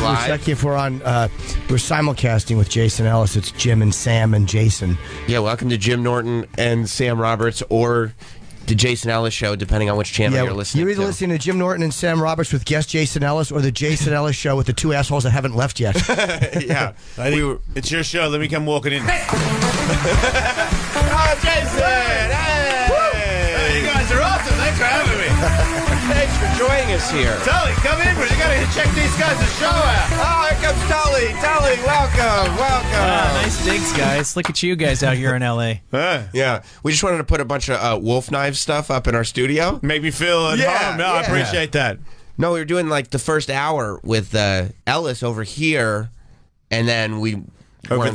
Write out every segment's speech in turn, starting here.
live? We're checking if we're on. We're simulcasting with Jason Ellis. It's Jim and Sam and Jason. Yeah, welcome to Jim Norton and Sam Roberts, or the Jason Ellis Show, depending on which channel you're listening to. You're either listening to Jim Norton and Sam Roberts with guest Jason Ellis, or the Jason Ellis Show with the two assholes that haven't left yet. Yeah. It's your show. Let me come walking in. Oh, Jason! Hey! You guys are awesome. Thanks for having me. Thanks for joining us here. Tully, come in. We got to check these guys' show out. Oh, here comes Tully. Tully, welcome. Nice digs, guys. Look at you guys out here in L.A. Yeah, we just wanted to put a bunch of wolf knife stuff up in our studio. Make me feel at home. No, I appreciate that. No, we were doing like the first hour with Ellis over here, and then we Over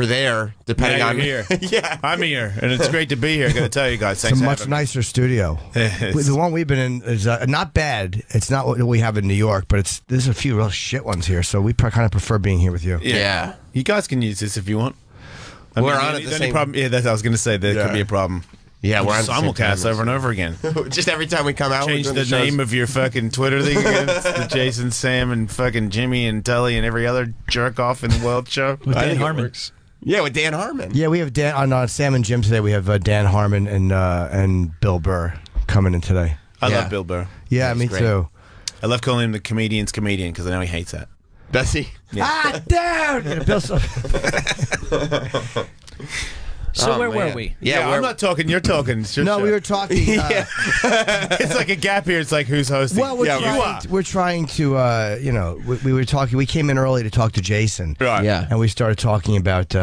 there, depending on here. Yeah, I'm here, and it's great to be here. I got to tell you guys, thanks It's a for much having me. nicer studio. The one we've been in is not bad. It's not what we have in New York, but there's a few real shit ones here. So we kind of prefer being here with you. Yeah. You guys can use this if you want. We're on at the same problem. Yeah, that's what I was going to say. There could be a problem. Yeah, we're on simulcast over and over again. Just every time we come out, Change the name of your fucking Twitter thing against the Jason, Sam, and fucking Jimmy and Tully and every other jerk off in the world show. With Dan Harmon. Yeah, with Dan Harmon. Yeah, we have Dan on Sam and Jim today. We have Dan Harmon and Bill Burr coming in today. I love Bill Burr. Yeah, me great. too. I love calling him the comedian's comedian because I know he hates that. Does he? Yeah. Ah, dude! Bill, So Oh, where man. were we? Yeah, I'm not talking. You're talking. It's your no, show. we were talking. It's like a gap here. It's like who's hosting. Well, we're trying to, we were talking. We came in early to talk to Jason. Right. Yeah. And we started talking about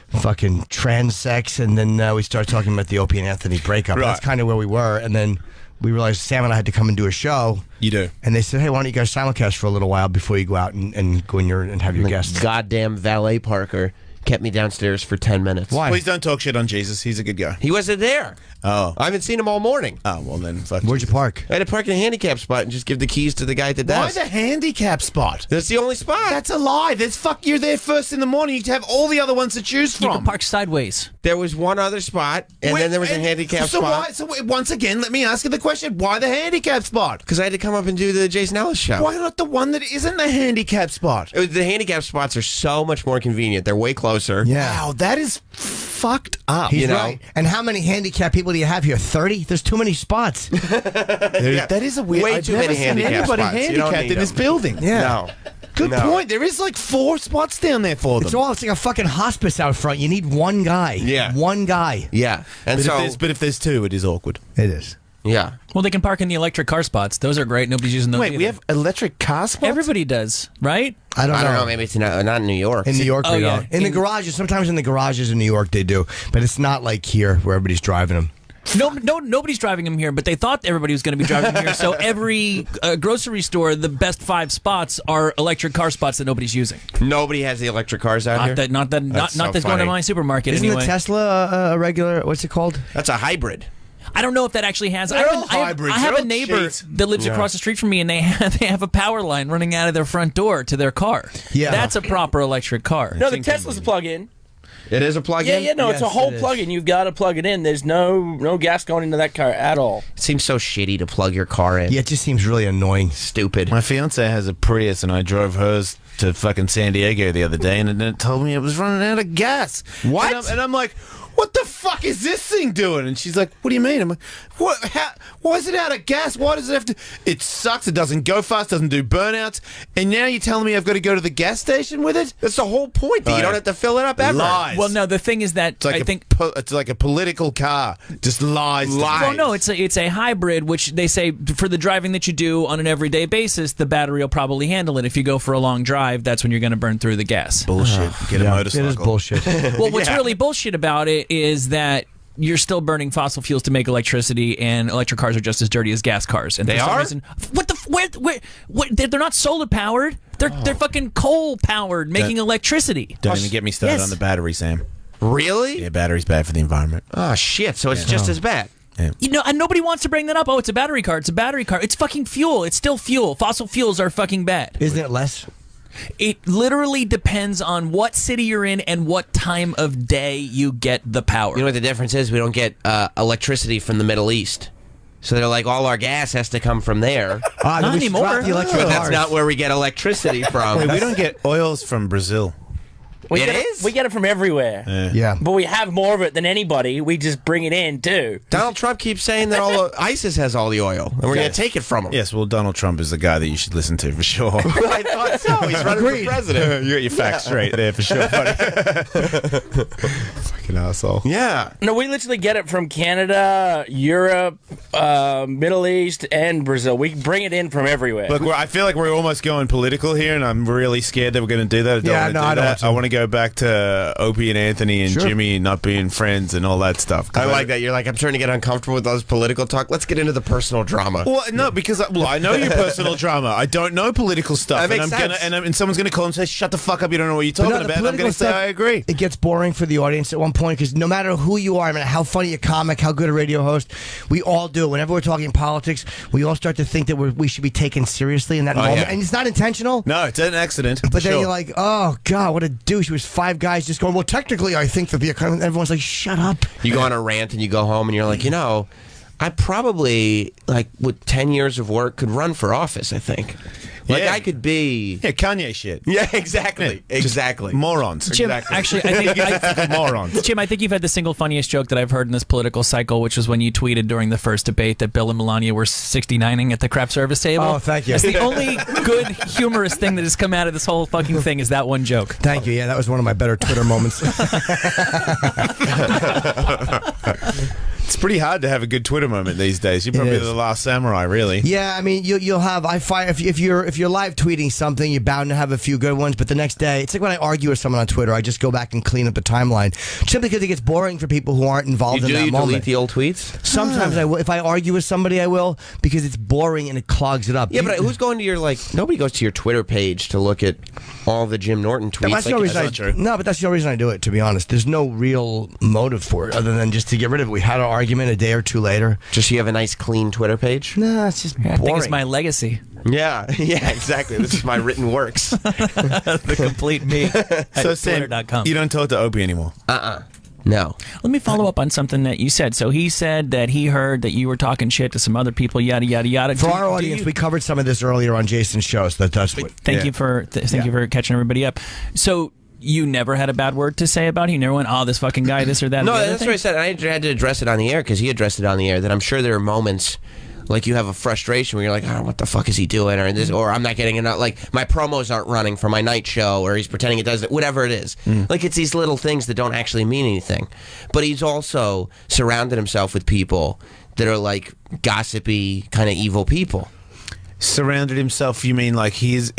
fucking trans sex, and then we started talking about the Opie and Anthony breakup. Right. That's kind of where we were, and then we realized Sam and I had to come and do a show. You do. And they said, hey, why don't you guys simulcast for a little while before you go out and go in your and have your guests. Goddamn valet Parker kept me downstairs for 10 minutes. Why? Please don't talk shit on Jesus. He's a good guy. He wasn't there. Oh. I haven't seen him all morning. Oh, well then. Fuck Where'd you park? I had to park in a handicap spot and just give the keys to the guy at the Why desk. the handicap spot? That's the only spot. That's a lie. You're there first in the morning. You have all the other ones to choose You from. can park sideways. There was one other spot, and then there was a handicap spot. Once again, let me ask you the question: why the handicap spot? Because I had to come up and do the Jason Ellis show. Why not the one that isn't the handicap spot? The handicap spots are so much more convenient. They're way closer. Yeah. Wow, that is fucked up. He's you know? right. And how many handicapped people do you have here? 30? There's too many spots. That is a weird. Way I've too never many seen handicap anybody spots. You don't handicapped need in this them. building. Yeah. No. Good No. point. There is like 4 spots down there for them. It's like a fucking hospice out front. You need one guy. Yeah. One guy. Yeah. And But if there's 2, it is awkward. It is. yeah. Well, they can park in the electric car spots. Those are great. Nobody's using those Wait, either. we have electric car spots? Everybody does, right? I don't know. Maybe it's not in New York. In New York, Oh, they yeah. don't. In the garages, sometimes in the garages in New York they do, but it's not like here where everybody's driving them. No, nobody's driving them here, but they thought everybody was going to be driving them here. So every grocery store, the best 5 spots are electric car spots that nobody's using. Nobody has the electric cars out here. Not that's so going to funny. my supermarket Isn't anyway. the Tesla a regular? What's it called? That's a hybrid. I don't know if that actually has. They're all hybrids. I have They're a all neighbor cheats. that lives across the street from me, and they have a power line running out of their front door to their car. Yeah. That's a proper electric car. No, the Tesla's a plug-in. It is a plug-in? Yeah, no, it's a Yes, whole it is. plug-in. You've got to plug it in. There's no gas going into that car at all. It seems so shitty to plug your car in. Yeah, it just seems really annoying. Stupid. My fiance has a Prius, and I drove hers to fucking San Diego the other day, and it told me it was running out of gas. What? And I'm like, what the fuck is this thing doing? And she's like, what do you mean? I'm like, what? Why is it out of gas? Why does it have to? It sucks. It doesn't go fast. Doesn't do burnouts. And now you're telling me I've got to go to the gas station with it? That's the whole point, that you Right. don't have to fill it up ever. Lies. Well, no, the thing is that It's like I think. it's like a political car. Just lies. Well, no, it's a hybrid, which they say for the driving that you do on an everyday basis, the battery will probably handle it. If you go for a long drive, that's when you're going to burn through the gas. bullshit. Get a motorcycle. It is bullshit. Well, what's really bullshit about it is that you're still burning fossil fuels to make electricity, and electric cars are just as dirty as gas cars. And They for some are? reason, what? They're not solar powered. They're fucking coal powered, making electricity. Don't even get me started Yes. on the battery, Sam. Really? Yeah, battery's bad for the environment. Oh, shit. So it's just as bad. You know, and nobody wants to bring that up. Oh, it's a battery car. It's a battery car. It's fucking fuel. It's still fuel. Fossil fuels are fucking bad. Isn't it less? It literally depends on what city you're in and what time of day you get the power. You know what the difference is? We don't get electricity from the Middle East. So they're like, all our gas has to come from there. Not anymore. The electric But that's cars. not where we get electricity from. Wait, we don't get oils from Brazil. We It get is? We get it from everywhere. Yeah. But we have more of it than anybody. We just bring it in, too. Donald Trump keeps saying that ISIS has all the oil, and we're going to take it from him. Yes, well, Donald Trump is the guy that you should listen to for sure. I thought so. He's running for president. You got your facts straight there for sure, buddy. Fucking asshole. Yeah. No, we literally get it from Canada, Europe, Middle East, and Brazil. We bring it in from everywhere. Look, I feel like we're almost going political here, and I'm really scared that we're going to do that. I don't want to do that. I want to go back to Opie and Anthony and Jimmy not being friends and all that stuff. I like that. You're like, I'm starting to get uncomfortable with all this political talk. Let's get into the personal drama. Well, no, because I know your personal drama. I don't know political stuff, That makes and sense. and someone's going to call and say, "Shut the fuck up! You don't know what you're talking But no, the about." And I'm going political to say, stuff, "I agree." It gets boring for the audience at one point because no matter who you are, no matter how funny a comic, how good a radio host, we all do. Whenever we're talking politics, we all start to think that we should be taken seriously in that moment. yeah. And it's not intentional. No, it's an accident. But then sure. you're like, oh, God, what a douche. It was five guys just going, well, technically, I think that the economy, everyone's like, shut up. You go on a rant and you go home and you're like, I probably, like, with 10 years of work, could run for office, I think. Like, Yeah. I could be... Yeah, Kanye shit. Yeah, exactly. Exactly. Morons. Jim, Exactly. actually, I think morons. Jim, I think you've had the single funniest joke that I've heard in this political cycle, which was when you tweeted during the first debate that Bill and Melania were 69ing at the craft service table. Oh, thank you. That's the only good, humorous thing that has come out of this whole fucking thing is that one joke. Thank you. Yeah, that was one of my better Twitter moments. It's pretty hard to have a good Twitter moment these days. You're probably is. the last samurai, really. Yeah, I mean, you'll have. I find if you're live tweeting something, you're bound to have a few good ones. But the next day, it's like when I argue with someone on Twitter, I just go back and clean up the timeline, simply because it gets boring for people who aren't involved in that You moment. delete the old tweets? Sometimes I will. If I argue with somebody, I will because it's boring and it clogs it up. Yeah, but who's going to your, like... Nobody goes to your Twitter page to look at all the Jim Norton tweets. That's the only reason that's not true. No, but that's the only reason I do it. To be honest, there's no real motive for it other than just to get rid of it. We had an argument a day or two later. Just so you have a nice, clean Twitter page? No, it's just boring. I think it's my legacy. Yeah, yeah, exactly. This is my written works. The complete me at So, Sam, twitter.com. you don't talk to Opie anymore. No. Let me follow up on something that you said. So he said that he heard that you were talking shit to some other people, yada, yada, yada. For our audience, we covered some of this earlier on Jason's show, so that's what. Thank you for catching everybody up. So you never had a bad word to say about him? You never went, oh, this fucking guy, this or that? No, or the other that's thing? what I said. I had to address it on the air because he addressed it on the air. That I'm sure there are moments like you have a frustration where you're like, oh, what the fuck is he doing? Or this, or I'm not getting enough. Like my promos aren't running for my night show, or he's pretending it does it. Whatever it is, like it's these little things that don't actually mean anything. But he's also surrounded himself with people that are like gossipy, kind of evil people. Surrounded himself, you mean like his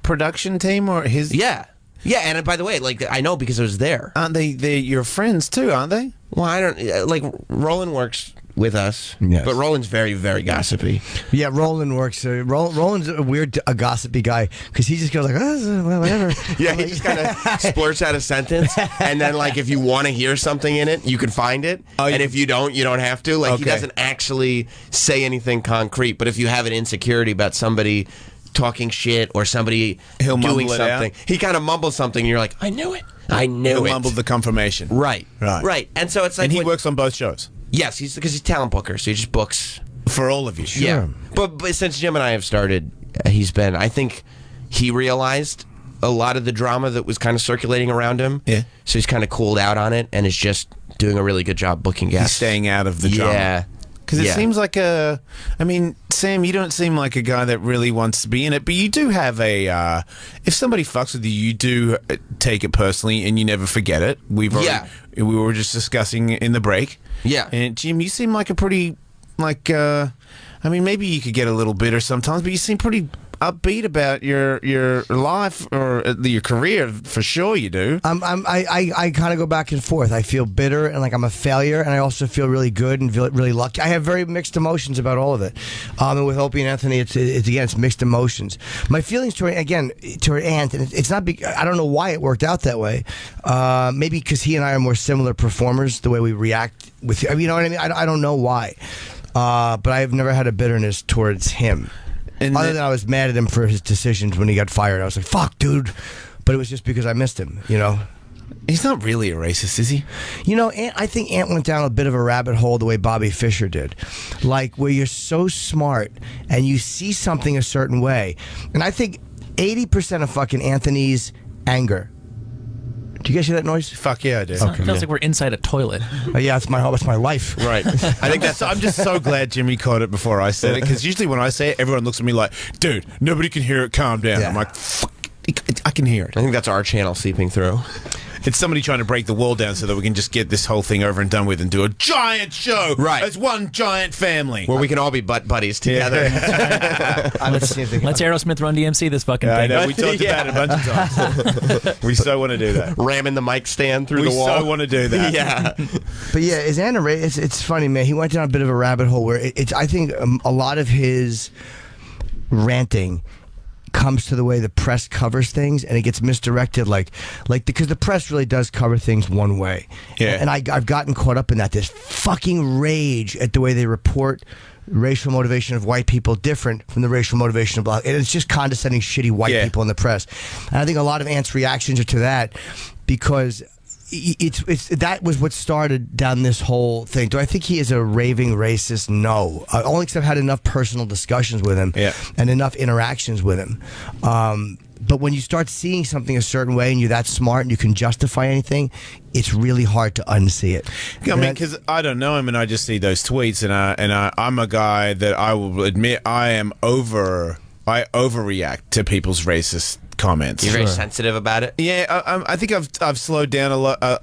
production team or his... Yeah. Yeah, and by the way, like I know because I was there. Aren't they your friends too, aren't they? Well, I don't like Roland works with us, Yes. but Roland's very, very gossipy. Yeah, Roland works. Roland's a weird, gossipy guy because he just goes like, oh, well, whatever. Yeah, he just kind of splurts out a sentence, and then like if you want to hear something in it, you can find it, and if you don't have to. Like he Okay. doesn't actually say anything concrete, but if you have an insecurity about somebody talking shit or somebody He'll doing mumble it something, out. he kind of mumbles something, and you're like, I knew it. I knew He'll it. mumble the confirmation. Right, Right. right. And so it's like And he when- works on both shows. Yes, because he's talent booker, so he just books. For all of you. Yeah, but since Jim and I have started, he's been. I think he realized a lot of the drama that was kind of circulating around him. Yeah. So he's kind of cooled out on it and is just doing a really good job booking guests. He's staying out of the drama. Yeah. Because it Yeah. seems like I mean, Sam, you don't seem like a guy that really wants to be in it, but you do have if somebody fucks with you do take it personally and you never forget it. We were just discussing in the break. Yeah. And Jim, you seem like a pretty, I mean, maybe you could get a little bitter sometimes, but you seem pretty upbeat about your life or your career. For sure you do. I kind of go back and forth. I feel bitter and like I'm a failure, and I also feel really good and feel really lucky. I have very mixed emotions about all of it. And with Opie and Anthony, it's mixed emotions. My feelings toward Anthony, it's not. I don't know why it worked out that way. Maybe because he and I are more similar performers, the way we react with. You know what I mean? I don't know why. But I've never had a bitterness towards him. Other than I was mad at him for his decisions when he got fired. I was like, fuck, dude. But it was just because I missed him, you know? He's not really a racist, is he? You know, I think Ant went down a bit of a rabbit hole the way Bobby Fischer did. Like, where you're so smart and you see something a certain way. And I think 80% of fucking Anthony's anger. Do you guys hear that noise? Fuck yeah, I do. It feels like we're inside a toilet. Yeah, that's my life. Right. I think I'm just so glad Jimmy caught it before I said it, because usually when I say it, everyone looks at me like, dude, nobody can hear it, calm down. Yeah. I'm like, fuck, I can hear it. I think that's our channel seeping through. It's somebody trying to break the wall down so that we can just get this whole thing over and done with and do a giant show as one giant family. Where we can all be butt buddies together. Let's Aerosmith Run DMC this fucking I thing. know, we talked about it a bunch of times. We so want to do that. Ramming the mic stand through We the wall. so want to do that. Yeah. But yeah, is Anna Ray? It's funny, man. He went down a bit of a rabbit hole where I think a lot of his ranting comes to the way the press covers things, and it gets misdirected, like because the press really does cover things one way. Yeah. And I've gotten caught up in that. This fucking rage at the way they report racial motivation of white people different from the racial motivation of black. And it's just condescending, shitty white people in the press. And I think a lot of Ant's reactions are to that, because it's that was what started down this whole thing. Do I think he is a raving racist? No. Only because I've had enough personal discussions with him and enough interactions with him. But when you start seeing something a certain way and you're that smart and you can justify anything, it's really hard to unsee it. I mean, because I don't know him and I just see those tweets, and I'm a guy that I will admit I overreact to people's racist comments. You're very sensitive about it. Yeah, I think I've slowed down a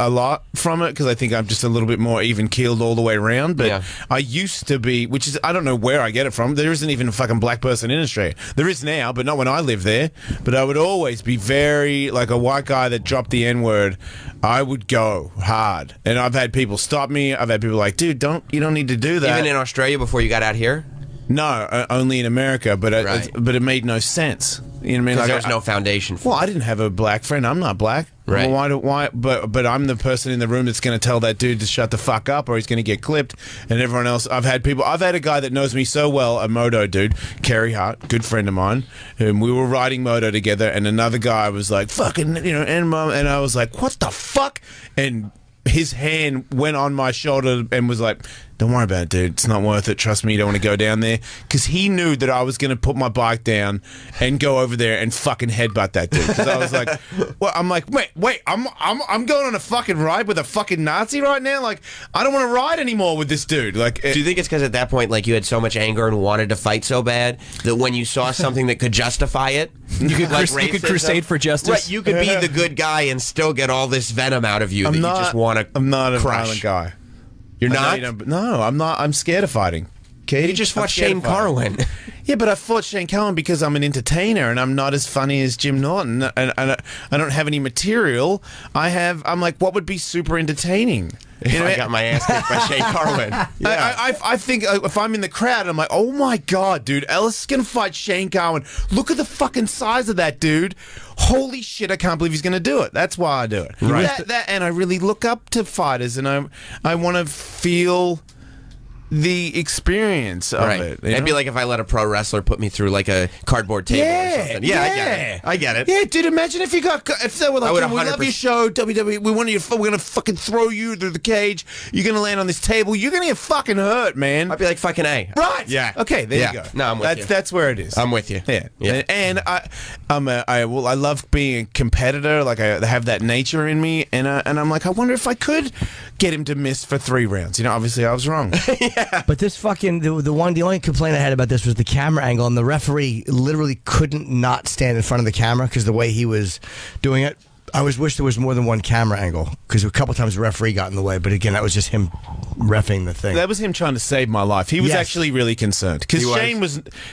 lot from it, because I think I'm just a little bit more even keeled all the way around. But I used to be, which is, I don't know where I get it from. There isn't even a fucking black person in Australia. There is now, but not when I lived there. But I would always be very, like a white guy that dropped the N-word, I would go hard. And I've had people stop me. I've had people like, dude, you don't need to do that. Even in Australia before you got out here? No, only in America, but it made no sense. You know what I mean? Like, there was no foundation for Well, I didn't have a black friend. I'm not black. Right. Well, why? But I'm the person in the room that's going to tell that dude to shut the fuck up, or he's going to get clipped. And everyone else, I've had a guy that knows me so well, a moto dude, Kerry Hart, good friend of mine, and we were riding moto together, and another guy was like, fucking, and I was like, what the fuck? And his hand went on my shoulder and was like, don't worry about it, dude. It's not worth it. Trust me, you don't want to go down there. Because he knew that I was going to put my bike down and go over there and fucking headbutt that dude. Because I was like, well, I'm like, wait, I'm going on a fucking ride with a fucking Nazi right now? Like, I don't want to ride anymore with this dude. Like, Do you think it's because at that point, like, you had so much anger and wanted to fight so bad that when you saw something that could justify it, you could, like you could crusade for justice? Right, you could be the good guy and still get all this venom out of you that you just want to I'm not a crush. violent guy. You're not? No, I'm not. I'm scared of fighting. Katie, You just fought Shane Carwin. Yeah, but I fought Shane Carwin because I'm an entertainer and I'm not as funny as Jim Norton, and I don't have any material. I'm like, what would be super entertaining? I got my ass kicked by Shane Carwin. I think if I'm in the crowd, I'm like, oh my god, dude, Ellis is gonna fight Shane Carwin. Look at the fucking size of that dude. Holy shit, I can't believe he's gonna do it. That's why I do it. Right. And I really look up to fighters, and I want to feel the experience of it. It'd be like if I let a pro wrestler put me through like a cardboard table or something. Yeah, I get it. Yeah, dude, imagine if they were like, would we love your show, WWE, we're gonna fucking throw you through the cage, you're gonna land on this table, you're gonna get fucking hurt, man. I'd be like, fucking A. Right. Yeah. Okay, there you go. No, I'm with you. That's where it is. I'm with you. Yeah. And I love being a competitor. Like I have that nature in me, and I'm like, I wonder if I could get him to miss for 3 rounds. Obviously I was wrong. But this fucking the only complaint I had about this was the camera angle, and the referee literally couldn't not stand in front of the camera because the way he was doing it. I wish there was more than one camera angle, because a couple times the referee got in the way, but again, that was just him reffing the thing. That was him trying to save my life. He was actually really concerned, because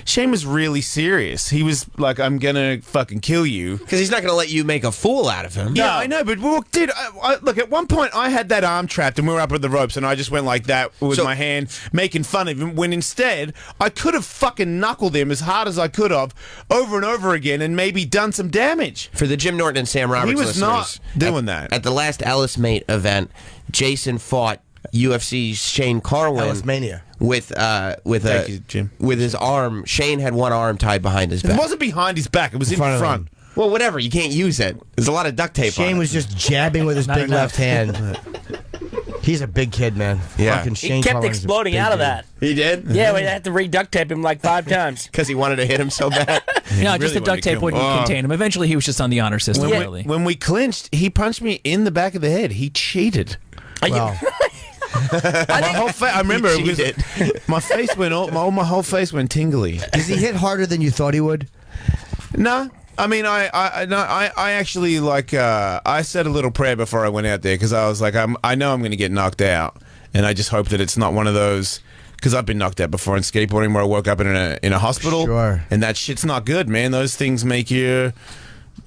Shane was really serious. He was like, I'm gonna fucking kill you, because he's not gonna let you make a fool out of him. Yeah, I know, but dude, look, at one point I had that arm trapped and we were up at the ropes, and I just went like that with my hand making fun of him, when instead I could have fucking knuckled him as hard as I could have over and over again and maybe done some damage. For the Jim Norton and Sam Roberts He was not listeners, doing that. At the last Ellis Mate event, Jason fought UFC's Shane Carwin Ellis Mania. with Thank you, Jim. with his arm. Shane had one arm tied behind his back. It wasn't behind his back, it was in front. Well, whatever. You can't use it. There's a lot of duct tape on Shane it. was just jabbing with his big left hand. He's a big kid, man. Yeah. Fucking Shane He kept Carwin is a exploding big out of dude. that. He did? Yeah, we had to re-duct tape him like 5 times. Because he wanted to hit him so bad. No, just really the wanted duct to tape kill me. wouldn't contain him. Eventually, he was just on the honor system. When, really. when we clinched, he punched me in the back of the head. He cheated. Well, My whole I remember He it was, my face went all my whole face went tingly. does he hit harder than you thought he would? No. I mean, I actually I said a little prayer before I went out there because I was like, I know I'm going to get knocked out, and I just hope that it's not one of those, because I've been knocked out before in skateboarding where I woke up in a hospital, Sure. and that shit's not good, man. Those things make you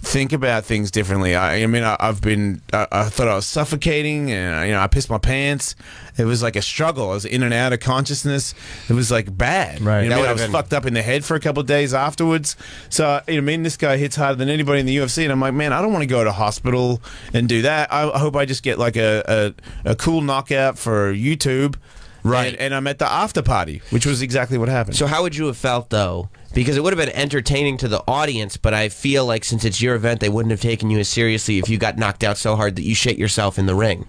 think about things differently. I mean, I thought I was suffocating, and I pissed my pants. It was like a struggle. I was in and out of consciousness. It was like bad. Right. You know That what I would've was been- fucked up in the head for a couple of days afterwards. So this guy hits harder than anybody in the UFC, and I'm like, man, I don't want to go to hospital and do that. I hope I just get like a cool knockout for YouTube. Right. And I'm at the after party, which was exactly what happened. So how would you have felt, though? Because it would have been entertaining to the audience, but I feel like since it's your event, they wouldn't have taken you as seriously if you got knocked out so hard that you shit yourself in the ring.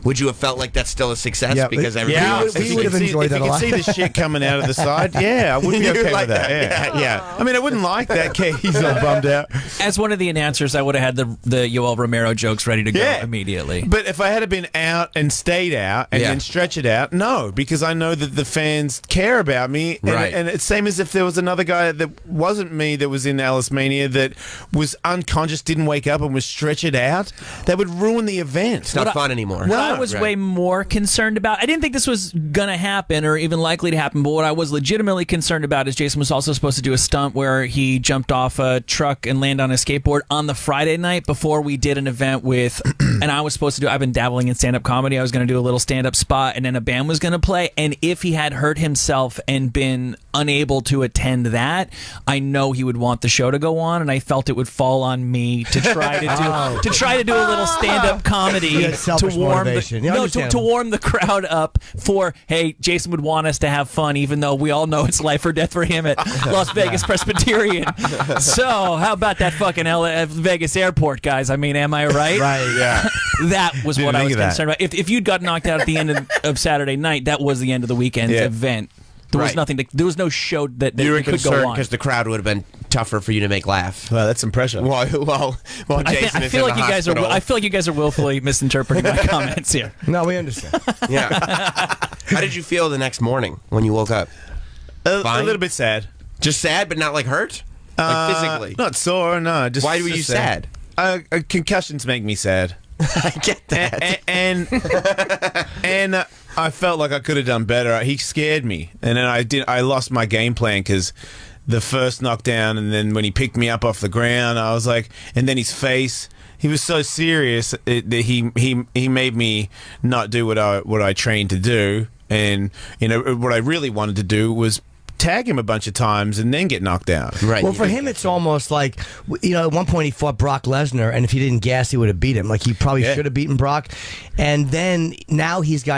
Would you have felt like that's still a success? Yeah, Because but- everybody Yeah, wants to we see would it? have enjoyed that a lot. If you could see the shit coming out of the side, yeah, I would be You okay like with that. that, Yeah. I mean, I wouldn't like that. He's all bummed out. As one of the announcers, I would have had the Yoel Romero jokes ready to go Yeah. immediately. But if I had been out and stayed out and Yeah. then stretch it out, no, because I know that the fans care about me. And, Right. and it's same as if there was another guy that wasn't me that was in Alice Mania that was unconscious, didn't wake up, and was stretch it out. That would ruin the event. It's not fun anymore. What I was Right. way more concerned about, I didn't think this was going to happen or even likely to happen, but what I was legitimately concerned about is Jason was also supposed to do a stunt where he jumped off a truck and landed on a skateboard on the Friday night before we did an event with, and I was supposed to do, I've been dabbling in stand-up comedy, I was going to do a little stand-up spot, and then a band was going to play, and if he had hurt himself and been unable to attend that, I know he would want the show to go on, and I felt it would fall on me to try to do a little stand-up comedy You had to selfish warm motivation. the, Yeah, no, to understandable. warm the crowd up for, hey, Jason would want us to have fun, even though we all know it's life or death for him at Las Vegas Presbyterian. So how about that fucking Vegas airport, guys? I mean, am I right? Right, yeah. That was Didn't what I think was of that. concerned about. If you'd got knocked out at the end of Saturday night, that was the end of the weekend's Yeah. event. There was Right. nothing. There was no show that You were could concerned go on. because the crowd would have been tougher for you to make laugh. Well, that's some pressure. Well, Jason I is feel in like the you guys are. hospital. I feel like you guys are willfully misinterpreting my comments here. No, we understand. Yeah. How did you feel the next morning when you woke up? A Fine. little bit sad. Just sad, but not like hurt? Like physically? Not sore, no. Just Why were you just sad? Concussions make me sad. I get that. And I felt like I could have done better. He scared me, and then I lost my game plan because the first knockdown, and then when he picked me up off the ground, I was like, and then his face. He was so serious that he made me not do what I trained to do, and what I really wanted to do was tag him a bunch of times and then get knocked out. Right. Well, you for did him, get it's almost like, at one point he fought Brock Lesnar, and if he didn't gas, he would have beat him. Like, he probably Yeah. should have beaten Brock. And then now he's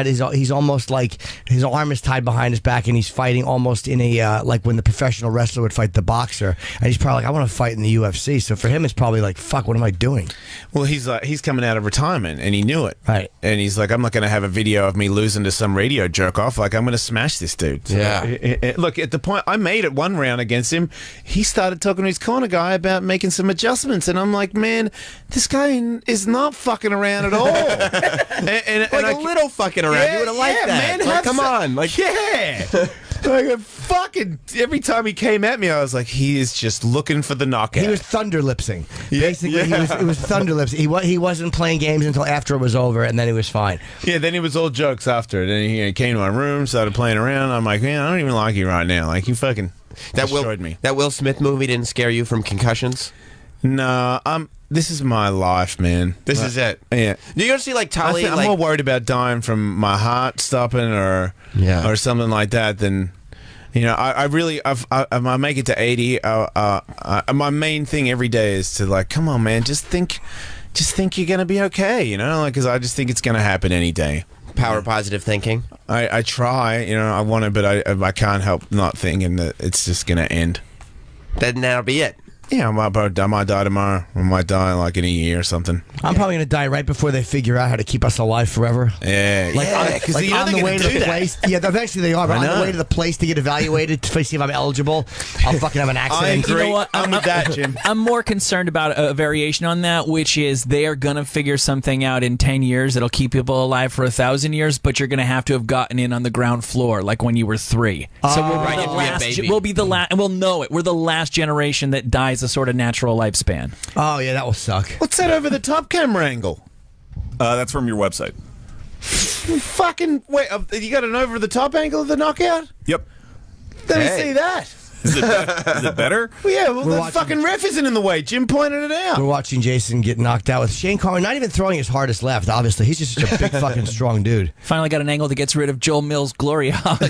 almost like his arm is tied behind his back, and he's fighting almost in a, like when the professional wrestler would fight the boxer. And he's probably like, I want to fight in the UFC. So for him, it's probably like, fuck, what am I doing? Well, he's coming out of retirement, and he knew it. Right. And he's like, I'm not going to have a video of me losing to some radio jerk off. Like, I'm going to smash this dude. So, Yeah. look, at the point I made it one round against him, he started talking to his corner guy about making some adjustments, and I'm like, man, this guy is not fucking around at all. and like I- a little fucking around. You would have liked that. Man, Like, have come some- on. Like, yeah. Like, fucking every time he came at me, I was like, he is just looking for the knockout. He was thunder lipsing. Yeah, Basically, yeah. it was thunder lips. He wasn't playing games until after it was over, and then he was fine. Yeah, then it was all jokes after. Then he came to my room, started playing around. I'm like, man, I don't even like you right now. Like, you fucking destroyed me. That Will Smith movie didn't scare you from concussions? No, this is my life, man. This is it. Yeah. Do you ever see like I Tully? think I'm Like, more worried about dying from my heart stopping or something like that than, I really, if I make it to 80, my main thing every day is to like, come on, man, just think you're going to be okay, like, because I just think it's going to happen any day. power positive thinking. I try, I want to, but I can't help not thinking that it's just going to end. Then that'll be it. Yeah, I might die tomorrow. I might die like in a year or something. I'm probably gonna die right before they figure out how to keep us alive forever. Yeah, Because on the way to the place. Yeah, eventually they are. But on the way to the place to get evaluated to see if I'm eligible, I'll fucking have an accident. agree. You know what? I'm with that, Jim. I'm more concerned about a variation on that, which is they are going to figure something out in 10 years that'll keep people alive for 1,000 years, but you're going to have to have gotten in on the ground floor, like when you were 3. So we'll be the last, and we'll know it. We're the last generation that dies a sort of natural lifespan. Oh yeah, that will suck. What's that over the top camera angle? That's from your website. Fucking wait! You got an over the top angle of the knockout? Yep. Let me see that. Is it better? Well, yeah, well, the watching- fucking ref isn't in the way. Jim pointed it out. We're watching Jason get knocked out with Shane Carman not even throwing his hardest left. Obviously, he's just such a big fucking strong dude. Finally got an angle that gets rid of Joel Mills' glory hog.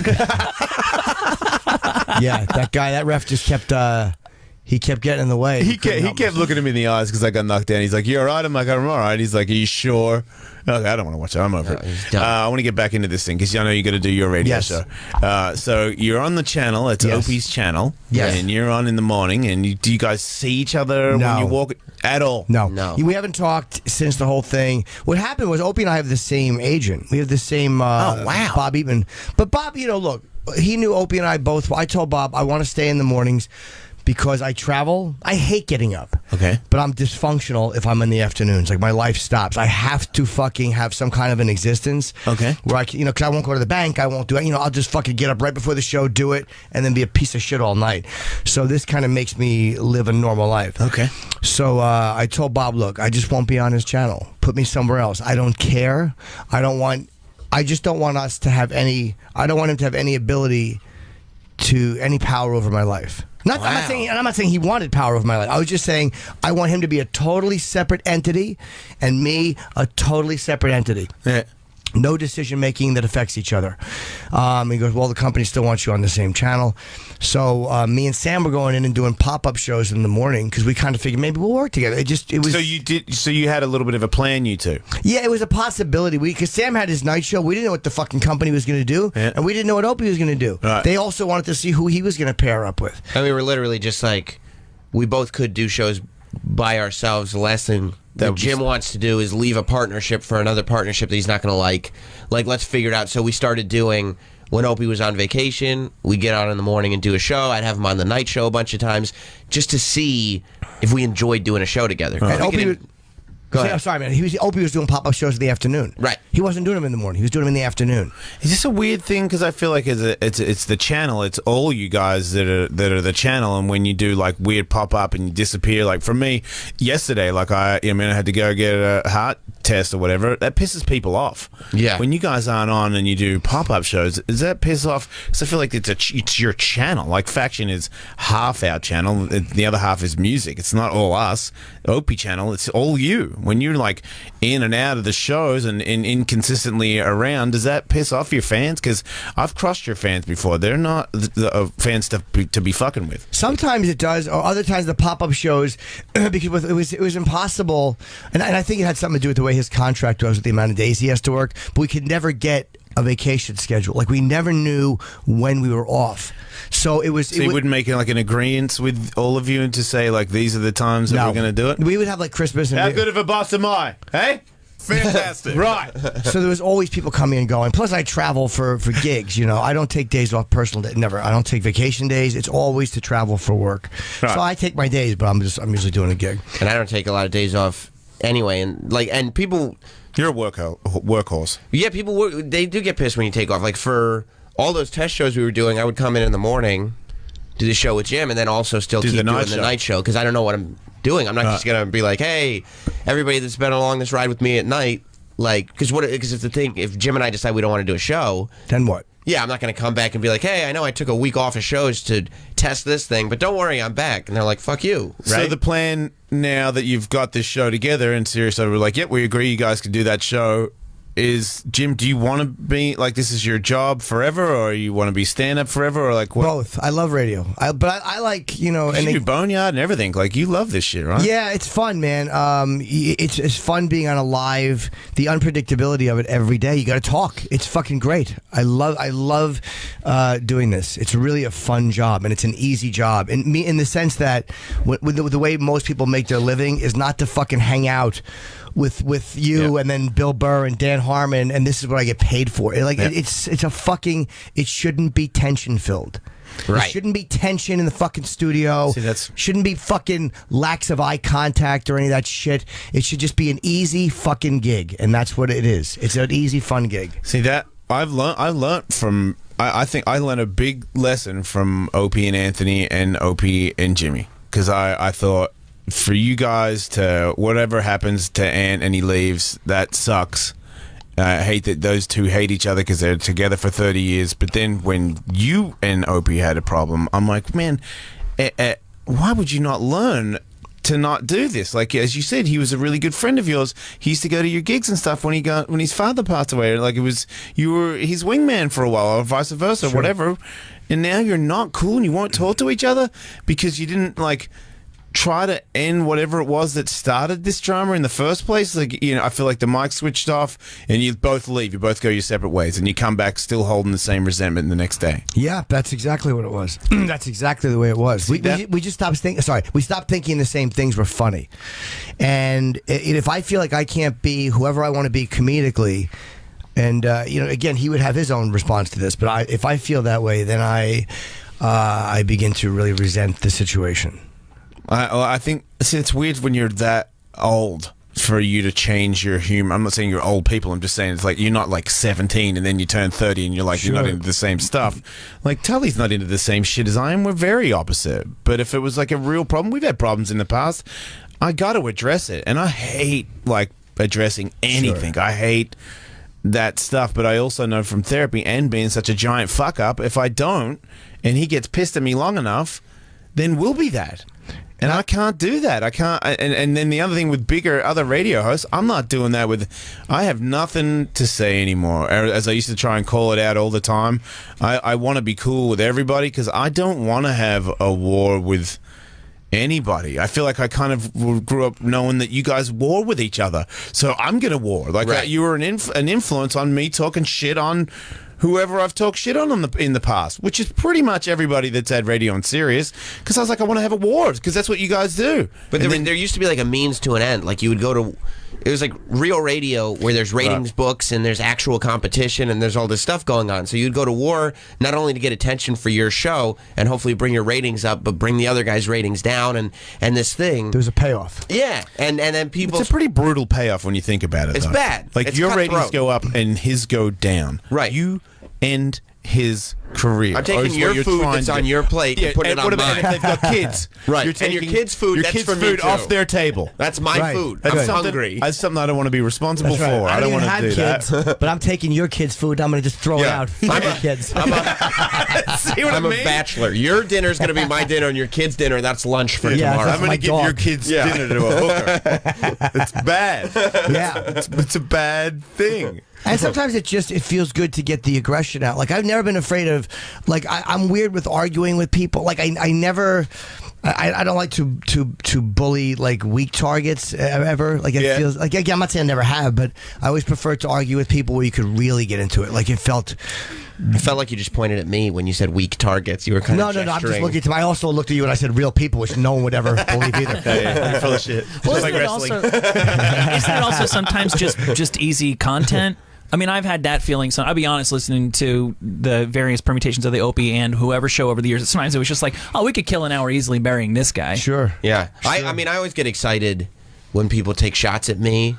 Yeah, that guy, that ref just kept. He kept getting in the way. He kept looking at me in the eyes because I got knocked down. He's like, "You all right?" I'm like, "I'm all right." He's like, "Are you sure?" Okay, I don't want to watch it. I'm over it. I want to get back into this thing because I know you got to do your radio show. So you're on the channel. It's Opie's channel. Yes. And you're on in the morning. And do you guys see each other when you walk at all? No. We haven't talked since the whole thing. What happened was Opie and I have the same agent. We have the same Bob Eatman. But Bob, look, he knew Opie and I both. I told Bob I want to stay in the mornings because I travel. I hate getting up. Okay. But I'm dysfunctional if I'm in the afternoons. Like, my life stops. I have to fucking have some kind of an existence. Okay. Where I can, because I won't go to the bank. I won't do it. I'll just fucking get up right before the show, do it, and then be a piece of shit all night. So this kind of makes me live a normal life. Okay. So I told Bob, look, I just won't be on his channel. Put me somewhere else. I don't care. I just don't want us to have any, I don't want him to have any ability to, any power over my life. I'm not saying he wanted power over my life. I was just saying I want him to be a totally separate entity and me a totally separate entity. Yeah. No decision making that affects each other. He goes, well, the company still wants you on the same channel. So me and Sam were going in and doing pop-up shows in the morning because we kind of figured maybe we'll work together. It was. So you had a little bit of a plan, you two. Yeah, it was a possibility. Because Sam had his night show. We didn't know what the fucking company was going to do, and we didn't know what Opie was going to do. Right. They also wanted to see who he was going to pair up with. And we were literally just like, we both could do shows by ourselves. The last thing that Jim wants to do is leave a partnership for another partnership that he's not going to like. Like, let's figure it out. So we started doing, when Opie was on vacation, we get out in the morning and do a show. I'd have him on the night show a bunch of times just to see if we enjoyed doing a show together. And Opie Go ahead. I'm sorry, man. Opie was doing pop-up shows in the afternoon. Right. He wasn't doing them in the morning. He was doing them in the afternoon. Is this a weird thing? Because I feel like it's the channel. It's all you guys that are the channel. And when you do like weird pop up and you disappear, like for me yesterday, like I had to go get a heart test or whatever. That pisses people off. Yeah. When you guys aren't on and you do pop up shows, does that piss off? Because I feel like it's your channel. Like Faction is half our channel. The other half is music. It's not all us. Opie channel. It's all you. When you're like in and out of the shows and inconsistently around, does that piss off your fans? Because I've crossed your fans before. They're not the fans to be fucking with. Sometimes it does, or other times the pop-up shows, because it was impossible, and I think it had something to do with the way his contract was with the amount of days he has to work, but we could never get a vacation schedule. Like, we never knew when we were off. So it was. So you wouldn't make like an agreement with all of you and to say like these are the times that we're going to do it. We would have like Christmas. And how good of a boss am I? Hey, fantastic. Right. So there was always people coming and going. Plus, I travel for gigs. I don't take days off personal. Never. I don't take vacation days. It's always to travel for work. Right. So I take my days, but I'm usually doing a gig. And I don't take a lot of days off anyway. And people. You're a workhorse. Yeah, people they do get pissed when you take off. Like for all those test shows we were doing, I would come in the morning, do the show with Jim, and then also still keep doing the night show because I don't know what I'm doing. I'm not just gonna be like, hey, everybody that's been along this ride with me at night, like, because it's the thing. If Jim and I decide we don't want to do a show, then what? Yeah, I'm not going to come back and be like, hey, I know I took a week off of shows to test this thing, but don't worry, I'm back. And they're like, fuck you. Right? So the plan now that you've got this show together and Sirius, we're like, yep, we agree you guys can do that show. is, Jim, do you want to be like, this is your job forever, or you want to be stand-up forever, or like what? Both. I love radio. But I like, you know, You do Boneyard and everything. Like, you love this shit, right? yeah, it's fun, man. It's fun being on a live, the unpredictability of it every day. You got to talk. It's fucking great. I love doing this. It's really a fun job, and it's an easy job. And me, in the sense that the way most people make their living is not to fucking hang out with you and then Bill Burr and Dan Harmon, and this is what I get paid for. It's a fucking, it shouldn't be tension filled. Right. There shouldn't be tension in the fucking studio. Shouldn't be fucking lacks of eye contact or any of that shit. It should just be an easy fucking gig, and that's what it is. It's an easy, fun gig. See, that I learned from. I think I learned a big lesson from Opie and Anthony and Opie and Jimmy, because I thought, for you guys to, whatever happens to Ant and he leaves, that sucks. I hate that those two hate each other because they're together for 30 years. But then when you and Opie had a problem, I'm like, man, why would you not learn to not do this? Like, as you said, he was a really good friend of yours. He used to go to your gigs and stuff when his father passed away. Like, you were his wingman for a while, or vice versa, whatever. And now you're not cool and you won't talk to each other because you didn't, like, try to end whatever it was that started this drama in the first place. Like, you know, I feel like the mic switched off and you both leave. You both go your separate ways, and you come back still holding the same resentment the next day. Yeah, that's exactly what it was. That's exactly the way it was. We just stopped thinking. Sorry, we stopped thinking the same things were funny. And if I feel like I can't be whoever I want to be comedically, and you know, again, he would have his own response to this, but if I feel that way, then I begin to really resent the situation. I think, see, it's weird when you're that old for you to change your humor. I'm not saying you're old people. I'm just saying it's like you're not like 17 and then you turn 30 and you're like, you're not into the same stuff. Like, Tully's not into the same shit as I am. We're very opposite. But if it was like a real problem, we've had problems in the past, I got to address it. And I hate, like, addressing anything. I hate that stuff. But I also know from therapy and being such a giant fuck up, if I don't and he gets pissed at me long enough, then we'll be that. And I can't do that. I can't. And then the other thing with other radio hosts, I'm not doing that with. I have nothing to say anymore. As I used to try and call it out all the time, I want to be cool with everybody because I don't want to have a war with anybody. I feel like I kind of grew up knowing that you guys war with each other, so I'm gonna war. Like, you were an influence on me talking shit on whoever I've talked shit on in the past, which is pretty much everybody that's had radio and Sirius, because I was like, I want to have a war, because that's what you guys do. But there used to be like a means to an end. Like, you would go to, it was like real radio where there's ratings books and there's actual competition and there's all this stuff going on. So you'd go to war not only to get attention for your show and hopefully bring your ratings up, but bring the other guy's ratings down, and this thing. There was a payoff. Yeah, and then people. It's a pretty brutal payoff when you think about it. It's though. bad. Like, it's your cutthroat. ratings go up and his go down. Right. You end his career. I'm taking your food that's on your plate and putting it on mine. And if they've got kids, right? You're taking and your kids' food, your that's kids' for me food too. off their table. That's my food. That's I'm hungry. That's something I don't want to be responsible for. I don't want to do kids, that. but I'm taking your kids' food. I'm going to just throw it out. Fuck your kids. See what I'm I mean? a bachelor. Your dinner's going to be my dinner, and your kids' dinner, that's lunch for tomorrow. I'm going to give your kids' dinner to a hooker. It's bad. Yeah, it's a bad thing. And sometimes it feels good to get the aggression out. Like, I've never been afraid of, like, I'm weird with arguing with people. Like, I don't like to bully, like, weak targets ever. Like, it feels like, again, I'm not saying I never have, but I always prefer to argue with people where you could really get into it. Like, it felt like you just pointed at me when you said weak targets. You were kind of gesturing. No. I'm just looking to. I also looked at you and I said real people, which no one would ever believe either. You're full of shit. Well, Just isn't, like it wrestling. isn't it also sometimes just easy content? I mean, I've had that feeling. So I'll be honest, listening to the various permutations of the Opie and whoever show over the years, sometimes it was just like, oh, we could kill an hour easily burying this guy. Sure. Yeah. Sure. I mean, I always get excited when people take shots at me.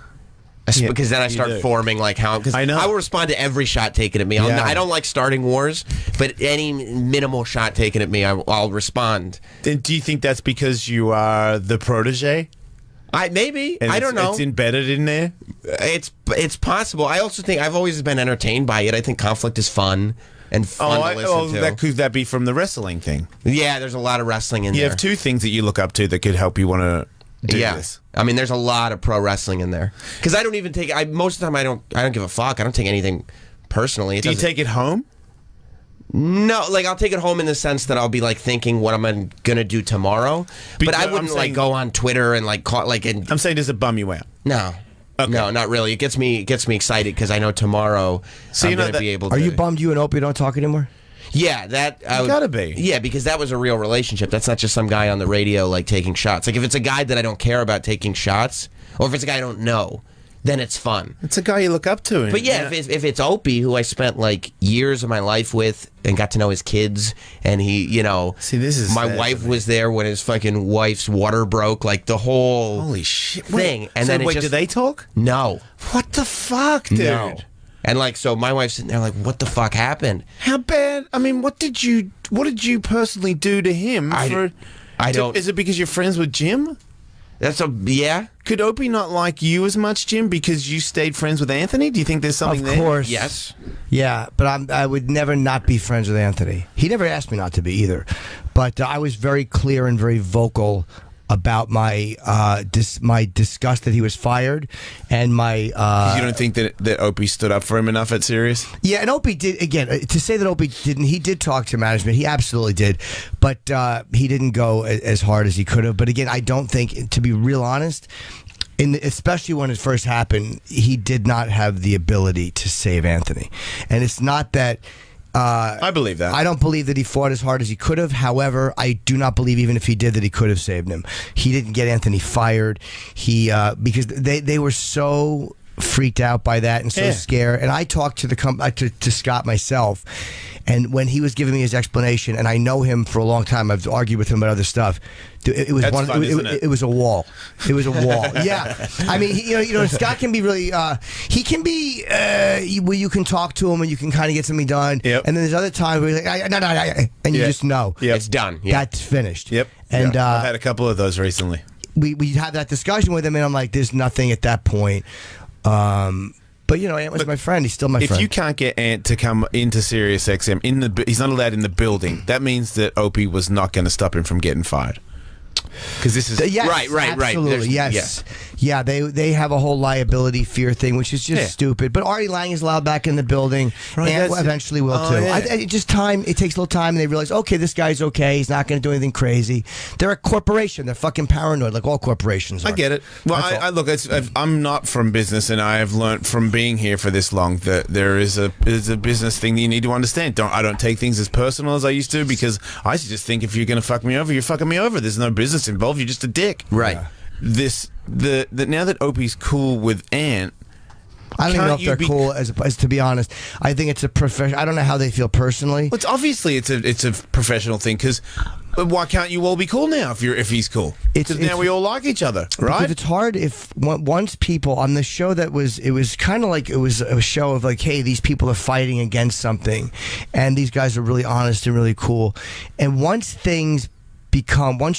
Because then I start forming like how, because I will respond to every shot taken at me. I don't like starting wars, but any minimal shot taken at me, I'll respond. And do you think that's because you are the protege? Maybe. And I don't know. It's embedded in there? It's possible. I also think I've always been entertained by it. I think conflict is fun and fun to listen to. Could that be from the wrestling thing? Yeah, there's a lot of wrestling in there. You have two things that you look up to that could help you want to do Yeah, this. I mean, there's a lot of pro wrestling in there because I don't even take. Most of the time I don't give a fuck. I don't take anything personally. Do you take it home? No, like I'll take it home in the sense that I'll be like thinking what I'm gonna do tomorrow, but I I'm wouldn't saying- like go on Twitter and like call like and I'm saying, does it bum you out? no. Okay. No, not really. It gets me excited because I know tomorrow So I'm you know going to that- be able to. Are you bummed you and Opie don't talk anymore? Yeah, that I would, gotta be. Yeah, because that was a real relationship. That's not just some guy on the radio like taking shots. Like if it's a guy that I don't care about taking shots, or if it's a guy I don't know, then it's fun. It's a guy you look up to. But yeah, if it's Opie, who I spent like years of my life with and got to know his kids, and he, you know, See, this is my sad wife to me. was there when his fucking wife's water broke, like the whole Holy shit. thing. Wait, And so then it wait, just, do they talk? No. What the fuck, dude? No. And like, so my wife's sitting there like, what the fuck happened? How bad? I mean, what did you personally do to him? I don't. Is it because you're friends with Jim? Yeah. Could Opie not like you as much, Jim, because you stayed friends with Anthony? Do you think there's something Of there? course. Yes. Yeah, but I would never not be friends with Anthony. He never asked me not to be either. But I was very clear and very vocal about my my disgust that he was fired, and my 'Cause you don't think that Opie stood up for him enough at Sirius? yeah, and Opie did again. To say that Opie didn't, he did talk to management. He absolutely did, but he didn't go as hard as he could have. But again, I don't think, to be real honest, especially when it first happened, he did not have the ability to save Anthony. And it's not that. I believe that. I don't believe that he fought as hard as he could have. However, I do not believe even if he did that he could have saved him. He didn't get Anthony fired. Because they were so freaked out by that and so scared. And I talked to to Scott myself, and when he was giving me his explanation, and I know him for a long time, I've argued with him about other stuff. It was That's one. fun, isn't it? It was a wall. It was a wall. Yeah. I mean, you know, Scott can be really. He can be where you can talk to him and you can kind of get something done. Yep. And then there's other times where he's like, no, and you just know. Yep. It's done. Yeah. That's finished. Yep. And I've had a couple of those recently. we had that discussion with him, and I'm like, there's nothing at that point. But you know, Ant was my friend. He's still my friend. If you can't get Ant to come into Sirius XM, he's not allowed in the building. That means that Opie was not going to stop him from getting fired. Because this is Yes, Right. Absolutely, There's- yes. Yeah, they have a whole liability fear thing, which is just stupid. But Artie Lang is allowed back in the building, Right, and that's- eventually will Oh, too. yeah. It just time. It takes a little time, and they realize, okay, this guy's okay. He's not going to do anything crazy. They're a corporation. They're fucking paranoid, like all corporations are. I get it. Well, That's all. I look. I'm not from business, and I have learnt from being here for this long that there is a business thing that you need to understand. I don't take things as personal as I used to, because I used to just think if you're going to fuck me over, you're fucking me over. There's no business involved. You're just a dick. Right. Now that Opie's cool with Ant, I don't even know can't if you they're be- cool. As to be honest, I think it's a profession. I don't know how they feel personally. well, it's obviously it's a professional thing. Because why can't you all be cool now if he's cool? Because now we all like each other, right? Because it's hard if once people on the show it was kind of like it was a show of like, hey, these people are fighting against something, and these guys are really honest and really cool, and once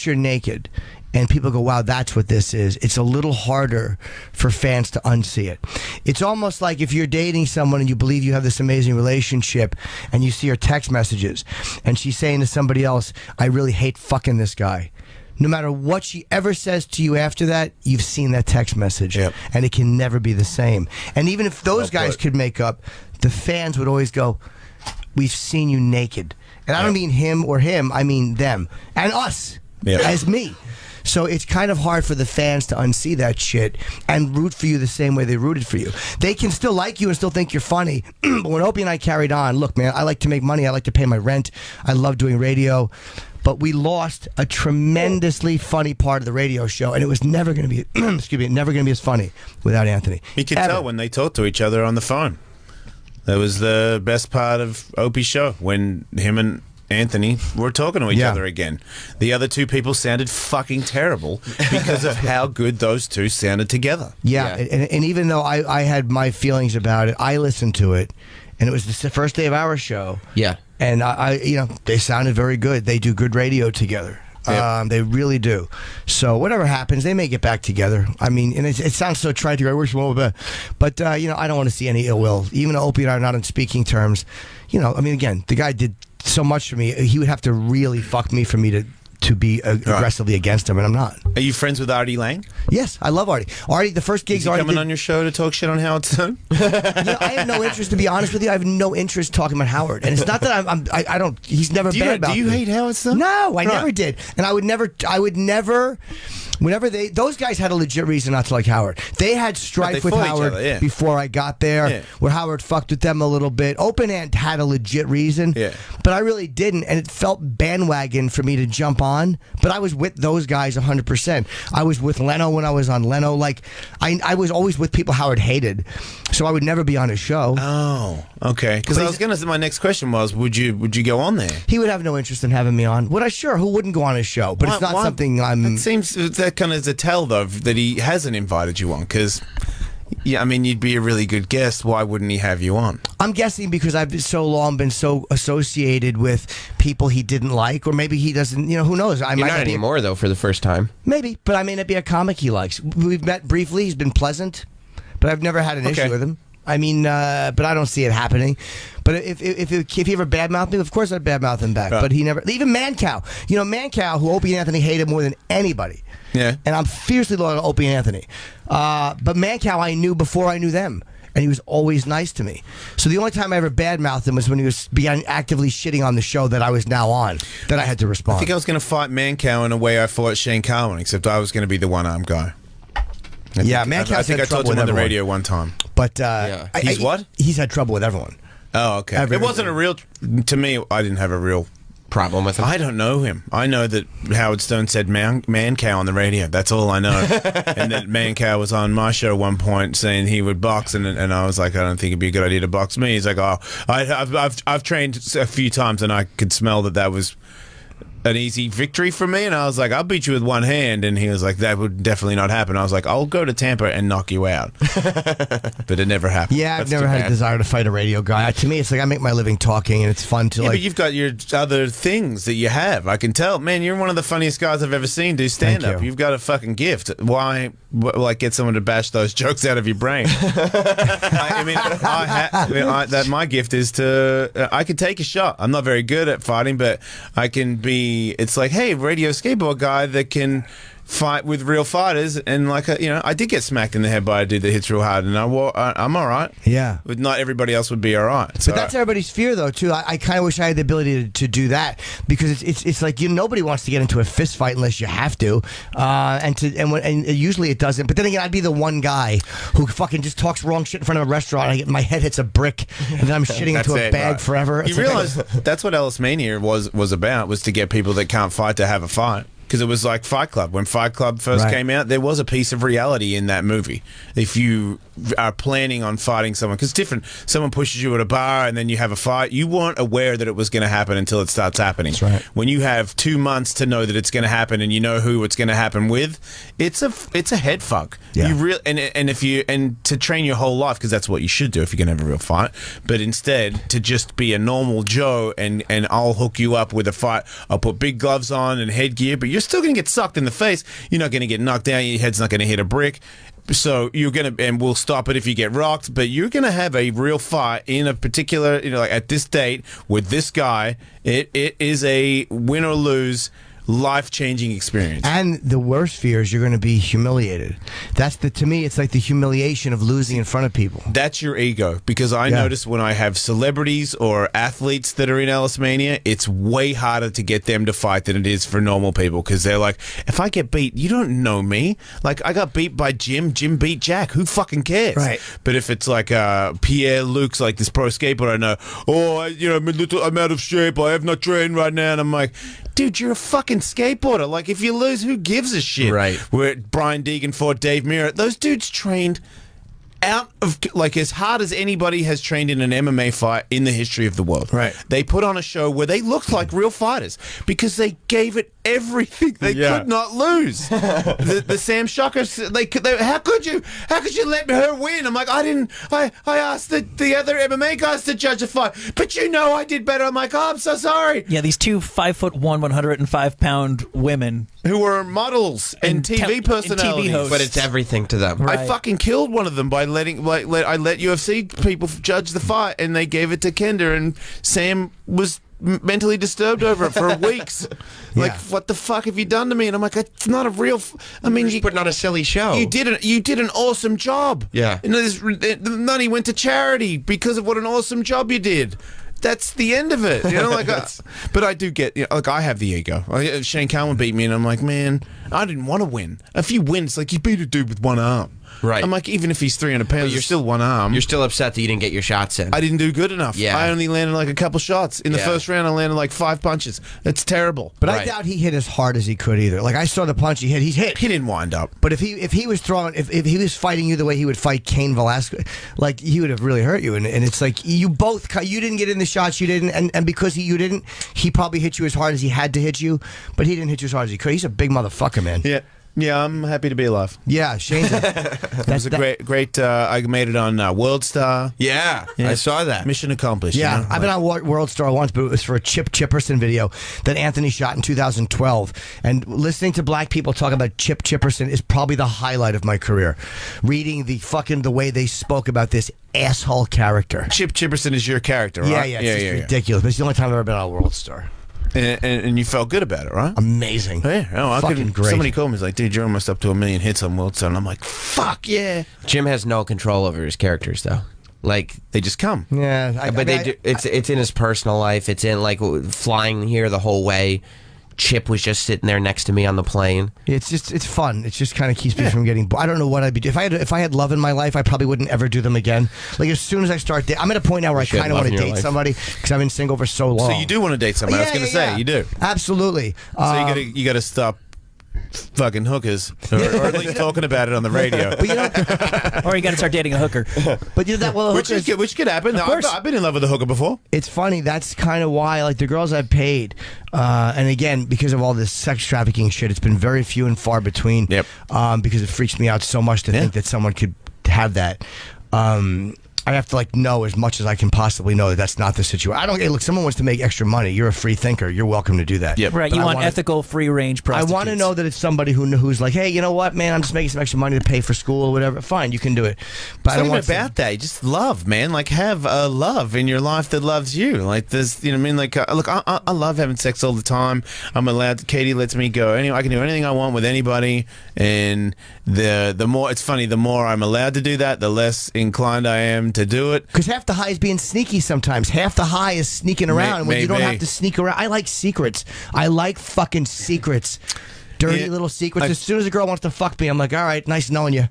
you're naked. And people go, wow, that's what this is. It's a little harder for fans to unsee it. It's almost like if you're dating someone and you believe you have this amazing relationship and you see her text messages and she's saying to somebody else, I really hate fucking this guy. No matter what she ever says to you after that, you've seen that text message. Yep. And it can never be the same. And even if those guys could make up, the fans would always go, we've seen you naked. And I don't mean him or him, I mean them. And us. Yep. As me. So it's kind of hard for the fans to unsee that shit and root for you the same way they rooted for you. They can still like you and still think you're funny. But when Opie and I carried on, look, man, I like to make money. I like to pay my rent. I love doing radio. But we lost a tremendously funny part of the radio show, and it was never going to be, never going to be as funny without Anthony. You could Ever. tell when they talked to each other on the phone. That was the best part of Opie's show, when him and Anthony were talking to each other again. The other two people sounded fucking terrible because of how good those two sounded together. Yeah, and even though I had my feelings about it, I listened to it, and it was the first day of our show. Yeah. And they sounded very good. They do good radio together. Yep. They really do. So whatever happens, they may get back together. I mean, and it sounds so trite to go, I wish one would be. But, I don't want to see any ill will. Even though Opie and I are not on speaking terms, I mean, again, the guy did so much for me. He would have to really fuck me for me to to be aggressively against him, and I'm not. Are you friends with Artie Lang? Yes, I love Artie. Artie, the first gigs Is he Artie coming did, on your show to talk shit on Howard Stone? I have no interest, to be honest with you. I have no interest talking about Howard, and it's not that I don't. He's never bad about. Do you hate Howard Stone? No, I never did, and I would never. Whenever those guys had a legit reason not to like Howard. They had strife with fought each Howard other, yeah. before I got there, where Howard fucked with them a little bit. Open End had a legit reason, but I really didn't, and it felt bandwagon for me to jump on. But I was with those guys 100%. I was with Leno when I was on Leno. Like I was always with people Howard hated, so I would never be on his show. Oh, okay. Because I was going to. My next question was, would you go on there? He would have no interest in having me on. Would I? Sure. Who wouldn't go on his show? But it's not something I'm. It seems that kind of is a tell, though, that he hasn't invited you on. Because, yeah, I mean, you'd be a really good guest. Why wouldn't he have you on? I'm guessing because I've been so long been so associated with people he didn't like, or maybe he doesn't. You know, who knows? You're not anymore, though, for the first time. Maybe, but I may not be a comic he likes. We've met briefly. He's been pleasant, but I've never had an issue with him. I mean, but I don't see it happening. But if he ever badmouthed me, of course I'd badmouth him back. But he never. Even Mancow, Mancow, who Opie and Anthony hated more than anybody. Yeah. And I'm fiercely loyal to Opie and Anthony. But Mancow I knew before I knew them. And he was always nice to me. So the only time I ever badmouthed him was when he began actively shitting on the show that I was now on, that I had to respond. I think I was going to fight Mancow in a way I fought Shane Carwin, except I was going to be the one-armed guy. I think I told him on the radio one time. But he's what? He's had trouble with everyone. Oh, okay. It wasn't a real. To me, I didn't have a real problem with him. I don't know him. I know that Howard Stone said Mancow on the radio. That's all I know. And that Mancow was on my show at one point saying he would box, and I was like, I don't think it'd be a good idea to box me. He's like, oh, I've trained a few times, and I could smell that was an easy victory for me, and I was like, I'll beat you with one hand, and he was like, that would definitely not happen. I was like, I'll go to Tampa and knock you out. But it never happened. Yeah, I've never had a desire to fight a radio guy. To me, it's like I make my living talking, and it's fun to but you've got your other things that you have. I can tell. Man, you're one of the funniest guys I've ever seen do stand-up. You've got a fucking gift. Why, get someone to bash those jokes out of your brain? My gift is I can take a shot. I'm not very good at fighting, but I can be. It's like, hey, radio skateboard guy that can fight with real fighters, and I did get smacked in the head by a dude that hits real hard, and I'm all right. Yeah, but not everybody else would be all right. But that's everybody's fear, though, too. I kind of wish I had the ability to do that, because it's like nobody wants to get into a fist fight unless you have to, and usually it doesn't. But then again, I'd be the one guy who fucking just talks wrong shit in front of a restaurant. My head hits a brick, and then I'm shitting into a bag forever. You realize that's what Ellis Mania was about, was to get people that can't fight to have a fight. Because it was like Fight Club. When Fight Club first came out, there was a piece of reality in that movie. If you are planning on fighting someone, because it's different. Someone pushes you at a bar and then you have a fight. You weren't aware that it was going to happen until it starts happening. That's right. When you have 2 months to know that it's going to happen and you know who it's going to happen with, it's a head fuck. Yeah. And to train your whole life, because that's what you should do if you're going to have a real fight. But instead, to just be a normal Joe and I'll hook you up with a fight. I'll put big gloves on and headgear, but you're still going to get sucked in the face. You're not going to get knocked down. Your head's not going to hit a brick. So you're going to, and we'll stop it if you get rocked, but you're going to have a real fight in a particular, like at this date with this guy. It is a win or lose, life-changing experience. And the worst fear is you're going to be humiliated. To me, it's like the humiliation of losing in front of people. That's your ego, because I notice when I have celebrities or athletes that are in Ellis Mania, it's way harder to get them to fight than it is for normal people, because they're like, if I get beat, you don't know me. Like, I got beat by Jim beat Jack. Who fucking cares? Right. But if it's like Pierre Luke's, like this pro skateboarder I know, I'm out of shape, I have not trained right now, and I'm like, dude, you're a fucking skateboarder. Like, if you lose, who gives a shit? Right. Where Brian Deegan fought Dave Mirra, those dudes trained out of, like, as hard as anybody has trained in an MMA fight in the history of the world. Right. They put on a show where they looked like real fighters because they gave it everything. They could not lose. the Sam Shocker, how could you let her win? I'm like, I asked the other MMA guys to judge a fight, but I did better. I'm like, oh, I'm so sorry. Yeah, these two 5'1", 105-pound women who were models and TV personalities. TV hosts. But it's everything to them. I fucking killed one of them by I let UFC people judge the fight, and they gave it to Kender, and Sam was mentally disturbed over it for weeks. Like, Yeah. what the fuck have you done to me? And I'm like, it's not a real. I mean, You're putting on a silly show. you did an awesome job. Yeah. And the money went to charity because of what an awesome job you did. That's the end of it, you know. Like, but I do get, like, I have the ego. Shane Carwin beat me, and I'm like, man, I didn't want to win. If you win, it's like you beat a dude with one arm. Right. I'm like, even if he's 300 pounds, you're still one arm. You're still upset that you didn't get your shots in. I didn't do good enough. Yeah. I only landed like a couple shots. In the first round, I landed like 5 punches. It's terrible. But I Right. doubt he hit as hard as he could either. Like I saw the punch he hit. He's hit. He didn't wind up. But if he was throwing, if he was fighting you the way he would fight Cain Velasquez, like he would have really hurt you. And it's like you didn't get in the shots, you didn't, and because you didn't, he probably hit you as hard as he had to hit you, but he didn't hit you as hard as he could. He's a big motherfucker, man. Yeah. Yeah, I'm happy to be alive. Yeah, Shane's. It was a great. I made it on World Star. Yeah, I saw that. Mission accomplished. Yeah, you know? I've been on World Star once, but it was for a Chip Chipperson video that Anthony shot in 2012. And listening to black people talk about Chip Chipperson is probably the highlight of my career. Reading the way they spoke about this asshole character. Chip Chipperson is your character, Yeah, right? yeah, it's ridiculous. But it's the only time I've ever been on a World Star. And you felt good about it, right? Amazing. Yeah, I Fucking couldn't. great. Somebody called me, was like, dude, you're almost up to 1 million hits on World Star. And I'm like, fuck yeah. Jim has no control over his characters, though. Like, They just come. Yeah, it's in his personal life. It's in like flying here the whole way. Chip was just sitting there next to me on the plane. It's fun. It just kind of keeps me from getting. I don't know what I'd be doing if I had love in my life. I probably wouldn't ever do them again. Like as soon as I start, I'm at a point now where I should kind of love want to in your date life. somebody because I've been single for so long. So you do want to date somebody. I was going to say, you do. Absolutely. So you got to stop fucking hookers, or at least talking about it on the radio. But you know, Or you got to start dating a hooker. but you know that well, Which could happen. I've been in love with a hooker before. it's funny. That's kind of why, like the girls I've paid, and again because of all this sex trafficking shit, it's been very few and far between. Yep. Because it freaks me out so much to think that someone could have that. I have to like know as much as I can possibly know that that's not the situation. I don't. Hey, look, someone wants to make extra money. You're a free thinker. You're welcome to do that. Yep. Right, But you I want wanna- ethical, free-range I prostitutes. want to know that it's somebody who's like, hey, you know what, man? I'm just making some extra money to pay for school or whatever. Fine, you can do it. But I It's don't not want even about that. You just love, man. Like, have a love in your life that loves you. Like, there's, you know what I mean? Like, look, I love having sex all the time. I'm allowed to, Katie lets me go. Anyway, I can do anything I want with anybody. And the more, it's funny, the more I'm allowed to do that, the less inclined I am to do it. Because half the high is being sneaky sometimes. Half the high is sneaking around when you don't maybe. have to sneak around. I like secrets. I like fucking secrets. Dirty Yeah. little secrets. As soon as a girl wants to fuck me, I'm like, all right, nice knowing you.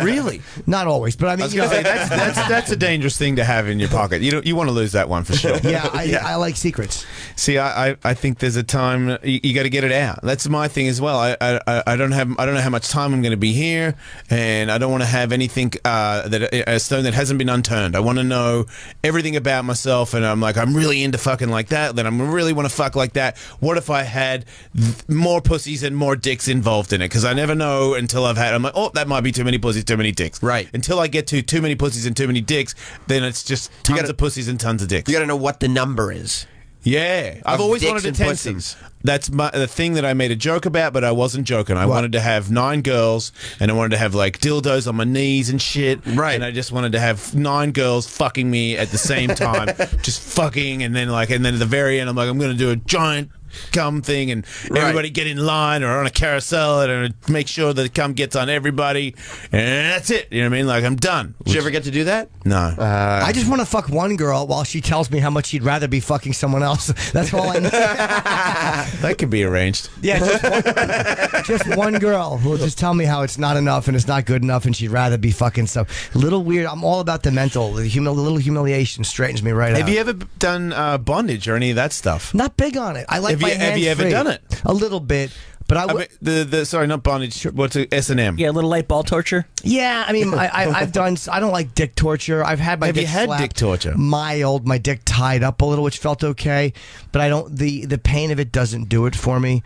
Really? Not always, but I mean, I was gonna say that's a dangerous thing to have in your pocket. You want to lose that one for sure. yeah, I like secrets. See, I think there's a time you got to get it out. That's my thing as well. I don't know how much time I'm going to be here, and I don't want to have anything a stone that hasn't been unturned. I want to know everything about myself, and I'm like, I'm really into fucking like that. Then I'm really want to fuck like that. What if I had more pussies and more dicks involved in it? Because I never know until I've had. I'm like, oh, that might be too many pussies, too many dicks. Right. Until I get to too many pussies and too many dicks, then it's just tons of pussies and tons of dicks. You got to know what the number is. Yeah, I've Of always dicks wanted to and test them. pussies. That's the thing that I made a joke about, but I wasn't joking. I wanted to have 9 girls, and I wanted to have like dildos on my knees and shit. Right. And I just wanted to have 9 girls fucking me at the same time, just fucking, and then at the very end, I'm like, I'm going to do a giant cum thing, and everybody get in line or on a carousel and make sure that the cum gets on everybody, and that's it. You know what I mean? Like, I'm done. Did you ever get to do that? No. I just want to fuck one girl while she tells me how much she'd rather be fucking someone else. That's all I need. That could be arranged. Yeah, just one girl who will just tell me how it's not enough and it's not good enough and she'd rather be fucking stuff. A little weird. I'm all about the mental. The little humiliation straightens me right out. Have you ever done bondage or any of that stuff? Not big on it. I like my hands have you ever free. done it? A little bit. But I mean, sorry, not bondage. What's it? S&M? Yeah, a little light ball torture. yeah, I mean, I've done. I don't like dick torture. I've had my. Have you dick had slapped, dick torture? My dick tied up a little, which felt okay, but I don't. The pain of it doesn't do it for me.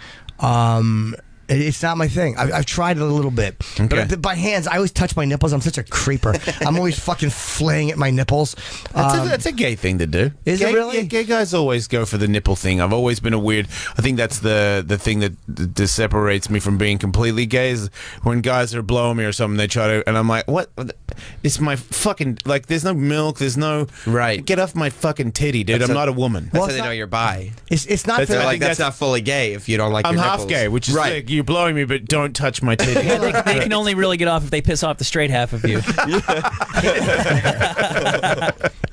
It's not my thing. I've tried it a little bit, but by hands, I always touch my nipples. I'm such a creeper. I'm always fucking flaying at my nipples. That's a gay thing to do. Is it really? Yeah, gay guys always go for the nipple thing. I've always been a weird. I think that's the thing that separates me from being completely gay is when guys are blowing me or something. They try to, and I'm like, what? It's my fucking like. There's no milk. There's no Right. Get off my fucking titty, dude. I'm not a woman. That's how they know you're bi. It's not. That's for, I Like think that's not fully gay if you don't like. I'm your half nipples. gay, which is right. sick. You're blowing me, but don't touch my titty. They can only really get off if they piss off the straight half of you.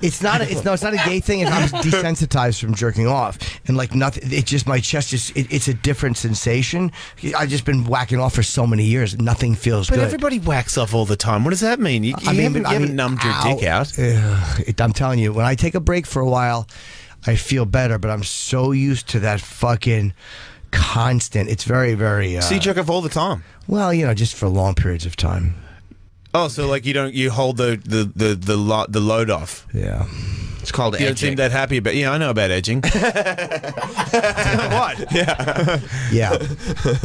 It's not a gay thing. I'm desensitized from jerking off, and like nothing. It's just my chest. It's a different sensation. I've just been whacking off for so many years. Nothing feels But good. everybody whacks off all the time. What does that mean? You haven't numbed your dick out. I'm telling you, when I take a break for a while, I feel better. But I'm so used to that fucking constant. It's very, very. So you jerk off all the time. Well, just for long periods of time. Oh, so like you hold the load off. Yeah. It's called You don't seem edging. that happy about. Yeah, I know about edging. What? Yeah.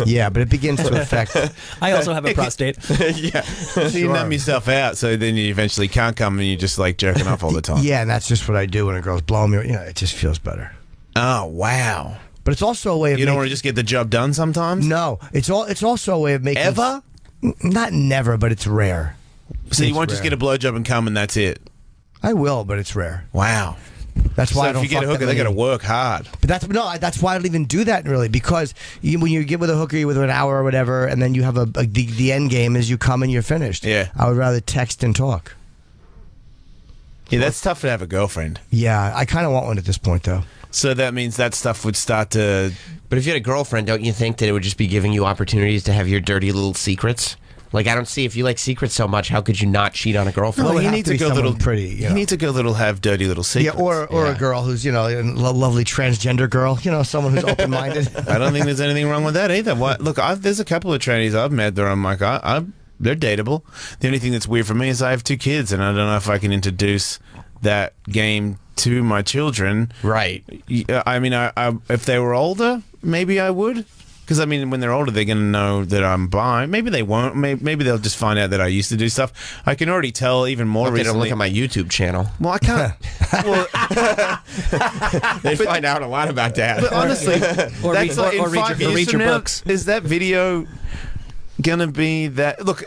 Yeah, but it begins to affect. I also have a prostate. Yeah. So you numb yourself out, so then you eventually can't come, and you're just like jerking off all the time. Yeah, and that's just what I do when a girl's blowing me. It just feels better. Oh wow. But it's also a way of You don't making, want to just get the job done sometimes. No, it's also a way of making. Ever? Not never, but it's rare. So you It's won't just rare. get a blowjob and come, and that's it. I will, but it's rare. Wow. That's why So I if don't. you get a fuck hooker, that they got to many. work hard. But that's why I don't even do that really, because when you get with a hooker, you're with her an hour or whatever, and then you have the end game is you come and you're finished. Yeah. I would rather text and talk. Yeah, that's tough to have a girlfriend. Yeah, I kind of want one at this point though. So that means that stuff would start to. But if you had a girlfriend, don't you think that it would just be giving you opportunities to have your dirty little secrets? Like, I don't see, if you like secrets so much, how could you not cheat on a girlfriend? Well, it he would needs have a to be girl that'll someone pretty, He needs a girl that'll have dirty little Yeah, secrets. or a girl who's a lovely transgender girl, someone who's open minded. I don't think there's anything wrong with that either. What? Look, there's a couple of trannies I've met that I'm like, they're dateable. The only thing that's weird for me is I have 2 kids, and I don't know if I can introduce that game to my children. Right. I mean, if they were older, maybe I would. Because, I mean, when they're older, they're going to know that I'm bi. Maybe they won't. Maybe they'll just find out that I used to do stuff. I can already tell even more Hope they recently. don't look at my YouTube channel. Well, I can't. Well, They find out a lot about that. but honestly, Or that's read- like in or read 5 your- or years read from your now, books. Is that video gonna be that? Look.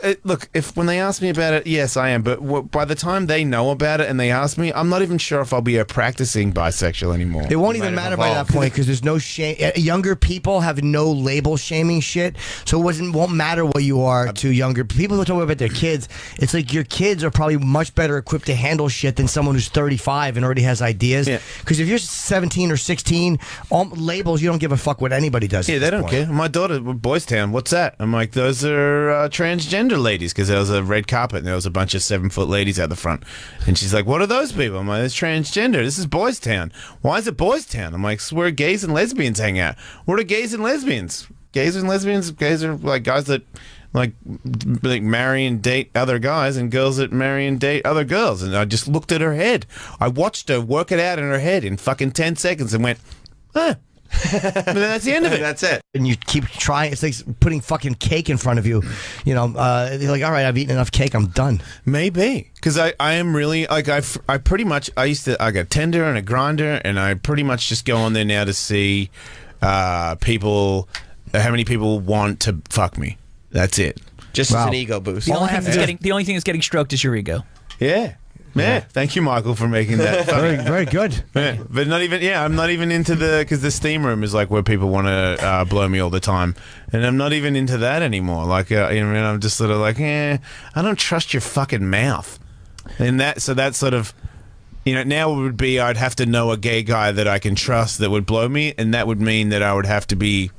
If when they ask me about it, yes, I am. But by the time they know about it and they ask me, I'm not even sure if I'll be a practicing bisexual anymore. It won't You even might have matter by that evolved. point because there's no shame. Younger people have no label shaming shit, so it won't matter what you are to younger people who talk about their kids. It's like your kids are probably much better equipped to handle shit than someone who's 35 and already has ideas. Yeah. Because if you're 17 or 16, labels, you don't give a fuck what anybody does. Yeah, at they this don't point. care. My daughter, Boys Town, what's that? I'm like, those are transgender ladies, because there was a red carpet and there was a bunch of 7-foot ladies out the front. And she's like, what are those people? I'm like, it's transgender. This is Boys Town. Why is it Boys Town? I'm like, it's where gays and lesbians hang out. What are gays and lesbians? Gays and lesbians? Gays are like guys that like marry and date other guys, and girls that marry and date other girls. And I just looked at her head. I watched her work it out in her head in fucking 10 seconds and went, huh. But then that's the end of it. That's it. And you keep trying. It's like putting fucking cake in front of you. You're like, all right, I've eaten enough cake. I'm done. Maybe, because I am really like I pretty much I got Tinder and a Grinder, and I pretty much just go on there now to see people, how many people want to fuck me. That's it. Just as Wow. an ego boost. The only thing that's getting stroked is your ego. Yeah. Yeah. Thank you, Michael, for making that funny. Very, very good. Yeah, but not even. Yeah, I'm not even into because the steam room is like where people want to blow me all the time, and I'm not even into that anymore. Like, I'm just sort of like, I don't trust your fucking mouth, and that's sort of, now it would be I'd have to know a gay guy that I can trust that would blow me, and that would mean that I would have to be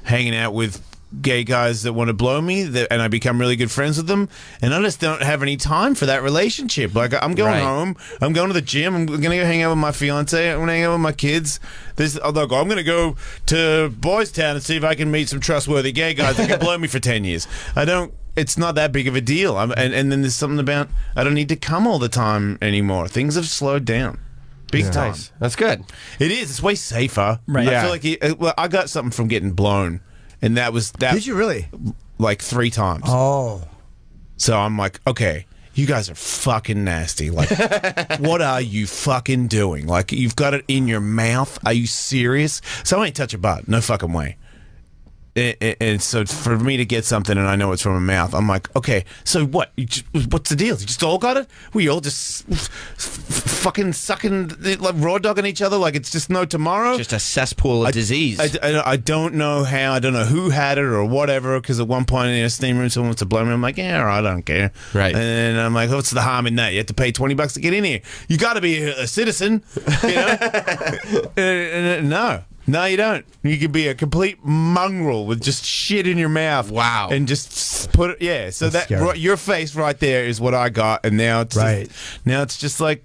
hanging out with gay guys that want to blow me, and I become really good friends with them, and I just don't have any time for that relationship. Like, I'm going Right. home, I'm going to the gym, I'm gonna go hang out with my fiance, I'm gonna hang out with my kids. I'm gonna go to Boys Town and see if I can meet some trustworthy gay guys that can blow me for 10 years. It's not that big of a deal. And then there's something about I don't need to come all the time anymore. Things have slowed down. Big time. Nice. That's good. It is. It's way safer. Right. I Yeah. feel like I got something from getting blown, and that was that. Did you really? Like 3 times. Oh. So I'm like, okay, you guys are fucking nasty. Like, what are you fucking doing? Like, you've got it in your mouth. Are you serious? So I ain't touch a butt. No fucking way. And so for me to get something and I know it's from a mouth, I'm like, okay, so what? What's the deal? You just all got it? We all just fucking sucking, like raw dogging each other like it's just no tomorrow? Just a cesspool of disease. I don't know how, I don't know who had it or whatever, because at one point in a steam room, someone wants to blow me. I'm like, yeah, all right, I don't care. Right. And I'm like, what's the harm in that? You have to pay $20 to get in here. You got to be a citizen, you know? No, you don't. You could be a complete mongrel with just shit in your mouth. Wow. And just put it, yeah. So That's that scary. your face right there is what I got, and now it's Right. now it's just like,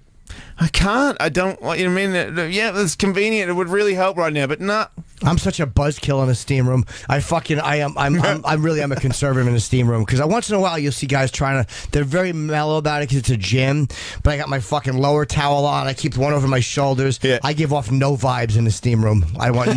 I can't. I don't. You know what I mean? Yeah, it's convenient. It would really help right now, but nah. I'm such a buzzkill in a steam room. I'm really am a conservative in a steam room because once in a while you'll see guys trying to. They're very mellow about it because it's a gym. But I got my fucking lower towel on. I keep one over my shoulders. Yeah. I give off no vibes in the steam room. I want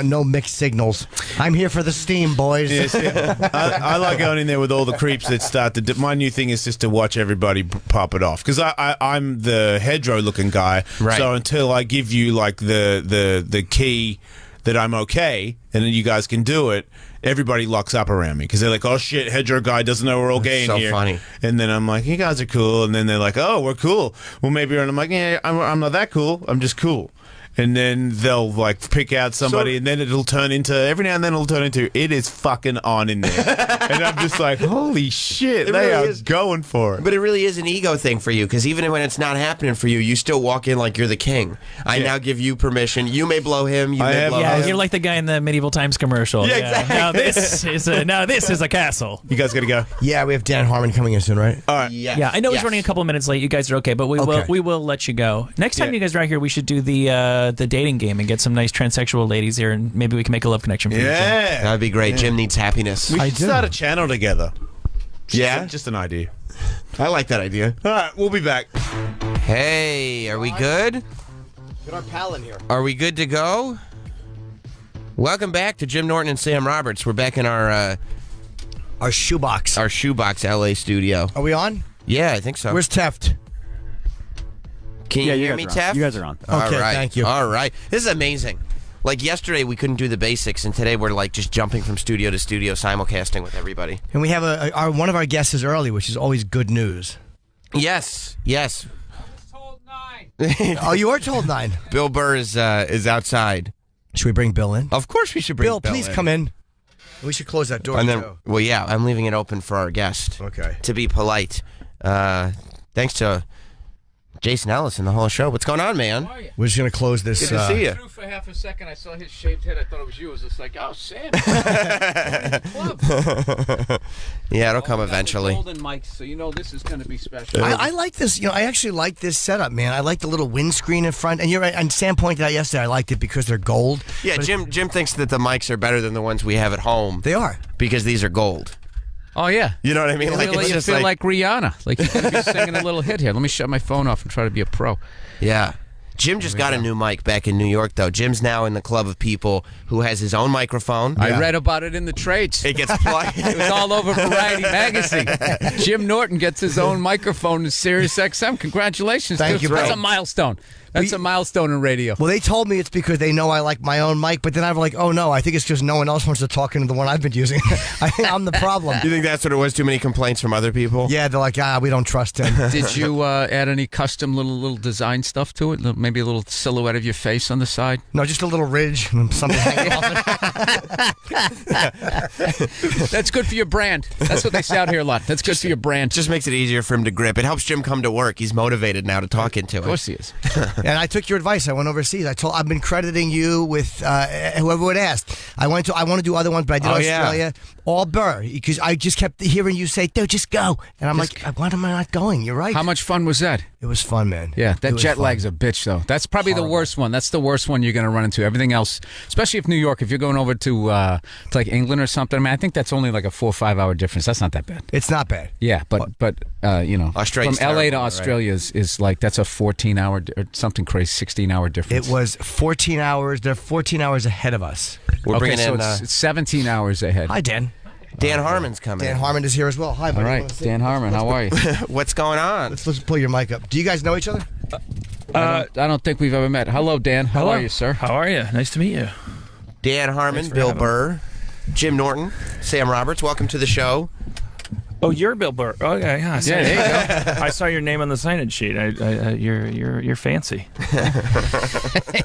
no mixed signals. I'm here for the steam, boys. Yes, yeah. I like going in there with all the creeps that start to. My new thing is just to watch everybody pop it off because I'm the hedgerow looking guy. Right. So until I give you like the key that I'm okay, and then you guys can do it, everybody locks up around me because they're like, oh shit, hedgerow guy doesn't know we're all gay in so here. funny. And then I'm like, you guys are cool, and then they're like, oh, we're cool. Well, maybe, and I'm like, yeah, I'm not that cool. I'm just cool. And then they'll like pick out somebody, and then it'll turn into every now and then it is fucking on in there, and I'm just like, holy shit, It they really are is. going for it. But it really is an ego thing for you, because even when it's not happening for you, you still walk in like you're the king. I Yeah. now give you permission. You may blow him. You I may have- blow Yeah, him. you're like the guy in the medieval times commercial. Yeah, exactly. Now this is a castle. You guys gotta go. Yeah, we have Dan Harmon coming in soon, right? All right. Yes. Yeah, I know Yes. he's running a couple minutes late. You guys are okay, but Okay. we will let you go. Next time Yeah. you guys are out here, we should do the dating game and get some nice transsexual ladies here, and maybe we can make a love connection for you. Yeah. That'd be great. Jim needs happiness. We I should do. start a channel together. Yeah? Just an idea. I like that idea. All right, we'll be back. Hey, are we good? Get our pal in here. Are we good to go? Welcome back to Jim Norton and Sam Roberts. We're back in our shoebox. shoebox LA studio. Are we on? Yeah, I think so. Where's Teft? Can you hear me, guys are on. Taft? You guys are on. All Okay, right. thank you. All right. This is amazing. Like yesterday, we couldn't do the basics, and today we're like just jumping from studio to studio, simulcasting with everybody. And we have one of our guests is early, which is always good news. Yes, yes. Oh, you are told 9. Bill Burr is outside. Should we bring Bill in? Of course, we should bring Bill, please come in. We should close that door. And then, too. well, yeah, I'm leaving it open for our guest. Okay. To be polite. Thanks to Jason Ellis and the whole show. What's going on, man? We're just gonna close this. Good to see you. Through for half a second, I saw his shaved head. I thought it was you. It was just like, oh, Sam. Club. Yeah, it'll come eventually. Golden mics, so you know this is going to be special. I like this. I actually like this setup, man. I like the little windscreen in front. And you're right. And Sam pointed out yesterday, I liked it because they're gold. Yeah, But Jim thinks that the mics are better than the ones we have at home They are. because these are gold. Oh, yeah. You know what I mean? Like it's you just feel like Rihanna. Like you're going to be singing a little hit here. Let me shut my phone off and try to be a pro. Yeah. Jim just got a new mic back in New York, though. Jim's now in the club of people who has his own microphone. I read about it in the trades. It gets plugged. It was all over Variety magazine. Jim Norton gets his own microphone in Sirius XM. Congratulations. Thank dude. you, That's bro. a milestone. That's a milestone in radio. Well, they told me it's because they know I like my own mic, but then I'm like, oh no, I think it's because no one else wants to talk into the one I've been using. I think I'm the problem. You think that's what it was? Too many complaints from other people? Yeah, they're like, we don't trust him. Did you add any custom little design stuff to it? Maybe a little silhouette of your face on the side? No, just a little ridge and something hanging off it. That's good for your brand. That's what they say out here a lot. That's good for your brand. Just makes it easier for him to grip. It helps Jim come to work. He's motivated now to talk into it. Of course he is. And I took your advice. I went overseas. I've been crediting you with whoever would ask. I want to do other ones, but I did Australia. All Burr, because I just kept hearing you say, "Dude, just go," and I'm like, "Why am I not going?" You're right. How much fun was that? It was fun, man. Yeah, It that was jet fun. lag's a bitch, though. That's probably the worst one. That's the worst one you're going to run into. Everything else, especially if New York, if you're going over to like England or something, I mean, I think that's only like a 4 or 5 hour difference. That's not that bad. It's not bad. Yeah, but you know, Australia's from LA to terrible, Australia is like that's a 14-hour or something crazy, 16-hour difference. It was 14 hours. They're 14 hours ahead of us. We're okay, bringing so in it's 17 hours ahead. Hi, Dan. Dan Harmon's coming. Dan Harmon is here as well. Hi, buddy. All You right, wanna sit? Dan Harmon, how are you? What's going on? Let's pull your mic up. Do you guys know each other? I don't think we've ever met. Hello, Dan. How are you, sir? How are you? Nice to meet you. Dan Harmon, Bill Burr. Jim Norton, Sam Roberts. Welcome to the show. Oh, you're Bill Burr. Oh, yeah. Yeah, there you go. I saw your name on the signage sheet. You're fancy.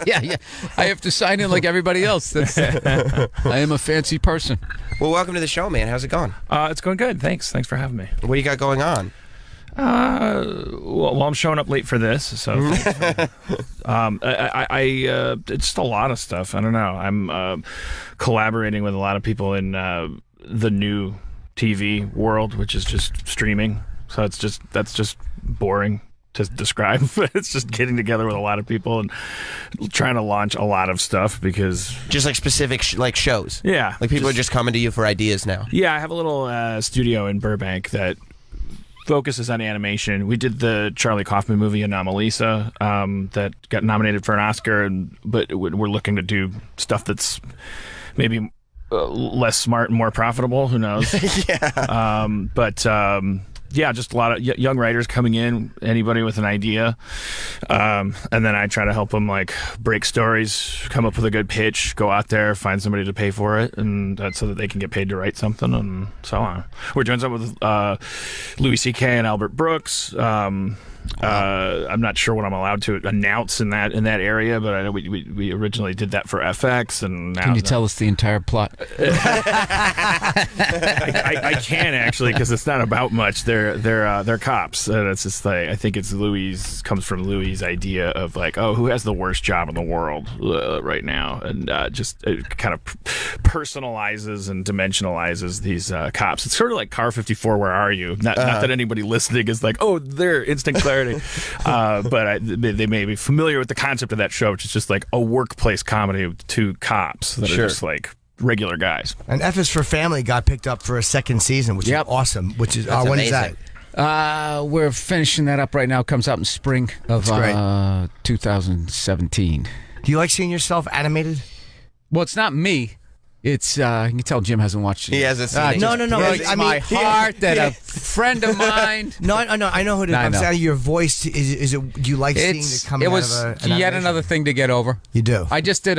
yeah. I have to sign in like everybody else. I am a fancy person. Well, welcome to the show, man. How's it going? It's going good. Thanks for having me. What do you got going on? Well, I'm showing up late for this, so it's just a lot of stuff. I don't know. I'm collaborating with a lot of people in the new TV world, which is just streaming. So that's just boring to describe. It's just getting together with a lot of people and trying to launch a lot of stuff because just like specific shows. Yeah, like people are just coming to you for ideas now. Yeah, I have a little studio in Burbank that focuses on animation. We did the Charlie Kaufman movie Anomalisa that got nominated for an Oscar, but we're looking to do stuff that's maybe less smart and more profitable. Who knows? Yeah, just a lot of young writers coming in, anybody with an idea. And then I try to help them like break stories, come up with a good pitch, go out there, find somebody to pay for it, and so that they can get paid to write something and so on. We're doing something with Louis C.K. and Albert Brooks. I'm not sure what I'm allowed to announce in that area, but I know we originally did that for FX, and now can you tell us the entire plot? I can actually, because it's not about much. They're cops, and it's just like I think it's comes from Louis' idea of like, oh, who has the worst job in the world right now, and just it kind of personalizes and dimensionalizes these cops. It's sort of like Car 54. Where are you? Not that anybody listening is like, oh, they're instant clarity. But they may be familiar with the concept of that show, which is just like a workplace comedy with two cops that are just like regular guys. And F is for Family got picked up for a second season, which is awesome. Which is when is that? We're finishing that up right now. It comes out in spring of 2017. Do you like seeing yourself animated? Well, it's not me. It's you can tell Jim hasn't watched it. He hasn't seen it. No. Breaks my heart that a friend of mine. No, I know who it is. I'm saying your voice. Is it? Do you like seeing it coming? It was out of yet another thing to get over. You do. I just did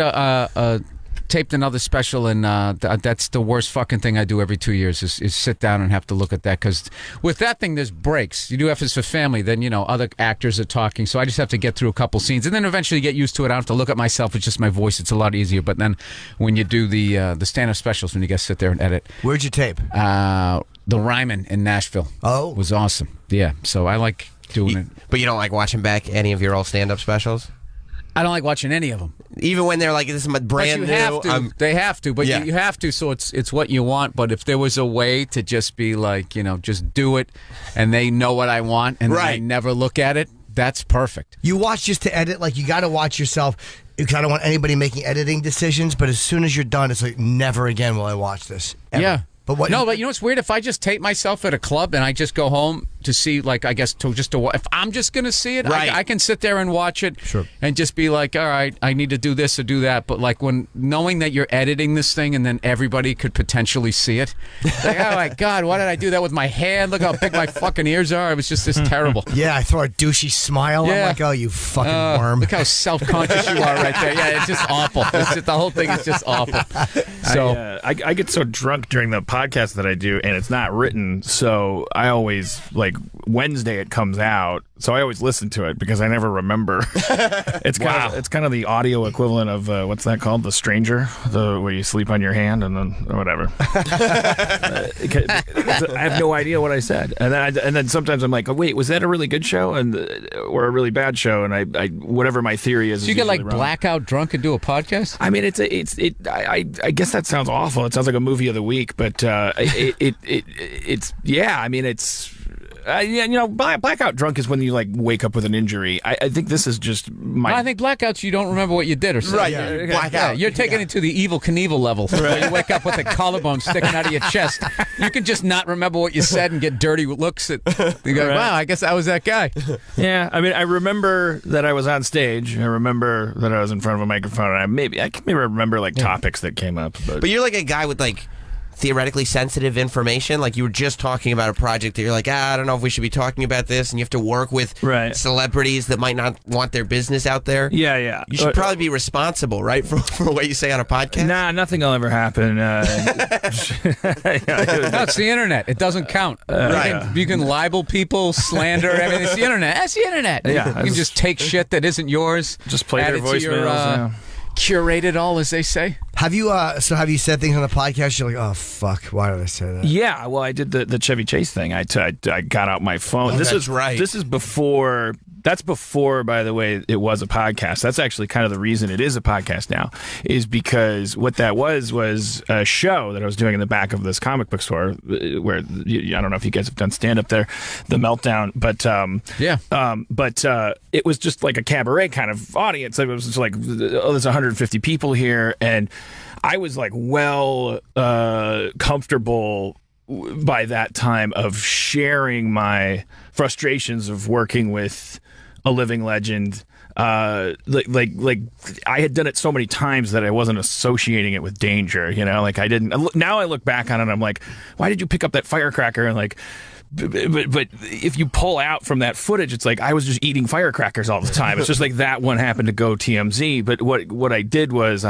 taped another special, and that's the worst fucking thing I do every 2 years is sit down and have to look at that, because with that thing there's breaks. You do F is for Family, then other actors are talking, so I just have to get through a couple scenes and then eventually get used to it. I don't have to look at myself, it's just my voice. It's a lot easier. But then when you do the stand-up specials, when you guys sit there and edit. Where'd you tape? The Ryman in Nashville. Oh, it was awesome. Yeah, so I like doing it. But you don't like watching back any of your old stand-up specials? I don't like watching any of them. Even when they're like, this is my brand new. Have to. They have to, but you have to, so it's what you want. But if there was a way to just be like, just do it, and they know what I want, and then I never look at it, that's perfect. You watch just to edit, like you got to watch yourself, because I don't want anybody making editing decisions, but as soon as you're done, it's like, never again will I watch this. Ever. Yeah. But what? No, but what's weird? If I just tape myself at a club and I just go home to see, like, I guess if I'm just going to see it, I can sit there and watch it and just be like, all right, I need to do this or do that. But like knowing that you're editing this thing and then everybody could potentially see it, like, oh my God, why did I do that with my hand? Look how big my fucking ears are. It was just terrible. Yeah, I throw a douchey smile. I'm like, oh, you fucking worm. Look how self-conscious you are right there. Yeah, it's just awful. The whole thing is just awful. So I get so drunk during the podcast that I do, and it's not written, so I always like Wednesday it comes out, so I always listen to it because I never remember. It's kind of the audio equivalent of what's that called, The Stranger, where you sleep on your hand and then or whatever. I have no idea what I said, and then sometimes I'm like, oh, wait, was that a really good show or a really bad show? And I whatever my theory is. So you get like wrong. Blackout drunk and do a podcast? I mean, I guess that sounds awful. It sounds like a movie of the week, but it's yeah. I mean, it's. Blackout drunk is when you like wake up with an injury. I think this is just my. No, I think blackouts you don't remember what you did or something. Right, yeah. blackout. Yeah, you're taking it to the Evil Knievel level. Where you wake up with a collarbone sticking out of your chest. You can just not remember what you said and get dirty looks. You go, wow, I guess I was that guy. Yeah, I mean, I remember that I was on stage. I remember that I was in front of a microphone, and I can maybe remember like topics that came up. But you're like a guy with like theoretically sensitive information. Like you were just talking about a project that you're like, I don't know if we should be talking about this, and you have to work with celebrities that might not want their business out there. Yeah. You should probably be responsible, right, for what you say on a podcast. Nah, nothing will ever happen. No, it's the internet. It doesn't count. You can libel people, slander everything. It's the internet. That's the internet. Yeah, you can just take shit that isn't yours. Just play their voicemails. Curate it all, as they say. Have you said things on the podcast? You're like, oh fuck, why did I say that? Yeah, well, I did the Chevy Chase thing. I got out my phone. Oh, This that's right. This is before. That's before, by the way, it was a podcast. That's actually kind of the reason it is a podcast now, is because what that was a show that I was doing in the back of this comic book store, where I don't know if you guys have done stand up there, The Meltdown, but it was just like a cabaret kind of audience. It was just like, oh, there's 150 people here, and I was like, comfortable by that time of sharing my frustrations of working with a living legend. Like I had done it so many times that I wasn't associating it with danger, like I didn't. Now I look back on it, I'm like, why did you pick up that firecracker? And like, but if you pull out from that footage, it's like I was just eating firecrackers all the time. It's just like that one happened to go TMZ. But what I did was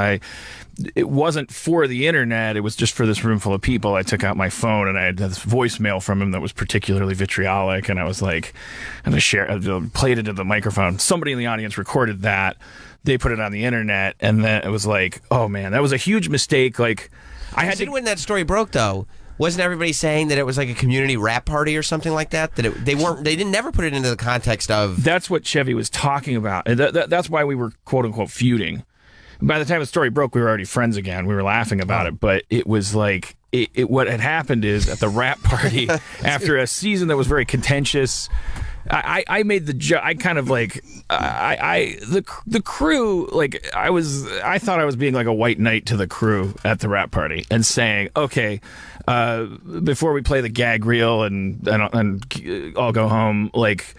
it wasn't for the internet. It was just for this room full of people. I took out my phone and I had this voicemail from him that was particularly vitriolic. And I was like, I played it into the microphone. Somebody in the audience recorded that. They put it on the internet. And then it was like, oh man, that was a huge mistake. Like When that story broke, though, wasn't everybody saying that it was like a community rap party or something like that? That they didn't never put it into the context of. That's what Chevy was talking about. And that's why we were quote unquote feuding. By the time the story broke, we were already friends again. We were laughing about it, but it was like what had happened is at the rap party after a season that was very contentious. I made the joke. I kind of like the crew. Like I thought I was being like a white knight to the crew at the rap party and saying, okay, before we play the gag reel and I'll go home, like.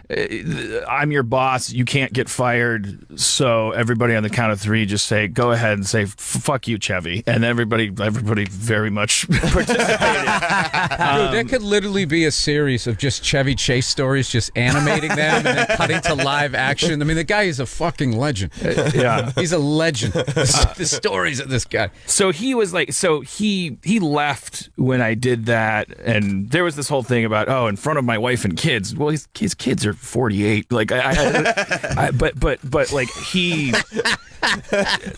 I'm your boss. You can't get fired. So everybody on the count of three, just say, go ahead and say, fuck you, Chevy. And everybody very much participated. Dude, there could literally be a series of just Chevy Chase stories, just animating them and then cutting to live action. I mean, the guy is a fucking legend. Yeah. He's a legend. The stories of this guy. So he was like, he left when I did that. And there was this whole thing about, in front of my wife and kids. Well, his kids are 48. Like but like he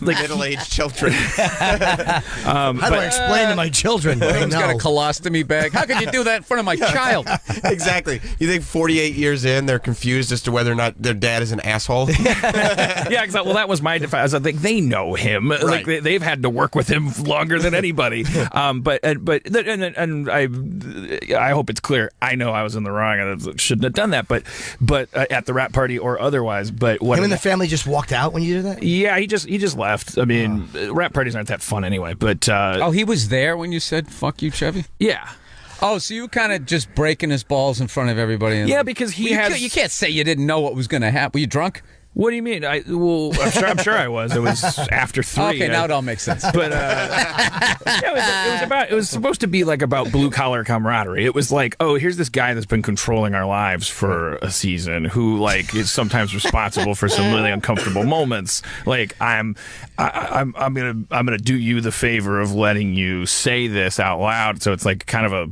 like middle-aged children. How do I explain to my children? He's got a colostomy bag. How could you do that in front of my child? Exactly. You think 48 years in, they're confused as to whether or not their dad is an asshole? Yeah, exactly. Well, that was my defense. I was like, they know him. Right. Like they've had to work with him longer than anybody. But I hope it's clear. I know I was in the wrong and I shouldn't have done that. But at the rap party or otherwise. But what him and the family just walked out when you did that? Yeah, he just left. I mean, rap parties aren't that fun anyway. But he was there when you said "fuck you, Chevy"? Yeah. Oh, so you kind of just breaking his balls in front of everybody? Yeah, because you can't say you didn't know what was going to happen. Were you drunk? What do you mean? I'm sure I was. It was after 3. Okay, now it all makes sense. But it was supposed to be like about blue collar camaraderie. It was like, here's this guy that's been controlling our lives for a season, who like is sometimes responsible for some really uncomfortable moments. Like I'm gonna do you the favor of letting you say this out loud. So it's like kind of a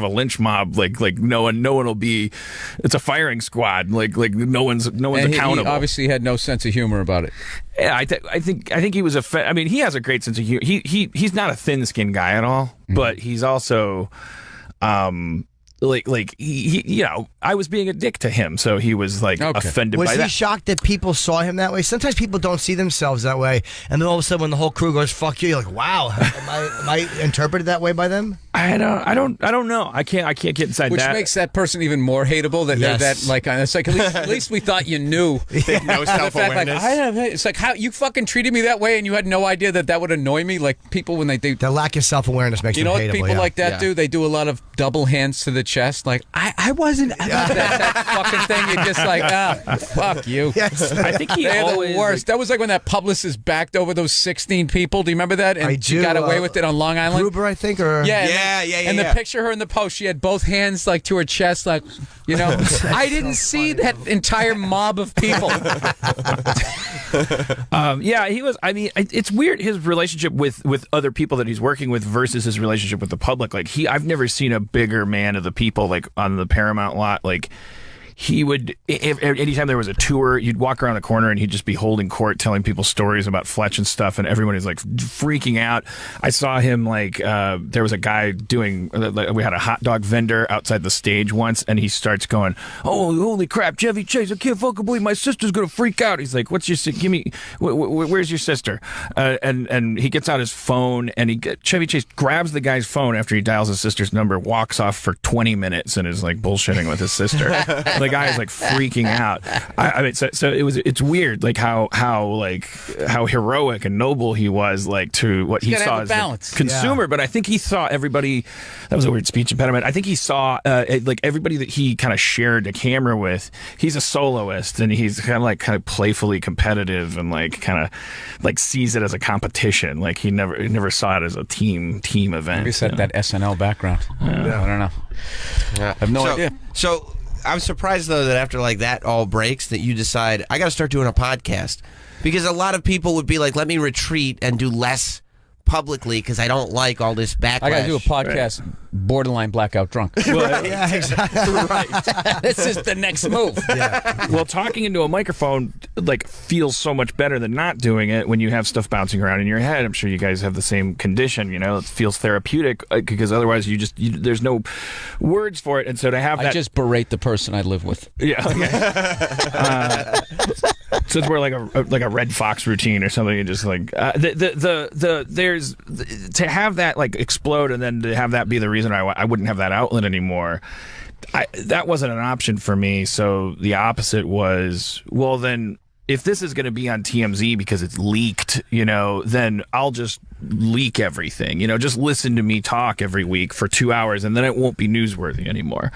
lynch mob. Like no one will be. It's a firing squad. Like no one's accountable. He obviously had no sense of humor about it. Yeah, I think he was I mean, he has a great sense of humor. He's not a thin-skinned guy at all, but he's also he I was being a dick to him, so he was like offended by that. Was he shocked that people saw him that way? Sometimes people don't see themselves that way, and then all of a sudden when the whole crew goes "fuck you," you're like, "Wow, am I interpreted that way by them?" I don't know. I can't get inside Which that. makes that person even more hateable. That Yes. that like it's like at least we thought you knew. No The fact, like, self-awareness. it's like how you fucking treated me that way, and you had no idea that would annoy me. Like people when they do. The lack of self-awareness makes You them know what hateable. people yeah. like that Yeah. do? They do a lot of double hands to the chest. Like I wasn't that fucking thing. You're just like fuck you. Yes. I think he They're always the worst. That was like when that publicist backed over those 16 people. Do you remember that? And I she do, got away with it on Long Island. Gruber, I think, or Yeah, and Yeah, then- yeah, yeah, And the yeah. picture of her in the post, she had both hands like to her chest, like I didn't see that entire mob of people. Yeah, he was. I mean, it's weird his relationship with other people that he's working with versus his relationship with the public. Like I've never seen a bigger man of the people. Like on the Paramount lot, like. He would, if anytime there was a tour, you'd walk around the corner and he'd just be holding court, telling people stories about Fletch and stuff, and everyone is like freaking out. I saw him like there was a guy doing. We had a hot dog vendor outside the stage once, and he starts going, "Oh, holy crap, Chevy Chase! I can't fucking believe my sister's gonna freak out." He's like, "What's your give me? Where's your sister?" And he gets out his phone, and Chevy Chase grabs the guy's phone after he dials his sister's number, walks off for 20 minutes, and is like bullshitting with his sister. The guy is like freaking out. I mean, so it's weird, like how heroic and noble he was, like to what he gotta saw have a as balance. the consumer. Yeah. But I think he saw everybody. That was a weird speech impediment. I think he saw like everybody that he kind of shared a camera with. He's a soloist, and he's kind of playfully competitive, and like kind of like sees it as a competition. Like he never saw it as a team event. Maybe set that SNL background. I don't know. Yeah. I have no idea. So I'm surprised though that after like that all breaks that you decide I got to start doing a podcast, because a lot of people would be like, let me retreat and do less publicly because I don't like all this backlash. I got to do a podcast, borderline blackout drunk. yeah, exactly. Right. This is the next move. Well, talking into a microphone like feels so much better than not doing it when you have stuff bouncing around in your head. I'm sure you guys have the same condition. You know, it feels therapeutic because otherwise there's no words for it. And so to have that, I just berate the person I live with. yeah. So it's more like a Red Fox routine or something. And just like there's to have that like explode and then to have that be the reason I wouldn't have that outlet anymore. That wasn't an option for me. So the opposite was, well, then if this is going to be on TMZ because it's leaked, then I'll just leak everything. Just listen to me talk every week for 2 hours, and then it won't be newsworthy anymore.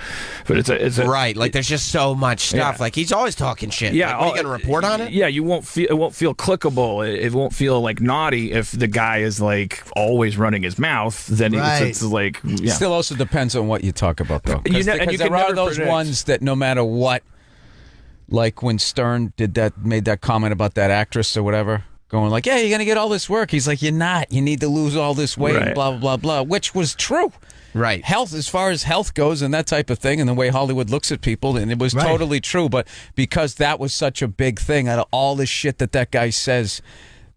But it's a right. Like there's just so much stuff. Yeah. Like he's always talking shit. Yeah, like, are you gonna report on it? Yeah, it won't feel clickable. It won't feel like naughty if the guy is like always running his mouth. Then Right. it's like yeah. Still also depends on what you talk about, though. And you Because can there are never those predict. ones that no matter what, like when Stern made that comment about that actress or whatever, going like, yeah, you're going to get all this work. He's like, you're not. You need to lose all this weight, Right. and blah, blah, blah, blah, which was true. Right. Health, as far as health goes and that type of thing, and the way Hollywood looks at people, and it was Right. totally true. But because that was such a big thing, out of all the shit that guy says,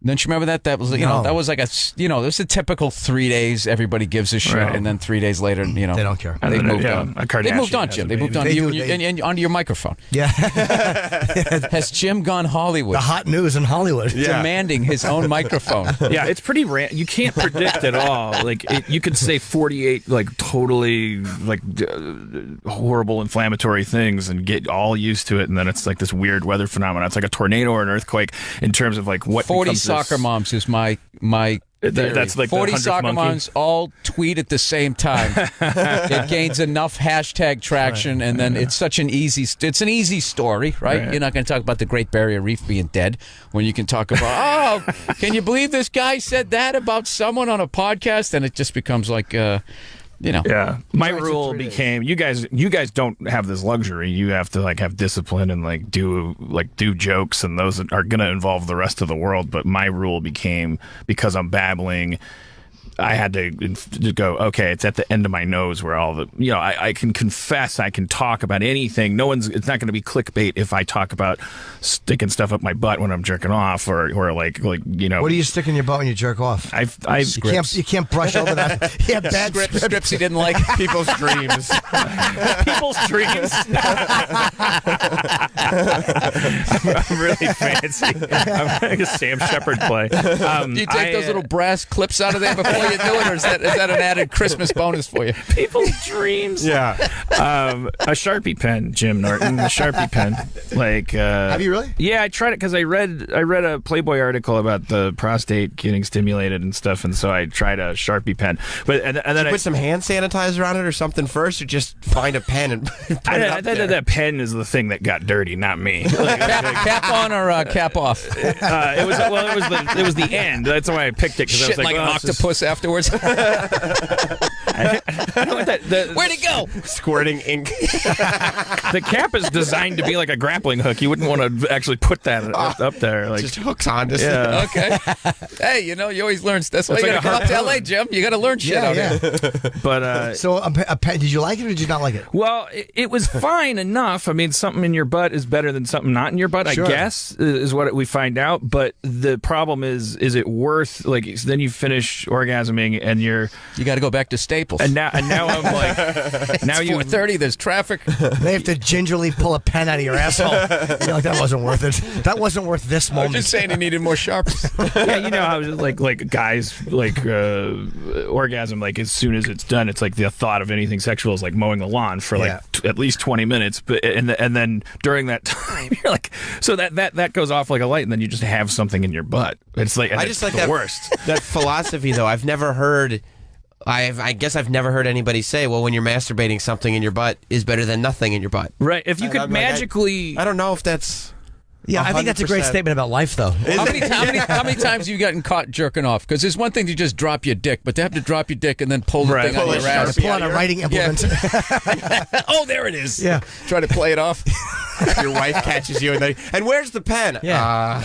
don't you remember that? That was, No. that was like it was a typical 3 days, everybody gives a shit, Right. and then 3 days later, They don't care. They moved Yeah, on. a Kardashian They moved on, has Jim. a They moved on baby. to you They do, and onto your microphone. Yeah. Has Jim gone Hollywood? The hot news in Hollywood. Demanding his own microphone. Yeah, it's pretty you can't predict at all. Like you could say 48 like totally like horrible inflammatory things and get all used to it, and then it's like this weird weather phenomenon. It's like a tornado or an earthquake in terms of like what 40 becomes soccer this- moms is my That's like the 40 100th soccer monkey. moms all tweet at the same time. It gains enough hashtag traction, and then it's such an easy story, right? Right. You're not going to talk about the Great Barrier Reef being dead when you can talk about, oh, can you believe this guy said that about someone on a podcast? And it just becomes like, Yeah, my Right, so rule 3 days. became you guys don't have this luxury. You have to like have discipline and like do jokes, and those are going to involve the rest of the world. But my rule became, because I'm babbling, I had to go, okay, it's at the end of my nose where all the, I can confess, I can talk about anything. It's not going to be clickbait if I talk about sticking stuff up my butt when I'm jerking off or like. What do you stick in your butt when you jerk off? You can't brush over that. Yeah, bad scripts he didn't like. People's dreams. people's dreams. I'm really fancy. I'm like a Sam Shepard play. Do you take those little brass clips out of there before you do it, or is that an added Christmas bonus for you? people's dreams? Yeah. A Sharpie pen, Jim Norton. A Sharpie pen. Like, Have you really? Yeah, I tried it because I read a Playboy article about the prostate getting stimulated and stuff, and so I tried a Sharpie pen. But and then Put some hand sanitizer on it or something first, or just find a pen and put it I up thought there? that pen is the thing that got dirty, not me. Like, Cap on or cap off? it was the end. That's why I picked it, because I was Shit like an oh, it's just- octopus afterwards. I don't want that. Where'd it go? Squirting ink. The cap is designed to be like a grappling hook. You wouldn't want to actually put that up there. Like, Just hooks on to yeah. Okay. Hey, you always learn. That's why It's you like gotta a come out to LA, Jim. You gotta learn shit out here. But So a pen, did you like it or did you not like it? well, it was fine enough. I mean, something in your butt is better than something not in your butt, Sure. I guess, is what we find out. But the problem is it worth, like, then you finish orgasming and you're, You got to go back to Staples. and now I'm like, now you 4:30. There's traffic. They have to gingerly pull a pen out of your asshole. You're like, that wasn't worth it. That wasn't worth this I'm moment. just saying he needed more sharps. yeah, you know how like guys like orgasm, like as soon as it's done, it's like the thought of anything sexual is like mowing the lawn for like Yeah. at least 20 minutes, but and then during that time you're like, so that goes off like a light, and then you just have something in your butt. It's like, and I it's just like the that worst. that philosophy, though. I've never heard. I guess I've never heard anybody say, "Well, when you're masturbating, something in your butt is better than nothing in your butt." Right? If you could I'm like, magically, I don't know if that's. Yeah, I think that's a great 100%. statement about life, though. How many times have you gotten caught jerking off? Because there's one thing to just drop your dick, but to have to drop your dick and then pull the Right. thing out Pull of it your ass. sharp. Pull out a writing implement. Oh, there it is. Yeah. Try to play it off. Your wife catches you and where's the pen? Yeah.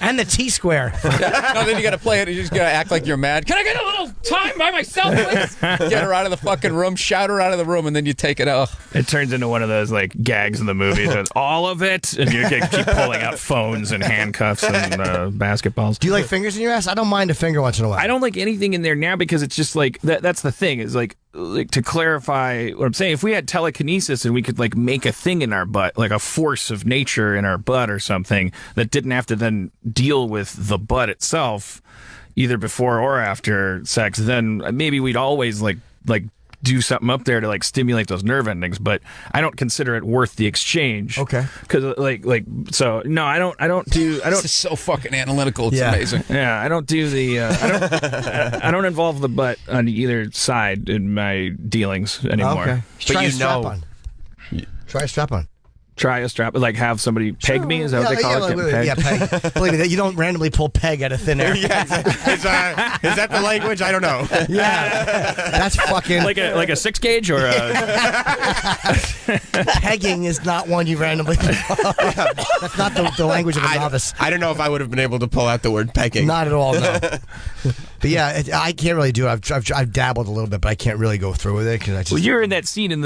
And the T-square. No, then you got to play it. You just got to act like you're mad. Can I get a little time by myself, please? Get her out of the fucking room, shout her out of the room, and then you take it out. it turns into one of those like gags in the movie. It's all of it, and you keep pulling out phones and handcuffs and basketballs. Do you like fingers in your ass? I don't mind a finger once in a while. I don't like anything in there now because it's just like that's the thing is like to clarify what I'm saying. If we had telekinesis and we could like make a thing in our butt, like a force of nature in our butt or something that didn't have to then deal with the butt itself, either before or after sex, then maybe we'd always like do something up there to like stimulate those nerve endings, but I don't consider it worth the exchange. Okay. Because so no, I don't This is so fucking analytical. It's Yeah. amazing. yeah, I don't do the I don't involve the butt on either side in my dealings anymore. Okay. But Try you a strap know- on. Try a strap on. Try a strap, like have somebody peg me. Is that what they call it? Getting Yeah, pegged? peg. Believe me, you don't randomly pull peg out of thin air. Yeah, is that the language? I don't know. Yeah. That's fucking. like a 6 gauge or a Pegging is not one you randomly. That's not the language of a novice. I don't know if I would have been able to pull out the word pegging. Not at all, no. But yeah, I can't really do it. I've dabbled a little bit, but I can't really go through with it because I just. Well, you're in that scene in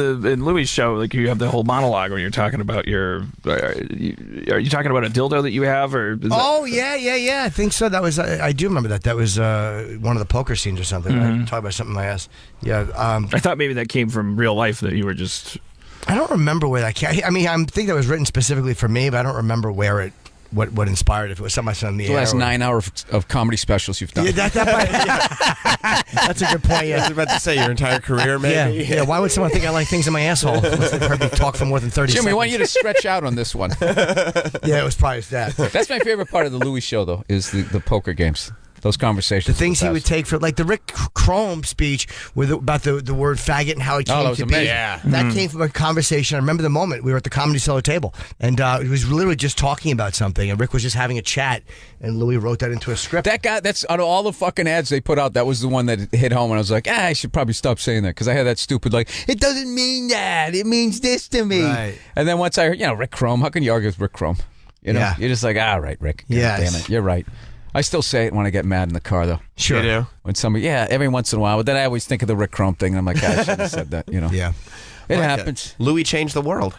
Louis' show. Like you have the whole monologue where you're talking about your. Are you talking about a dildo that you have, or? Is Oh yeah. I think so. That was. I do remember that. That was one of the poker scenes or something. Mm-hmm. Right? Talk about something in my ass. Yeah. I thought maybe that came from real life. That you were just. I don't remember where that came. I mean, I think that was written specifically for me, but I don't remember where it. What inspired it? If it was something I saw in the The air. last or- 9 hours of comedy specials you've done. Yeah, that might, that's a good point. I was Yeah. about to say your entire career, maybe. Yeah. Why would someone think I like things in my asshole? Unless they've heard me talk for more than 30 Jim, seconds. we want you to stretch out on this one. Yeah, it was probably that. That's my favorite part of the Louis show, though, is the poker games. Those conversations. The things he would take for, like the Rick Chrome speech about the word faggot and how it came that was to amazing. be. Yeah. That came from a conversation. I remember the moment we were at the Comedy Cellar table, and he was literally just talking about something, and Rick was just having a chat, and Louis wrote that into a script. That guy, that's out of all the fucking ads they put out, that was the one that hit home, and I was like, I should probably stop saying that, because I had that stupid, like, it doesn't mean that, it means this to me. Right. And then once I heard, Rick Chrome, how can you argue with Rick Chrome? You know, Yeah. you're just like, all right, Rick. God Yes. damn it, you're right. I still say it when I get mad in the car, though. Sure. You do? When somebody, every once in a while, but then I always think of the Rick Chrome thing, and I'm like, I should have said that, Yeah. It Like happens. it. Louis changed the world,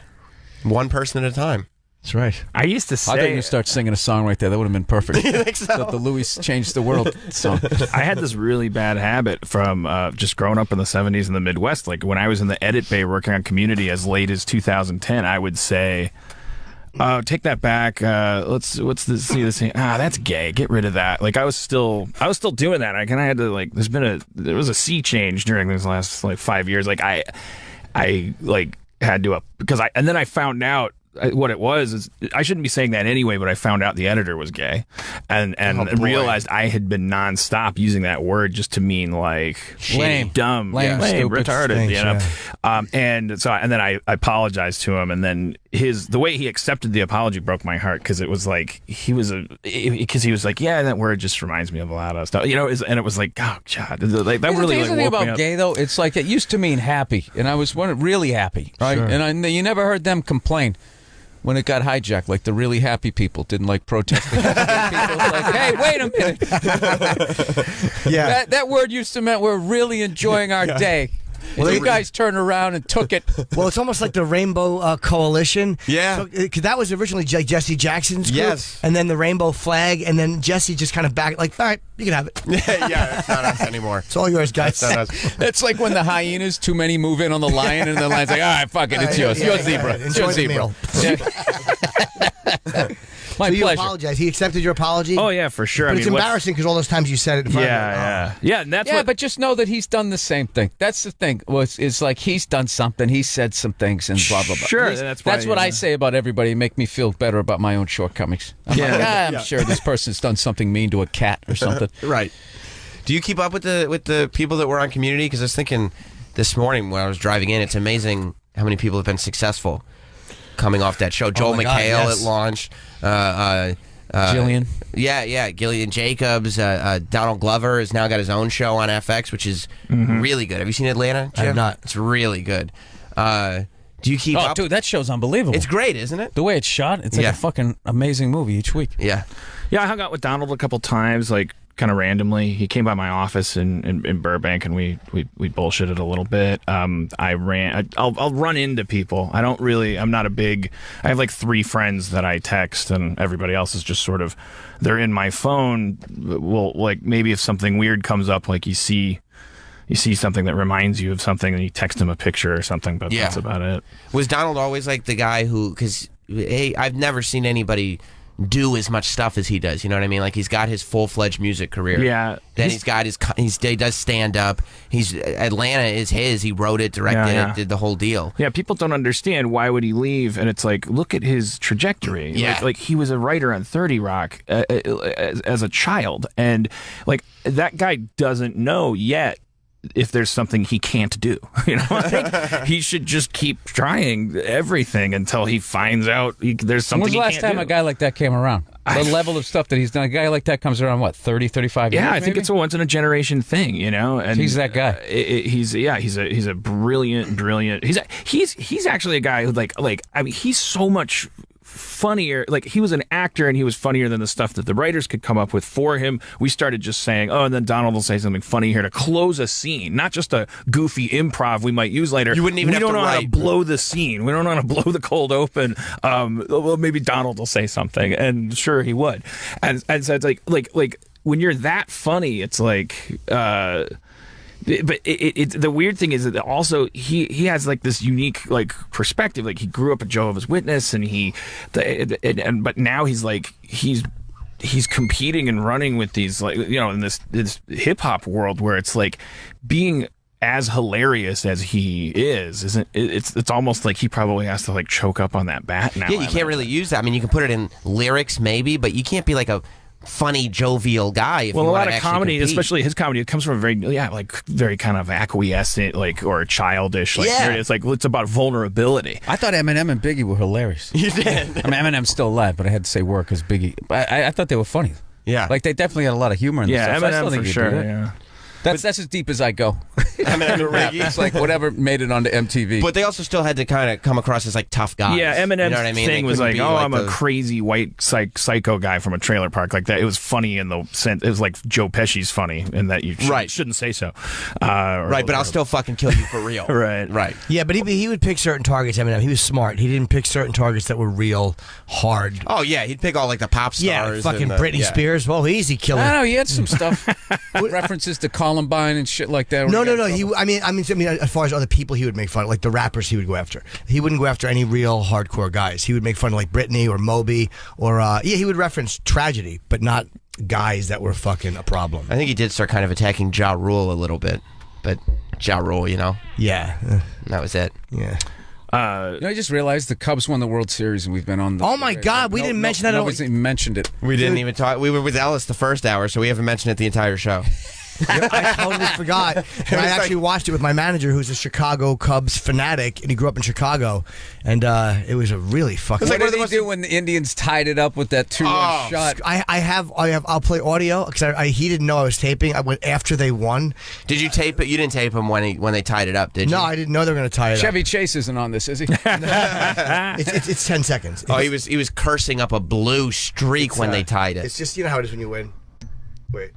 one person at a time. That's right. I used to I thought you say. would start singing a song right there. That would have been perfect. You think so? The Louis Changed the World song. I had this really bad habit from just growing up in the 70s in the Midwest. Like when I was in the edit bay working on Community as late as 2010, I would say, take that back. Let's see this thing. That's gay. Get rid of that. Like I was still doing that. I had to like. There was a sea change during these last like 5 years. Like I like had to and then I found out what it was is I shouldn't be saying that anyway, but I found out the editor was gay, and realized I had been nonstop using that word just to mean like Lame. dumb, Lame, stupid. retarded, Thanks, you know. yeah. And then I apologized to him, and then the way he accepted the apology broke my heart because it was like he was like, yeah, that word just reminds me of a lot of stuff, you know. And it was like, oh god, like that really the like thing woke me about up. gay though, it's like it used to mean happy, and I was really happy, right? Sure. And you never heard them complain when it got hijacked. Like the really happy people didn't like protesting. People was like, hey, wait a minute. Yeah. That word used to mean we're really enjoying our day. Well, you guys turned around and took it. Well, it's almost like the Rainbow Coalition. Yeah. Because that was originally Jesse Jackson's group. Yes. And then the Rainbow Flag, and then Jesse just kind of backed, like, all right, you can have it. Yeah, it's not us anymore. It's all yours, guys. That's like when the hyenas, too many move in on the lion, and the lion's like, all right, fuck it, it's yours. Your zebra. It's Enjoy your the zebra. meal. My So you pleasure. apologize. He accepted your apology? Oh yeah, for sure. But it's embarrassing because all those times you said it in front of him. Yeah, and that's Yeah, what. but just know that he's done the same thing. That's the thing. It's like he's done something. He said some things and blah, blah, blah. Sure, At least that's why, what I yeah. say about everybody. Make me feel better about my own shortcomings. I'm like, I'm sure this person's done something mean to a cat or something. Right. Do you keep up with the people that were on Community? Because I was thinking this morning when I was driving in, it's amazing how many people have been successful coming off that show. Joel my God, McHale yes. it launched. Jillian. Yeah, Gillian Jacobs. Donald Glover has now got his own show on FX, which is really good. Have you seen Atlanta, Jim? I have not. It's really good. Do you keep Oh, up? dude, that show's unbelievable. It's great, isn't it? The way it's shot, it's like Yeah. a fucking amazing movie each week. Yeah. Yeah, I hung out with Donald a couple times, like kind of randomly. He came by my office in Burbank, and we bullshitted a little bit. I'll run into people. I'm not a big. I have like 3 friends that I text, and everybody else is just sort of. They're in my phone. Well, like maybe if something weird comes up, like you see something that reminds you of something, and you text him a picture or something. But Yeah. that's about it. Was Donald always like the guy who? Because I've never seen anybody do as much stuff as he does. You know what I mean? Like he's got his full-fledged music career. Yeah. Then he's got he does stand up. Atlanta is his. He wrote it, directed Yeah. it, did the whole deal. Yeah, people don't understand why would he leave, and it's like, look at his trajectory. Yeah. Like he was a writer on 30 Rock as a child, and like that guy doesn't know yet if there's something he can't do. You know, I think he should just keep trying everything until he finds out there's something When's the he last can't time do. a guy like that came around? The level of stuff that he's done. A guy like that comes around, what, 30, 35 years? Yeah, I think maybe? it's a once in a generation thing, you know. And He's that guy. He's a brilliant. He's actually a guy who like I mean, he's so much funnier. Like he was an actor, and he was funnier than the stuff that the writers could come up with for him. We started just saying, oh, and then Donald will say something funny here to close a scene, not just a goofy improv we might use later. You wouldn't even we have don't to know how to write. blow the scene. We don't know how to blow the cold open. Well, maybe Donald will say something, and sure he would. And so it's like when you're that funny, it's like. But the weird thing is that also he has like this unique like perspective. Like he grew up a Jehovah's Witness, and but now he's like he's competing and running with these, like, you know, in this hip hop world where it's like being as hilarious as he isn't. It's almost like he probably has to like choke up on that bat now. Yeah, you can't really use that. I mean, you can put it in lyrics maybe, but you can't be like a funny, jovial guy. If Well, you a want lot to of actually comedy, compete. especially his comedy, it comes from a very kind of acquiescent, like, or childish. Like, Yeah. it's like it's about vulnerability. I thought Eminem and Biggie were hilarious. You did. I mean, Eminem's still alive, but I had to say word because Biggie. I thought they were funny. Yeah. Like they definitely had a lot of humor in this Yeah, stuff. So I still Eminem think for he'd do sure. that. Yeah. That's as deep as I go. Eminem, It's like whatever made it onto MTV. But they also still had to kind of come across as like tough guys. Yeah, Eminem's you know what I mean? thing They was couldn't like, be oh, I'm a the- crazy white psycho guy from a trailer park, like that. It was funny in the sense, it was like Joe Pesci's funny in that you shouldn't say so. Right, but I'll still fucking kill you for real. Right. Yeah, but he would pick certain targets, Eminem. He was smart. He didn't pick certain targets that were real hard. Oh yeah, he'd pick all like the pop stars. Yeah, fucking and Britney yeah. Spears. Well, easy killer. I don't know. He had some stuff. References to Colin Columbine and shit like that? No. I mean, as far as other people, he would make fun of, like the rappers. He would go after. He wouldn't go after any real hardcore guys. He would make fun of like Britney or Moby or he would reference tragedy, but not guys that were fucking a problem. I think he did start kind of attacking Ja Rule a little bit, but Ja Rule, Yeah. that was it. Yeah. I just realized the Cubs won the World Series, and we've been on the. Oh my God, we didn't mention that at all. Nobody's even mentioned it. We didn't even talk. We were with Ellis the first hour, so we haven't mentioned it the entire show. I totally forgot. And I actually watched it with my manager, who's a Chicago Cubs fanatic, and he grew up in Chicago. And it was a really fucking. What did he do when the Indians tied it up with that 2-run shot? I'll play audio because he didn't know I was taping. I went after they won. Did you tape it? You didn't tape him when they tied it up, did you? No, I didn't know they were going to tie it Chevy Chase isn't on this, is he? It's 10 seconds. Oh, he was cursing up a blue streak when they tied it. It's just, you know how it is when you win. Wait.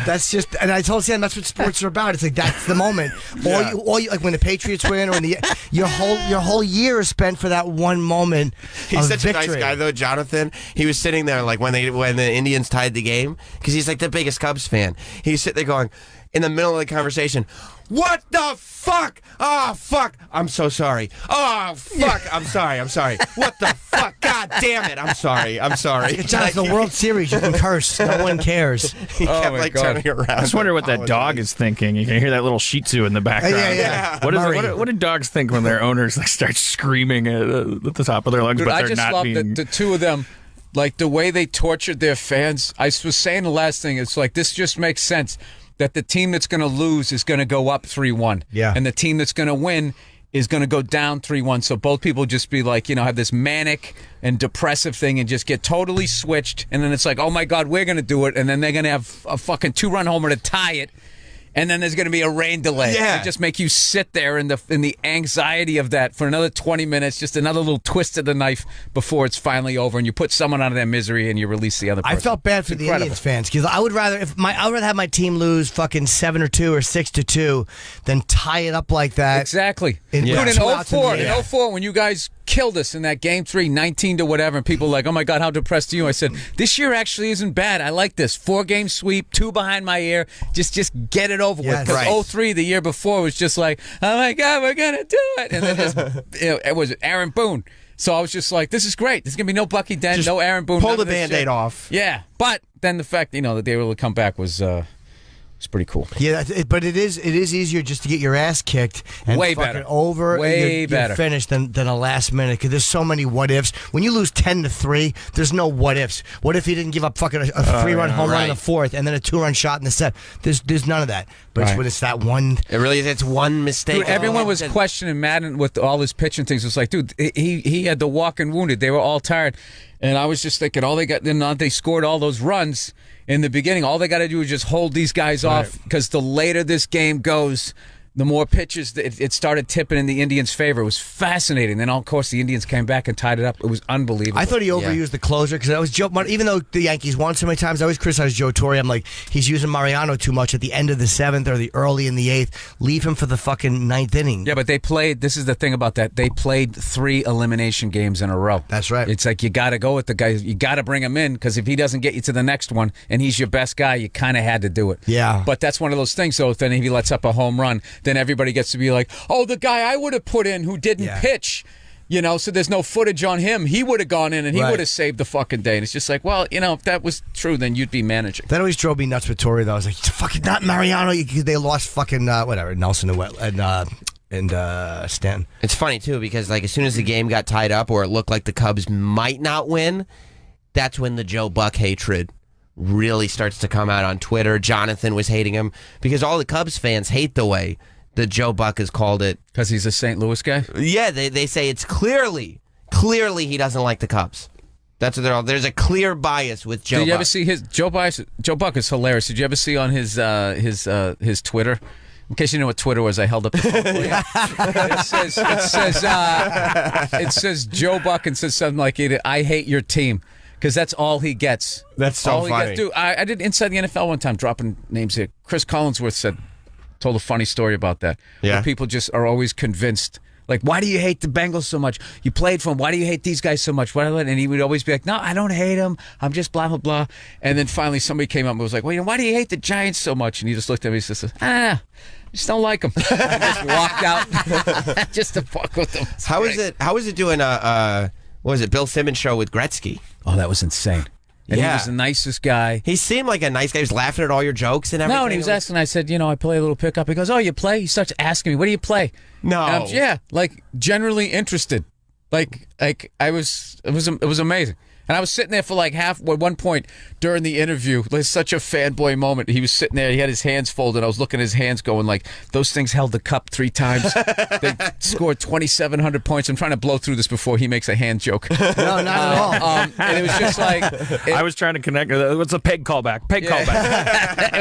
That's just, and I told Sam that's what sports are about. It's like that's the moment. All you like when the Patriots win, or your whole year is spent for that one moment. He's of such victory. a nice guy, though, Jonathan. He was sitting there like when the Indians tied the game, because he's like the biggest Cubs fan. He's sitting there going, in the middle of the conversation, "What the fuck? Oh fuck! I'm so sorry. Oh fuck! I'm sorry. What the fuck? God damn it! I'm sorry. It's the World Series. You can curse. No one cares. He kept my like God. turning around. I just wonder what that dog is thinking. You can hear that little Shih Tzu in the background. Yeah. What do dogs think when their owners like start screaming at the top of their lungs, Dude, but I they're just not love being? the two of them, like the way they tortured their fans. I was saying the last thing, it's like this just makes sense that the team that's going to lose is going to go up 3-1. Yeah. And the team that's going to win is going to go down 3-1. So both people just be like, have this manic and depressive thing and just get totally switched. And then it's like, oh my God, we're going to do it. And then they're going to have a fucking 2-run homer to tie it. And then there's going to be a rain delay. Yeah. They just make you sit there in the anxiety of that for another 20 minutes, just another little twist of the knife before it's finally over, and you put someone out of their misery and you release the other person. I felt bad for the Indians fans because I would rather have my team lose fucking 7-2 or 6-2 than tie it up like that. Exactly. In Dude, in two outs in the 04, eighth. in 04, when you guys killed us in that game 3, 19 to whatever, and people were like, oh my God, how depressed are you? I said, this year actually isn't bad. I like this. 4-game sweep, 2 behind my ear. Just get it over with. Yes. Because Right. 03, the year before, was just like, oh my God, we're going to do it. And then just, it was Aaron Boone. So I was just like, this is great. There's going to be no Bucky Dent, no Aaron Boone. Pull none the of this Band-Aid shit. off. Yeah. But then the fact, that they were able to come back was pretty cool. Yeah, but it is easier just to get your ass kicked and Way fucking better. over Way you're better. finished than a last minute because there's so many what ifs. When you lose 10-3, there's no what ifs. What if he didn't give up fucking a 3-run home run in the fourth and then a 2-run shot in the set? There's none of that. But it's Right. when it's that one. It really is. It's one mistake. Dude, everyone was questioning Madden with all his pitching things. It was like, dude, he had the walking wounded. They were all tired. And I was just thinking, they scored all those runs in the beginning. All they got to do is just hold these guys off because the later this game goes, the more pitches, it started tipping in the Indians' favor. It was fascinating. Then, of course, the Indians came back and tied it up. It was unbelievable. I thought he overused the closer because that was Joe. Even though the Yankees won so many times, I always criticize Joe Torre. I'm like, he's using Mariano too much at the end of the 7th or the early in the 8th. Leave him for the fucking 9th inning. Yeah, but they played. This is the thing about that. They played 3 elimination games in a row. That's right. It's like you got to go with the guy. You got to bring him in because if he doesn't get you to the next one and he's your best guy, you kind of had to do it. Yeah. But that's one of those things. So then if he lets up a home run, then everybody gets to be like, oh, the guy I would have put in who didn't pitch. So there's no footage on him. He would have gone in and he would have saved the fucking day. And it's just like, well, if that was true, then you'd be managing. That always drove me nuts with Torre, though. I was like, fucking not Mariano. They lost fucking, Nelson and Stanton. It's funny, too, because like as soon as the game got tied up or it looked like the Cubs might not win, that's when the Joe Buck hatred really starts to come out on Twitter. Jonathan was hating him because all the Cubs fans hate the way that Joe Buck has called it. Because he's a St. Louis guy? Yeah, they say it's clearly he doesn't like the Cubs. That's what they're all. There's a clear bias with Joe Buck. Did you ever see his Joe Buck is hilarious. Did you ever see on his Twitter? In case you know what Twitter was, I held up the phone for you. It says Joe Buck and says something like, I hate your team. Because that's all he gets. That's so all funny. He gets. Dude, I did Inside the NFL one time, dropping names here. Chris Collinsworth told a funny story about that. Yeah. Where people just are always convinced Like, why do you hate the Bengals so much? You played for them. Why do you hate these guys so much? And he would always be like, no, I don't hate them. I'm just blah, blah, blah. And then finally somebody came up and was like, well, why do you hate the Giants so much? And he just looked at me and said, I just don't like them. He just walked out just to fuck with them. How was it doing what was it, Bill Simmons show with Gretzky? Oh, that was insane. And he was the nicest guy. He seemed like a nice guy. He was laughing at all your jokes and everything. No, and he was asking. I said, I play a little pickup. He goes, oh, you play? He starts asking me, what do you play? No. And yeah, like generally interested. Like it was amazing. And I was sitting there for like at one point during the interview, like such a fanboy moment. He was sitting there, he had his hands folded. I was looking at his hands going like, those things held the cup 3 times. They scored 2,700 points. I'm trying to blow through this before he makes a hand joke. No, not at all. And it was just like... I was trying to connect. What's a peg callback? Callback.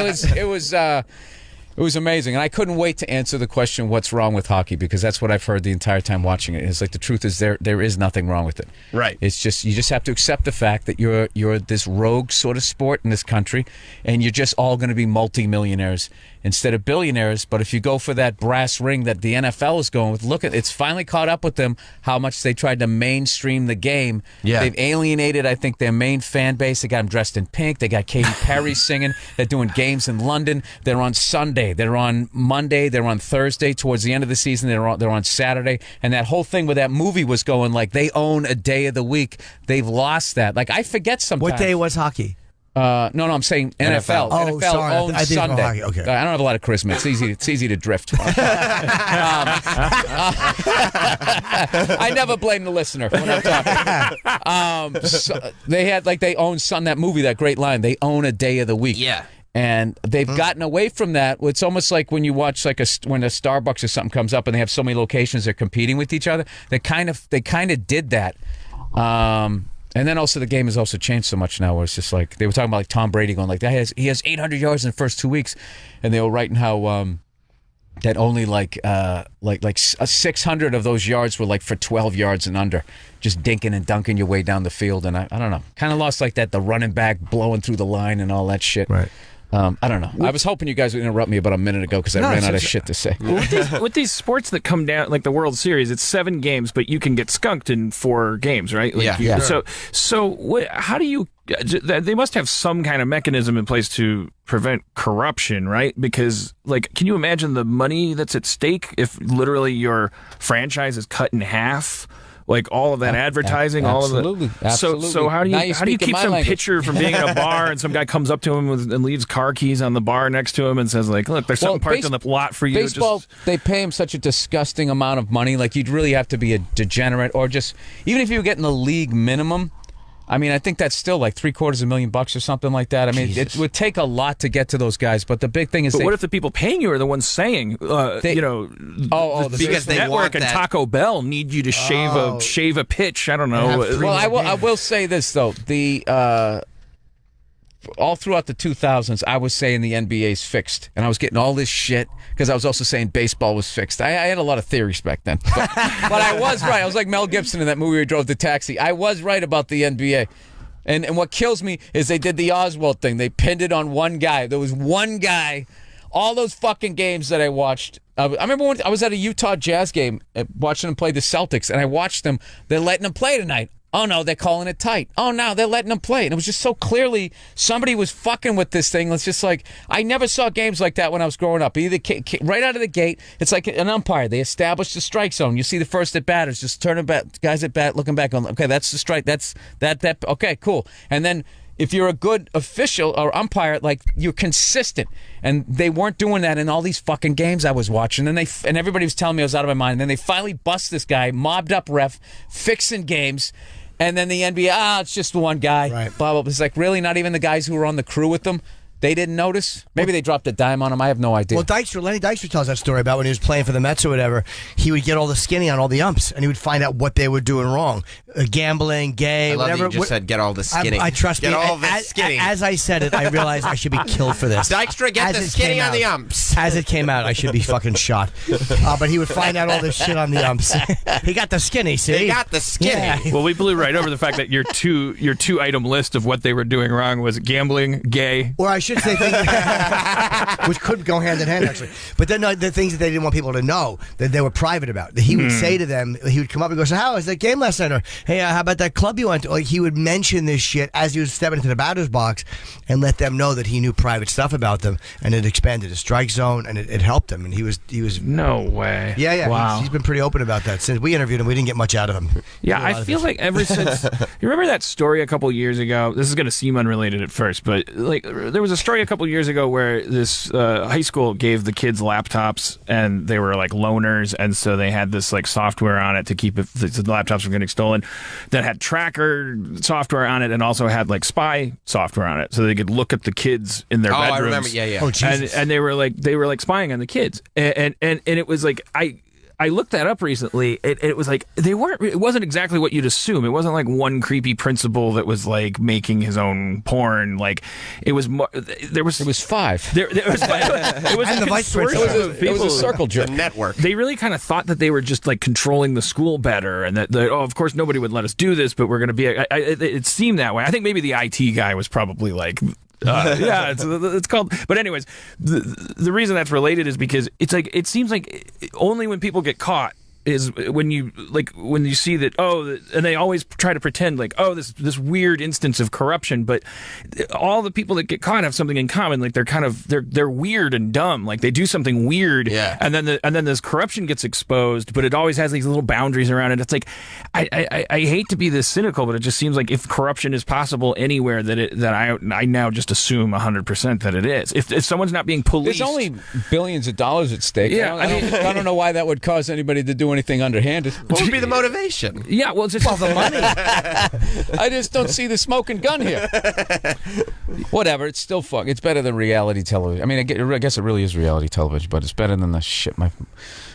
It was amazing, and I couldn't wait to answer the question, what's wrong with hockey, because that's what I've heard the entire time watching it. It's like the truth is there is nothing wrong with it. Right. It's just you just have to accept the fact that you're this rogue sort of sport in this country, and you're just all going to be multimillionaires instead of billionaires. But if you go for that brass ring that the NFL is going with, look at it's finally caught up with them how much they tried to mainstream the game. Yeah. They've alienated, I think, their main fan base. They got them dressed in pink. They got Katy Perry singing. They're doing games in London. They're on Sunday. They're on Monday. They're on Thursday. Towards the end of the season, they're on Saturday. And that whole thing where that movie was going, like they own a day of the week. They've lost that. Like I forget sometimes. What day was hockey? No, I'm saying NFL. Oh, NFL sorry. owns I think Sunday. hockey. Okay. I don't have a lot of charisma. It's easy to drift. I never blame the listener when I'm talking. So they had they own that movie, that great line. They own a day of the week. Yeah. And they've gotten away from that. It's almost like when you watch when a Starbucks or something comes up and they have so many locations they're competing with each other. They kind of did that. And then also the game has also changed so much now where it's just like they were talking about like Tom Brady going like that. He has 800 yards in the first 2 weeks, and they were writing how that only like 600 of those yards were like for 12 yards and under, just dinking and dunking your way down the field. And I don't know, kind of lost like that, the running back blowing through the line and all that shit. Right. I don't know. I was hoping you guys would interrupt me about a minute ago because I ran out of shit to say. With these sports that come down, like the World Series, it's 7 games, but you can get skunked in 4 games, right? Like Yeah. So how do you? They must have some kind of mechanism in place to prevent corruption, right? Because, like, can you imagine the money that's at stake if literally your franchise is cut in half? Like all of that advertising, absolutely. all of the So how do you keep some pitcher from being in a bar and some guy comes up to him and leaves car keys on the bar next to him and says like, look, there's something parked on the lot for you. Baseball, they pay him such a disgusting amount of money. Like you'd really have to be a degenerate, or just even if you were getting the league minimum. I mean, I think that's still like $750,000 or something like that. I mean, it would take a lot to get to those guys. But the big thing is, what if the people paying you are the ones saying, because they network want and that. Taco Bell need you to shave a pitch? I don't know. Well, I will say this though: all throughout the 2000s, I was saying the NBA's fixed, and I was getting all this shit because I was also saying baseball was fixed. I had a lot of theories back then, but I was right. I was like Mel Gibson in that movie where he drove the taxi. I was right about the NBA. And what kills me is they did the Oswald thing. They pinned it on one guy. There was one guy. All those fucking games that I watched. I remember when I was at a Utah Jazz game watching them play the Celtics, and I watched them. They're letting them play tonight. Oh, no, they're calling it tight. Oh, no, they're letting them play. And it was just so clearly somebody was fucking with this thing. It's just like, I never saw games like that when I was growing up. Either right out of the gate, it's like an umpire. They established the strike zone. You see the first at batters, just turning back, guys at bat, looking back on, okay, that's the strike. That's that. Okay, cool. And then if you're a good official or umpire, like you're consistent, and they weren't doing that in all these fucking games I was watching. And everybody was telling me I was out of my mind. And then they finally bust this guy, mobbed up ref, fixing games. And then the NBA, it's just the one guy. Right. Blah, blah, blah. It's like, really, not even the guys who were on the crew with them? They didn't notice? Maybe they dropped a dime on him. I have no idea. Well, Lenny Dykstra tells that story about when he was playing for the Mets or whatever. He would get all the skinny on all the umps, and he would find out what they were doing wrong. gambling, gay, I love whatever. that you just said get all the skinny. I trust get me. all the as, skinny. As I said it, I realized I should be killed for this. Dykstra, get As the it skinny came on out. the umps. As it came out, I should be fucking shot. But he would find out all this shit on the umps. He got the skinny, see? He got the skinny. Yeah. Well, we blew right over the fact that your two item list of what they were doing wrong was gambling, gay. Or I should say things which could go hand in hand, actually. But then the things that they didn't want people to know that they were private about. He would say to them, he would come up and go, so how was that game last night? Or, hey, how about that club you went to? Like, he would mention this shit as he was stepping into the batter's box and let them know that he knew private stuff about them, and it expanded his strike zone, and it helped him. And he was No way. yeah. Wow. He's been pretty open about that since we interviewed him. We didn't get much out of him. Yeah, I feel like ever since you remember that story a couple years ago. This is going to seem unrelated at first, but like there was a story a couple years ago where this high school gave the kids laptops, and they were like loaners, and so they had this like software on it to keep the laptops from getting stolen. That had tracker software on it, and also had like spy software on it, so they could look at the kids in their bedrooms. I remember. Yeah. Oh, Jesus. And they were like spying on the kids, and it was like I looked that up recently. It was like it wasn't exactly what you'd assume. It wasn't like one creepy principal that was like making his own porn. Like it was more, It was five. it was And a the vice consortium principal. of It was a people. circle The jerk. network. They really kind of thought that they were just like controlling the school better, and that of course nobody would let us do this, but we're going to be. It seemed that way. I think maybe the IT guy was probably like. Yeah, it's called. But anyways, the reason that's related is because it's like it seems like only when people get caught is when you see that and they always try to pretend like this weird instance of corruption, but all the people that get caught have something in common. Like they're weird and dumb. Like they do something weird, Yeah. and then this corruption gets exposed, but it always has these little boundaries around it. It's like I hate to be this cynical, but it just seems like if corruption is possible anywhere, that I now just assume 100% that it is. If someone's not being policed, There's only billions of dollars at stake. Yeah, I don't know why that would cause anybody to do anything underhanded. What would be the motivation? yeah, well, it's just the money. I just don't see the smoking gun here. Whatever, it's still fuck. It's better than reality television. I mean, I guess it really is reality television, but it's better than the shit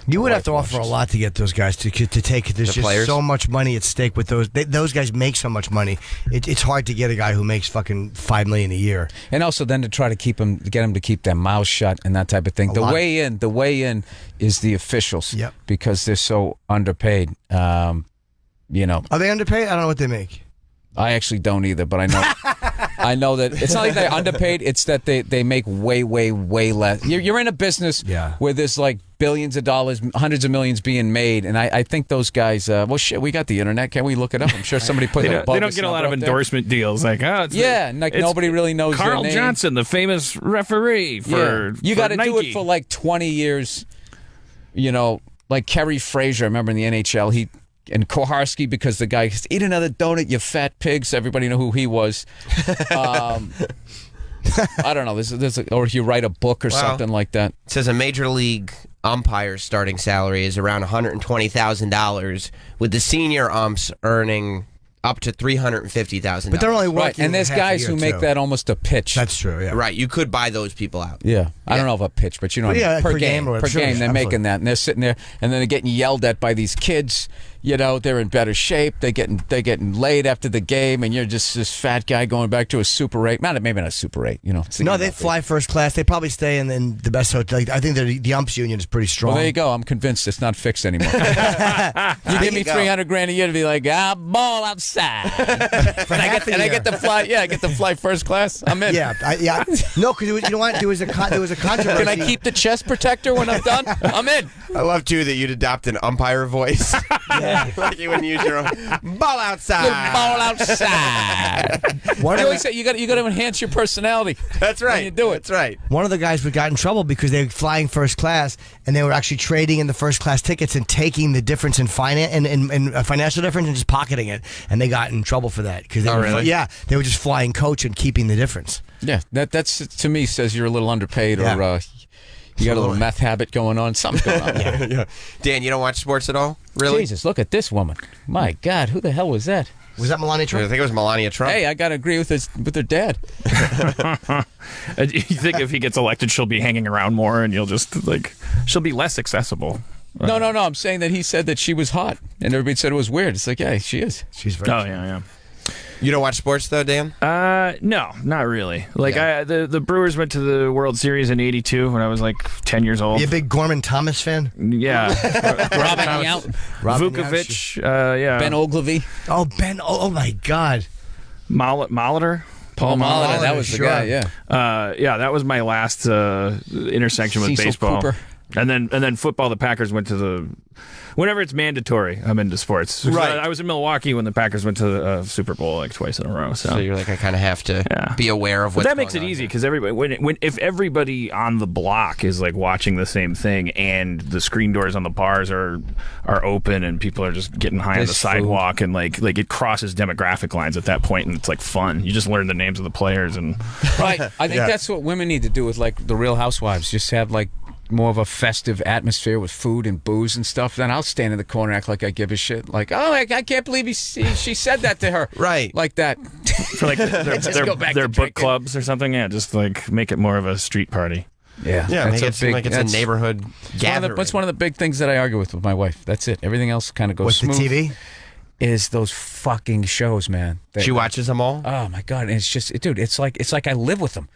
You would My have to wife offer a watches. lot to get those guys to take. There's The just players? so much money at stake with those. Those guys make so much money. It's hard to get a guy who makes fucking $5 million a year. And also then to try to get them to keep their mouths shut and that type of thing. The lot. way in is the officials. Yep. Because they're so underpaid. Are they underpaid? I don't know what they make. I actually don't either, but I know I know that it's not like they're underpaid, it's that they make way less. You're in a business where there's like billions of dollars, hundreds of millions being made, and I think those guys well shit, we got the internet, can we look it up? I'm sure somebody put they the don't get a lot of endorsement deals. Like it's like nobody really knows Carl their name. Johnson, the famous referee for you got to do Nike. it for like 20 years. Like Kerry Frazier, I remember in the NHL, and Koharski, because the guy says, eat another donut, you fat pigs. Everybody know who he was. I don't know. Or you write a book or something like that. It says a major league umpire's starting salary is around $120,000, with the senior umps earning up to $350,000. But they're only Right, working. and there's half a guys year, who make too. that almost a pitch. That's true. Yeah. right. You could buy those people out. Yeah, I don't know if a pitch, but you know, what I mean? Yeah, per per game game, or per whatever. Sure, game, they're absolutely. making that, and they're sitting there, and then they're getting yelled at by these kids. They're in better shape. They're getting laid after the game, and you're just this fat guy going back to a Super 8. Maybe not a Super 8. No, they fly first class. They probably stay in the best hotel. Like, I think the umps union is pretty strong. Well, there you go. I'm convinced it's not fixed anymore. You give me $300,000 a year to be like, ball outside, and I get to fly. Yeah, I get to fly first class. I'm in. Yeah, no, because you know what? There was a controversy. Can I keep the chest protector when I'm done? I'm in. I love too that you'd adopt an umpire voice. Like you wouldn't use your own ball outside. Ball outside. You always say you got to enhance your personality. That's right. When you do it. That's right. One of the guys got in trouble because they were flying first class and they were actually trading in the first class tickets and taking the difference in finance and financial difference and just pocketing it. And they got in trouble for that because really? Yeah, they were just flying coach and keeping the difference. Yeah, that's to me says you're a little underpaid or you got a little meth habit going on. Something's going on. Yeah. Dan, you don't watch sports at all? Really? Jesus, look at this woman. My God, who the hell was that? Was that Melania I Trump? think it was Melania Trump. Hey, I got to agree with her dad. You think if he gets elected, she'll be hanging around more, and you'll just she'll be less accessible. No. I'm saying that he said that she was hot, and everybody said it was weird. It's like, yeah, she is. She's very. Oh yeah. You don't watch sports though, Dan? No, not really. Like the Brewers went to the World Series in '82 when I was like 10 years old. You a big Gorman Thomas fan? Yeah, Robin out. Vukovic. Yeah, Ben Ogilvy. Oh, Ben. Oh my God. Molitor. Paul Molitor. That was sure. the guy. Yeah. Yeah, that was my last intersection with Cecil baseball. Cooper. And then football. The Packers went to the. Whenever it's mandatory, I'm into sports. Right. I was in Milwaukee when the Packers went to the Super Bowl like twice in a row. So you're like, I kind of have to be aware of But what's that makes it going on easy here. because everybody, if everybody on the block is like watching the same thing, and the screen doors on the bars are open, and people are just getting high on the There's sidewalk, and like it crosses demographic lines at that point, and it's like fun. You just learn the names of the players, and Right. I think that's what women need to do with like the Real Housewives. Just have like more of a festive atmosphere with food and booze and stuff. Then I'll stand in the corner, act like I give a shit. Like, oh, I can't believe she said that to her. Right. Like that. for like Just go back their to book drinking. clubs or something. Yeah, just like make it more of a street party. Yeah. Yeah, That's make it seem like it's a that's neighborhood gathering. That's one of the big things that I argue with my wife. That's it. Everything else kind of goes What's smooth. the TV? Is those fucking shows, man. She watches them all? Oh my God! And it's just, dude. It's like I live with them.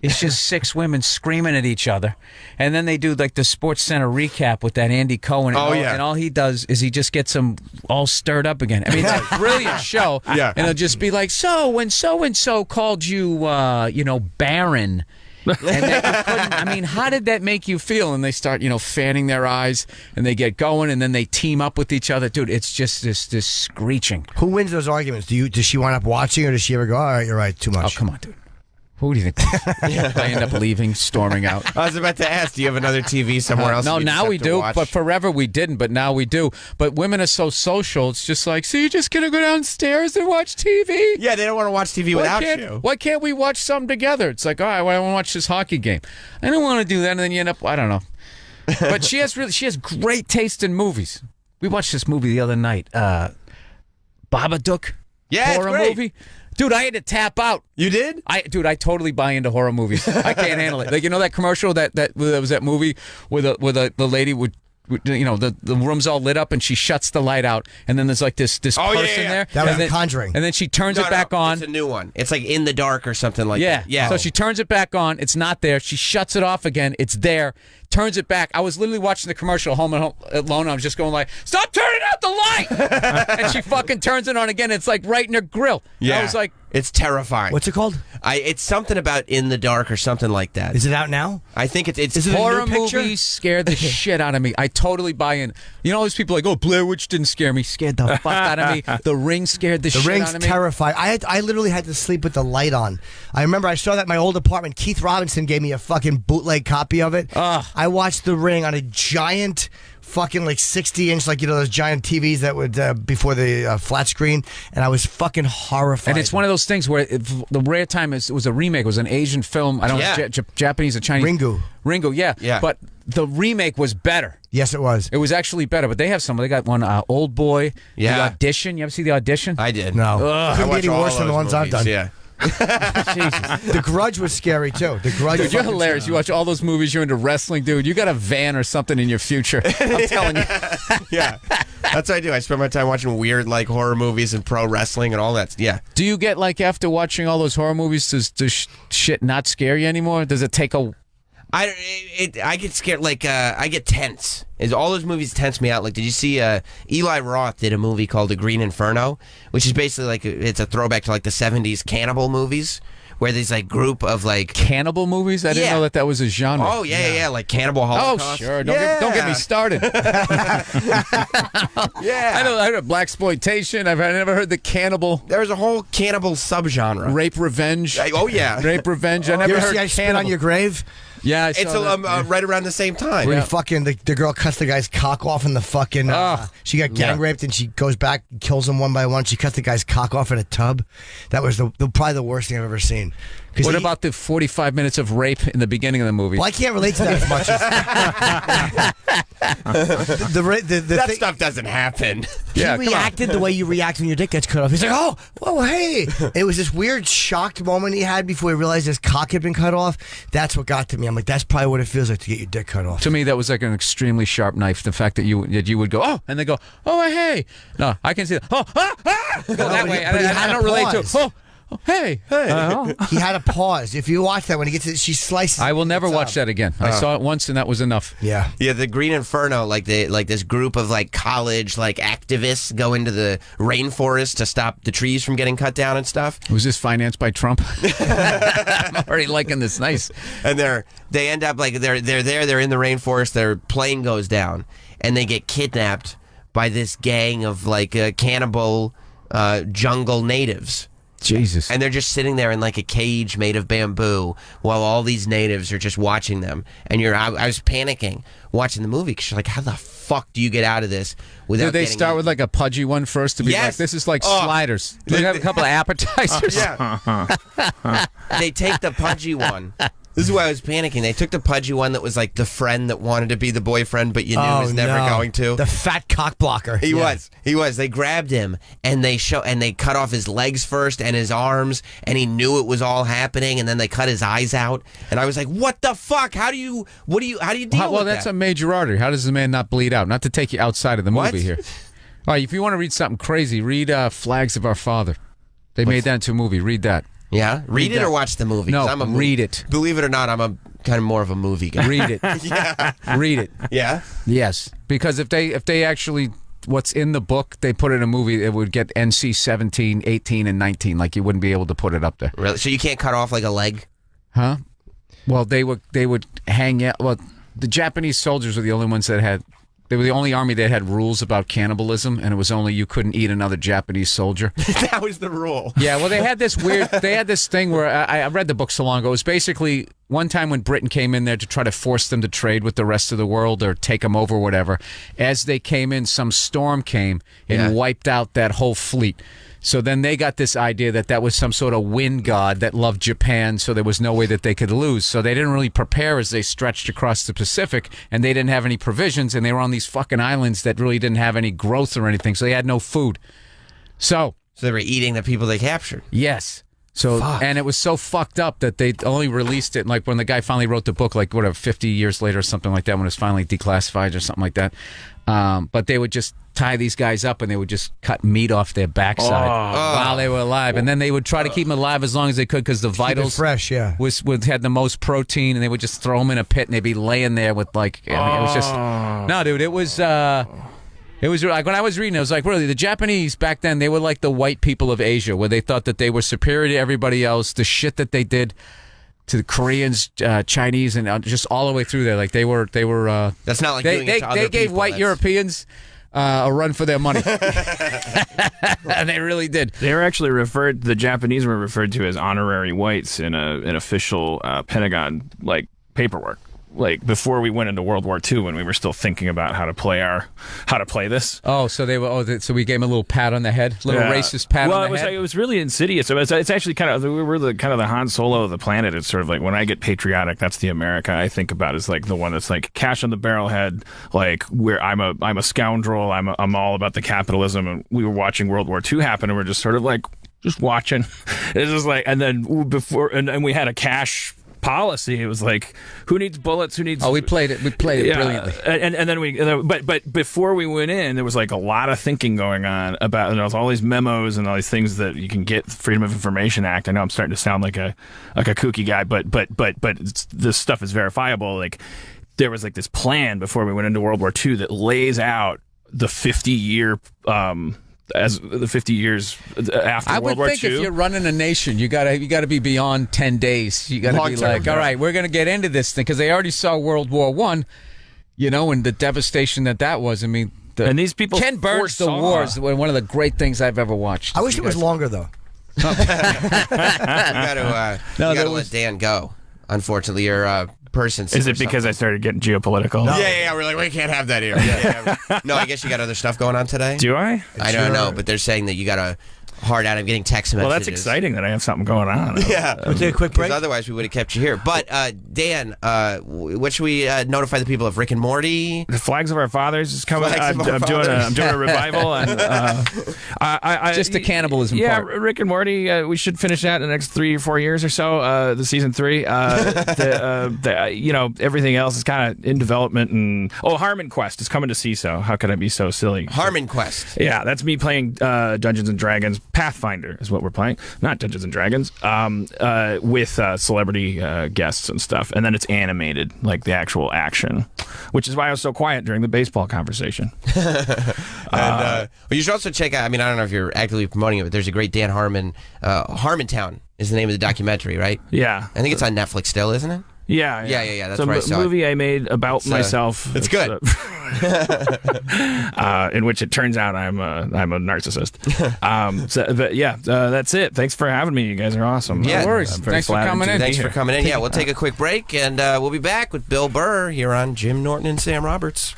It's just six women screaming at each other, and then they do like the Sports Center recap with that Andy Cohen. And and all he does is he just gets them all stirred up again. I mean, it's a brilliant show. Yeah. And it'll just be like, so when so and so called you, barren. And that you couldn't, I mean, how did that make you feel? And they start, fanning their eyes, and they get going, and then they team up with each other. Dude, it's just this screeching. Who wins those arguments? Does she wind up watching, or does she ever go, all right, you're right, too much? Oh, come on, dude. Who do you think? I end up leaving, storming out. I was about to ask, do you have another TV somewhere else? No, you just now have we to do, watch? but forever we didn't, but now we do. But women are so social, it's just like, so you're just going to go downstairs and watch TV? Yeah, they don't want to watch TV without you. Why can't we watch something together? It's like, all right, well, I want to watch this hockey game. I don't want to do that, and then you end up, I don't know. But she has great taste in movies. We watched this movie the other night, Babadook. Yeah, it's horror great. movie. Dude, I had to tap out. You did? I totally buy into horror movies. I can't handle it. Like, that commercial that was that movie where the lady would, the room's all lit up and she shuts the light out, and then there's like this person there. That was and then, Conjuring. And then she turns it back on. It's a new one. It's like In the Dark or something like that. Yeah. So she turns it back on. It's not there. She shuts it off again. It's there. Turns it back. I was literally watching the commercial Home Alone. I was just going like, stop turning out the light! And she fucking turns it on again. It's like right in her grill. Yeah. I was like, it's terrifying. What's it called? It's something about In the Dark or something like that. Is it out now? I think it's Is it a horror new picture? movies scared the shit out of me. I totally buy in. You know, all these people are like, oh, Blair Witch didn't scare me. Scared the fuck out of me. The Ring scared the shit Ring's out of me. terrifying. I literally had to sleep with the light on. I remember I saw that in my old apartment. Keith Robinson gave me a fucking bootleg copy of it. I watched The Ring on a giant fucking like 60-inch, like, those giant TVs that would before the flat screen, and I was fucking horrified. And it's one of those things where the rare time it was a remake. It was an Asian film. I don't know, Japanese or Chinese. Ringu, yeah. But the remake was better. Yes, it was. It was actually better. But they have some. They got one, Old Boy. Yeah. The Audition. You ever see The Audition? I did. No. I Couldn't watch get any all worse than the those ones I've movies, done. Yeah. The Grudge was scary too. The Grudge. Dude, you're fucking- hilarious. You watch all those movies. You're into wrestling, dude. You got a van or something in your future. I'm telling you. Yeah. That's what I do. I spend my time watching weird like horror movies and pro wrestling and all that. Yeah. Do you get like after watching all those horror movies, does shit not scare you anymore? Does it take a? I get scared. Like I get tense. All those movies tense me out. Like, did you see Eli Roth did a movie called The Green Inferno, which is basically like it's a throwback to like the '70s cannibal movies, where there's like group of like Cannibal movies? I didn't know that was a genre. Oh yeah, like Cannibal Holocaust. Oh sure, don't get me started. Yeah, I heard of blaxploitation. I've never heard the cannibal. There's a whole cannibal subgenre. Rape revenge. Oh yeah, rape revenge. I You never ever heard see I Spit cannibal. on Your Grave? Yeah, I it's saw that. right around the same time. Where he fucking the girl cuts the guy's cock off in the fucking. She got gang Yeah. raped and she goes back, kills him one by one. She cuts the guy's cock off in a tub. That was probably the worst thing I've ever seen. What about the 45 minutes of rape in the beginning of the movie? Well, I can't relate to that as much as. That stuff doesn't happen. He reacted the way you react when your dick gets cut off. He's like, oh, hey. It was this weird shocked moment he had before he realized his cock had been cut off. That's what got to me. I'm like, that's probably what it feels like to get your dick cut off. To me, that was like an extremely sharp knife. The fact that you would go, oh, and they go, oh, hey. No, I can see that. Oh, go that way. I don't relate to it. Oh, hey. He had a pause. If you watch that, when he gets it, she slices. I will never watch that again. I saw it once, and that was enough. Yeah. Yeah, the Green Inferno, like this group of like college like activists go into the rainforest to stop the trees from getting cut down and stuff. Was this financed by Trump? I'm already liking this. Nice. And they end up like they're in the rainforest. Their plane goes down, and they get kidnapped by this gang of like cannibal jungle natives. Jesus. And they're just sitting there in like a cage made of bamboo while all these natives are just watching them. And I was panicking watching the movie because you're like, how the fuck do you get out of this without Do they getting start eaten? with like a pudgy one first to be like, this is like sliders? Do they have a couple of appetizers? They take the pudgy one. This is why I was panicking. They took the pudgy one that was like the friend that wanted to be the boyfriend, but you knew was never going to. The fat cock blocker. He was. They grabbed him and they cut off his legs first and his arms, and he knew it was all happening. And then they cut his eyes out, and I was like, "What the fuck? How do you deal with that?" Well, that's a major artery. How does the man not bleed out? Not to take you outside of the movie What? here. All right, if you want to read something crazy, read Flags of Our Father. They made that into a movie. Read that. Yeah, read it that. or watch the movie. No, 'Cause I'm a read it. Believe it or not, I'm a kind of more of a movie guy. Read it. Yeah. Read it. Yeah. Yes, because if they actually what's in the book they put in a movie, it would get NC 17, 18, and 19. Like you wouldn't be able to put it up there. Really? So you can't cut off like a leg? Huh? Well, they would hang out. Well, the Japanese soldiers were the only ones that had. They were the only army that had rules about cannibalism, and it was only you couldn't eat another Japanese soldier. That was the rule. Yeah, well, they had this thing where I read the book so long ago. It was basically one time when Britain came in there to try to force them to trade with the rest of the world or take them over or whatever. As they came in, some storm came and wiped out that whole fleet. So then they got this idea that was some sort of wind god that loved Japan, so there was no way that they could lose. So they didn't really prepare as they stretched across the Pacific, and they didn't have any provisions, and they were on these fucking islands that really didn't have any growth or anything, so they had no food. So they were eating the people they captured. Yes. So and it was so fucked up that they only released it like when the guy finally wrote the book, like whatever, 50 years later or something like that, when it was finally declassified or something like that. But they would just tie these guys up and they would just cut meat off their backside while they were alive, and then they would try to keep them alive as long as they could because the vitals fresh, had the most protein, and they would just throw them in a pit and they'd be laying there with like it was just no, dude, it was like when I was reading, it was like really the Japanese back then, they were like the white people of Asia, where they thought that they were superior to everybody else. The shit that they did to the Koreans, Chinese, and just all the way through there, like they were. That's not like doing it to other they gave people, white Europeans a run for their money. And they really did. They were actually the Japanese were referred to as honorary whites in an official Pentagon like paperwork. Like before we went into World War II, when we were still thinking about how to play this. Oh, so they were. So we gave them a little pat on the head, little racist pat on the head. Well, it was really insidious. It's actually kind of we're the kind of the Han Solo of the planet. It's sort of like when I get patriotic, that's the America I think about is like the one that's like cash on the barrelhead. Like where I'm a scoundrel. I'm all about the capitalism. And we were watching World War II happen, and we're just sort of like just watching. It's just like, and then before, and we had a cash policy. It was like, who needs bullets? Who needs? Oh, we played it brilliantly. And then but before we went in, there was like a lot of thinking going on about, and there was all these memos and all these things that you can get. Freedom of Information Act. I know I'm starting to sound like a kooky guy, but this stuff is verifiable. Like there was like this plan before we went into World War II that lays out the 50-year. As the 50 years after World War II. I would think if you're running a nation, you gotta be beyond 10 days. You gotta be like, all right, we're gonna get into this thing because they already saw World War I, and the devastation that was. I mean, and these people Ken Burns' The War is one of the great things I've ever watched. I wish it was longer though. You gotta let Dan go. Unfortunately, your person. Is it because I started getting geopolitical? No. Yeah. We're like, we can't have that here. Yeah. No, I guess you got other stuff going on today. Do I? I don't know, but they're saying that you got hard out. I'm getting text messages. Well, that's exciting that I have something going on. Yeah. We'll take a quick break. Otherwise, we would have kept you here. But, Dan, what should we notify the people of? Rick and Morty? The Flags of Our Fathers is coming. Flags of Our I'm doing a revival. And Just the cannibalism part. part. Rick and Morty, we should finish that in the next 3 or 4 years or so, the season 3. Everything else is kind of in development. And Harmon Quest is coming to CISO. How could I be so silly? Harmon Quest. Yeah, that's me playing Dungeons and Dragons. Pathfinder is what we're playing, not Dungeons and Dragons, with celebrity guests and stuff. And then it's animated, like the actual action, which is why I was so quiet during the baseball conversation. And you should also check out, I mean, I don't know if you're actively promoting it, but there's a great Dan Harmon, Harmontown is the name of the documentary, right? Yeah. I think it's on Netflix still, isn't it? Yeah. That's it's where I a saw it. movie I made about myself. It's good. In which it turns out I'm a narcissist. That's it. Thanks for having me. You guys are awesome. Yeah, No worries. Thanks for coming in. Thanks for coming in. Yeah, we'll take a quick break, and we'll be back with Bill Burr here on Jim Norton and Sam Roberts.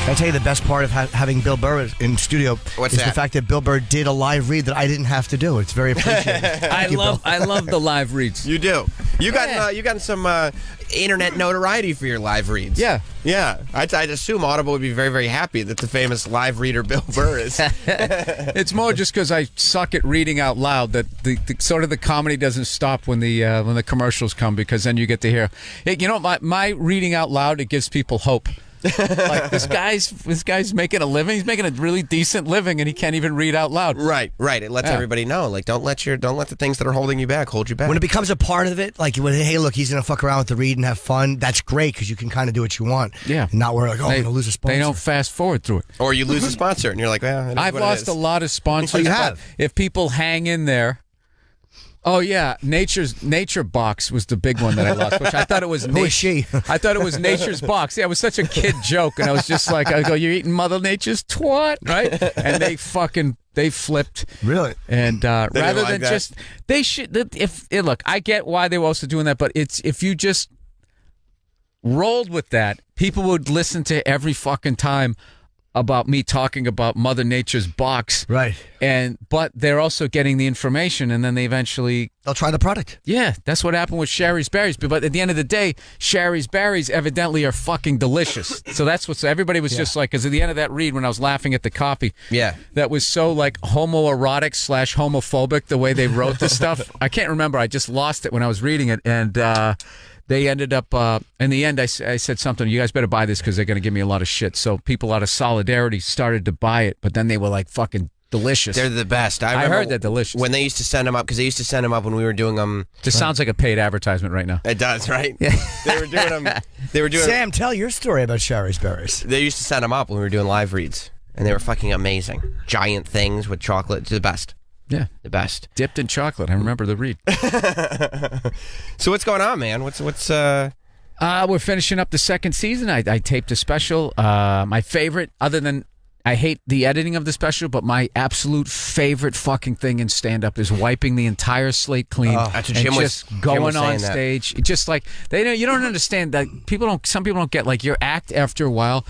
Can I tell you the best part of having Bill Burr in studio What's is that? the fact that Bill Burr did a live read that I didn't have to do. It's very appreciated. I love the live reads. You do. You got some internet notoriety for your live reads. Yeah. Yeah. I'd assume Audible would be very, very happy that the famous live reader Bill Burr is. It's more just because I suck at reading out loud that the sort of the comedy doesn't stop when the commercials come, because then you get to hear, hey, my reading out loud, it gives people hope. Like this guy's making a living. He's making a really decent living, and he can't even read out loud. Right. It lets everybody know. Like, don't let the things that are holding you back hold you back. When it becomes a part of it, like, hey, look, he's going to fuck around with the read and have fun, that's great because you can kind of do what you want. Yeah. And not worry, like, I'm going to lose a sponsor. They don't fast forward through it. Or you lose a sponsor, and you're like, well, it is I've what it lost is. a lot of sponsors. Oh, you but have? If people hang in there. Oh yeah, Nature Box was the big one that I lost, which I thought it was. Who is she? I thought it was Nature's Box. Yeah, it was such a kid joke, and I was just like, I go, "You're eating Mother Nature's twat," right? And they flipped. Really? And rather like than that? just, they should. Look, I get why they were also doing that, but if you just rolled with that, people would listen to every fucking time about me talking about Mother Nature's box. Right. But they're also getting the information, and then they eventually... They'll try the product. Yeah, that's what happened with Sherry's Berries. But at the end of the day, Sherry's Berries evidently are fucking delicious. So that's what... So everybody was just like... Because at the end of that read, when I was laughing at the copy... Yeah. That was so, like, homoerotic / homophobic, the way they wrote the stuff. I can't remember. I just lost it when I was reading it. And... they ended up, in the end, I said something, you guys better buy this because they're going to give me a lot of shit. So people out of solidarity started to buy it, but then they were like fucking delicious. They're the best. I heard they're delicious. When they used to send them up, because they used to send them up when we were doing them. This sounds like a paid advertisement right now. It does, right? Yeah. They were doing Sam, tell your story about Sherry's Berries. They used to send them up when we were doing live reads, and they were fucking amazing. Giant things with chocolate. The best. Yeah. The best. Dipped in chocolate. I remember the read. So what's going on, man? What's We're finishing up the second season. I taped a special. My favorite, other than I hate the editing of the special, but my absolute favorite fucking thing in stand-up is wiping the entire slate clean That's what and Jim just was going on saying that. stage. Just like you don't understand that some people don't get, like, your act after a while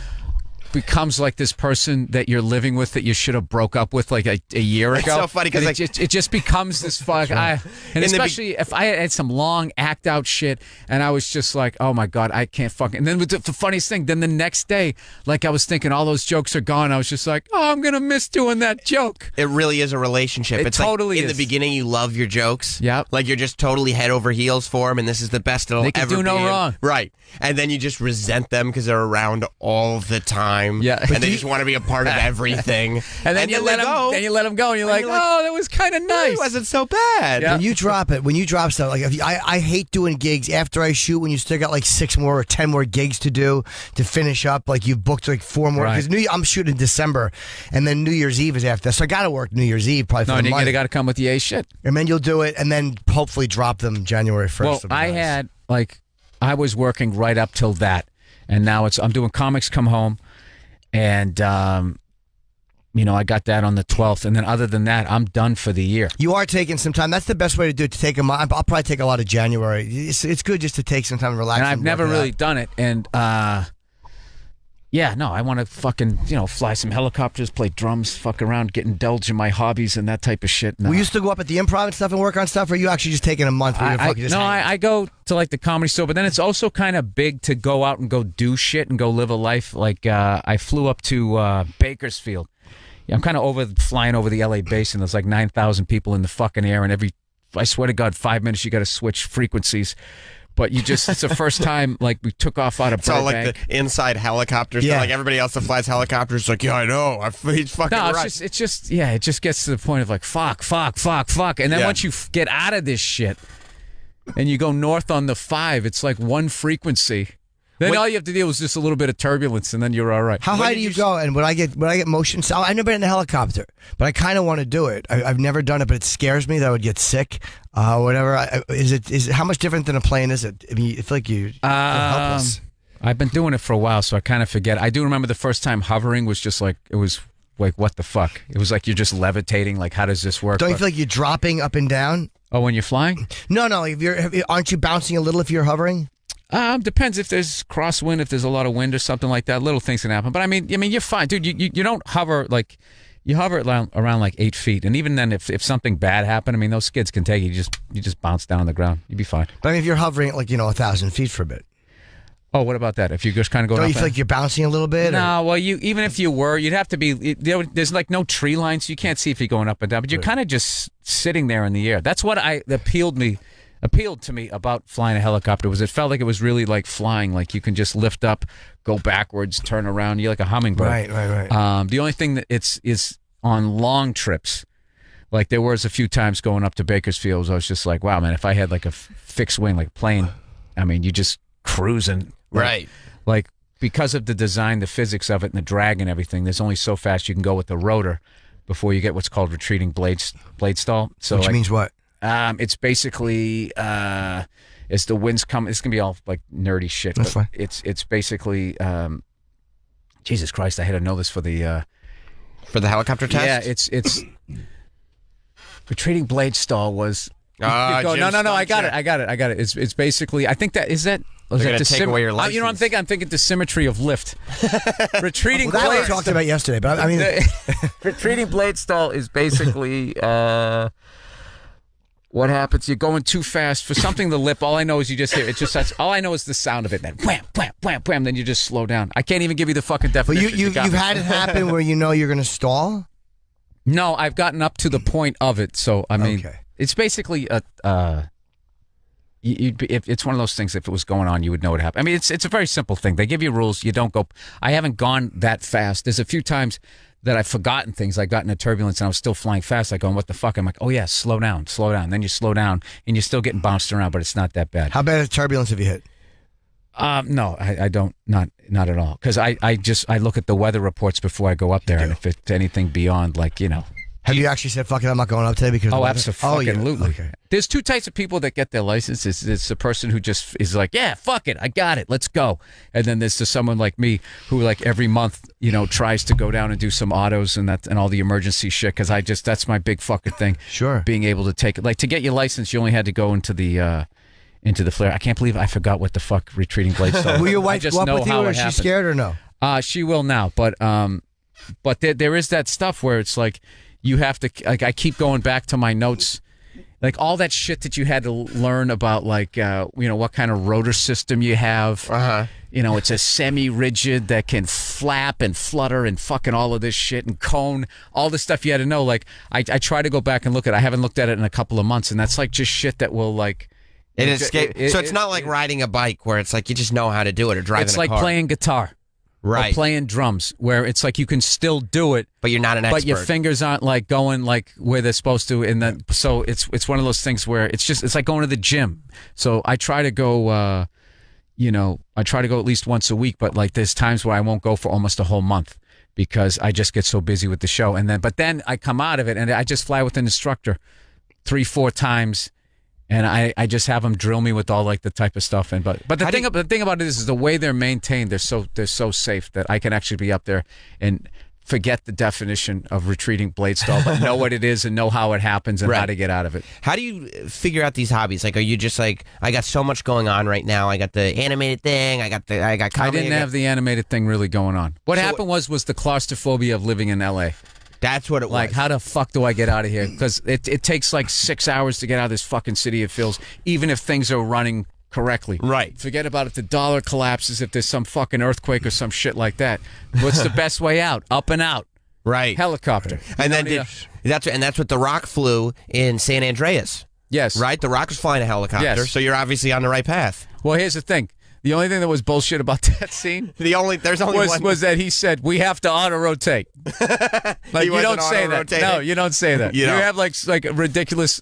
becomes like this person that you're living with that you should have broke up with like a year ago. It's so funny because like, it just becomes this fuck. And especially if I had some long act out shit and I was just like, oh my God, I can't fucking. And then the funniest thing, then the next day, like I was thinking all those jokes are gone. I was just like, oh, I'm gonna miss doing that joke. it really is a relationship. It It's totally like in is. the beginning you love your jokes. Yep. Like you're just totally head over heels for them, and this is the best it'll They can ever do no be. wrong. Right. And then you just resent them because they're around all the time. Yeah. And they just want to be a part of everything. And then you let them go. Then you let them go, and you're like, oh, that was kind of nice. It wasn't so bad. When you drop stuff, like I hate doing gigs after I shoot when you still got like 6 more or 10 more gigs to do to finish up. Like you've booked like 4 more because I'm shooting in December, and then New Year's Eve is after that, so I got to work New Year's Eve probably. No, for and the you money. got to come with the A shit. And then you'll do it, and then hopefully drop them January 1st. Well, I was working right up till that, and now I'm doing Comics Come Home, and I got that on the 12th, and then other than that, I'm done for the year. You are taking some time. That's the best way to do it. To take a month. I'll probably take a lot of January. It's good just to take some time and relax. And I've never really done it, and yeah, no, I want to fucking, fly some helicopters, play drums, fuck around, indulge in my hobbies and that type of shit. No. We used to go up at the Improv and stuff and work on stuff, or are you actually just taking a month where you're fucking just hanging? I go to like the Comedy Store, but then it's also kind of big to go out and go do shit and go live a life. Like I flew up to Bakersfield. Yeah, I'm kind of flying over the LA basin. There's like 9,000 people in the fucking air, and I swear to God, 5 minutes you got to switch frequencies. But it's the first time, like, we took off out of Burbank. It's all like the inside helicopters. Yeah. Like everybody else that flies helicopters, like, yeah, I know. He's fucking right. It just gets to the point of like, fuck. And then once you get out of this shit and you go north on the 5, it's like one frequency. Then all you have to deal is just a little bit of turbulence, and then you're all right. How high do you go? And when I get motion, so I've never been in a helicopter, but I kind of want to do it. I've never done it, but it scares me that I would get sick. Whatever. Is it how much different than a plane is it? I mean, I feel like you're helpless. I've been doing it for a while, so I kind of forget. I do remember the first time hovering was just like, it was like, what the fuck? It was like you're just levitating. Like, how does this work? Don't you feel like you're dropping up and down? Oh, when you're flying? No. Aren't you bouncing a little if you're hovering? Depends if there's crosswind, if there's a lot of wind or something like that. Little things can happen. But I mean, you're fine, dude. You don't hover like, you hover around like 8 feet, and even then, if something bad happened, I mean, those skids can take you. You just bounce down on the ground. You'd be fine. But I mean, if you're hovering at like 1,000 feet for a bit. Oh, what about that? If you just kind of go, don't you feel like you're bouncing a little bit? No, well, even if you were, you'd have to be. There's like no tree lines, so you can't see if you're going up and down. But you're kind of just sitting there in the air. That's what appealed to me about flying a helicopter. Was it felt like it was really like flying, like you can just lift up, go backwards, turn around. You're like a hummingbird. Right. The only thing that is on long trips, like there was a few times going up to Bakersfield, I was just like, wow, man, if I had like a fixed wing, like plane, I mean, you just cruising. Right. Like because of the design, the physics of it, and the drag and everything, there's only so fast you can go with the rotor before you get what's called retreating blade stall. So which means what? It's basically as the winds come. It's gonna be all like nerdy shit. That's fine. It's basically Jesus Christ. I had to know this for the helicopter test. Yeah, it's retreating blade stall was. No. I got it. It's basically. I think that is that. They're going to take away your license. You know what I'm thinking the symmetry of lift. Retreating that blade. we talked about yesterday, but I mean, retreating blade stall is basically. What happens? You're going too fast for something to lip. All I know is you just hear it. That's all I know is the sound of it. Then wham, wham, wham, wham. Then you just slow down. I can't even give you the fucking definition. But you've had it happen where you know you're going to stall. No, I've gotten up to the point of it. So I mean, it's basically it's one of those things. If it was going on, you would know what happened. I mean, it's a very simple thing. They give you rules. You don't go. I haven't gone that fast. There's a few times that I've forgotten things. I got in a turbulence and I was still flying fast. I go, what the fuck? I'm like, oh yeah, slow down. Then you slow down and you're still getting bounced around, but it's not that bad. How bad a turbulence have you hit? No, I don't. Not at all. Because I look at the weather reports before I go up there, and if it's anything beyond like Have you actually said, fuck it, I'm not going up today because of the weather? Absolutely. Okay. There's two types of people that get their license. It's the person who just is like, yeah, fuck it, I got it, let's go. And then there's someone like me who like every month, tries to go down and do some autos and all the emergency shit because that's my big fucking thing. Sure. Being able to take it. Like to get your license, you only had to go into the flare. I can't believe I forgot what the fuck retreating blade stall. Will your wife go up with you or is she scared or no? She will now, but there is that stuff where it's like, you have to, like, I keep going back to my notes, like all that shit that you had to learn about, like, what kind of rotor system you have. It's a semi-rigid that can flap and flutter and fucking all of this shit and cone, all the stuff you had to know. Like, I try to go back and look at it. I haven't looked at it in a couple of months, and that's like just shit that will, like. So it's not like riding a bike where it's like you just know how to do it or driving a car. It's like playing guitar. Right. Or playing drums, where it's like you can still do it, but you're not an expert. But your fingers aren't like going like where they're supposed to. And then so it's one of those things where it's like going to the gym. So I try to go, I try to go at least once a week. But like there's times where I won't go for almost a whole month because I just get so busy with the show. And then I come out of it and I just fly with an instructor 3-4 times. And I just have them drill me with all like the type of stuff. But the thing about it is the way they're maintained. They're so safe that I can actually be up there and forget the definition of retreating blade stall, but know what it is and know how it happens and how to get out of it. How do you figure out these hobbies? Like, are you just like, I got so much going on right now. I got the animated thing. I got comedy. I didn't have the animated thing really going on. What happened was the claustrophobia of living in L.A. That's what it was. Like, how the fuck do I get out of here? Because it takes like 6 hours to get out of this fucking city, it feels, even if things are running correctly. Right. Forget about if the dollar collapses, if there's some fucking earthquake or some shit like that. What's the best way out? Up and out. Right. Helicopter. And then that's what The Rock flew in San Andreas. Yes. Right? The Rock was flying a helicopter, Yes. so you're obviously on the right path. Well, here's the thing. The only thing that was bullshit about that scene There's only one. was that he said, we have to auto-rotate. Like, you don't say that. No, you don't say that. You have like a ridiculously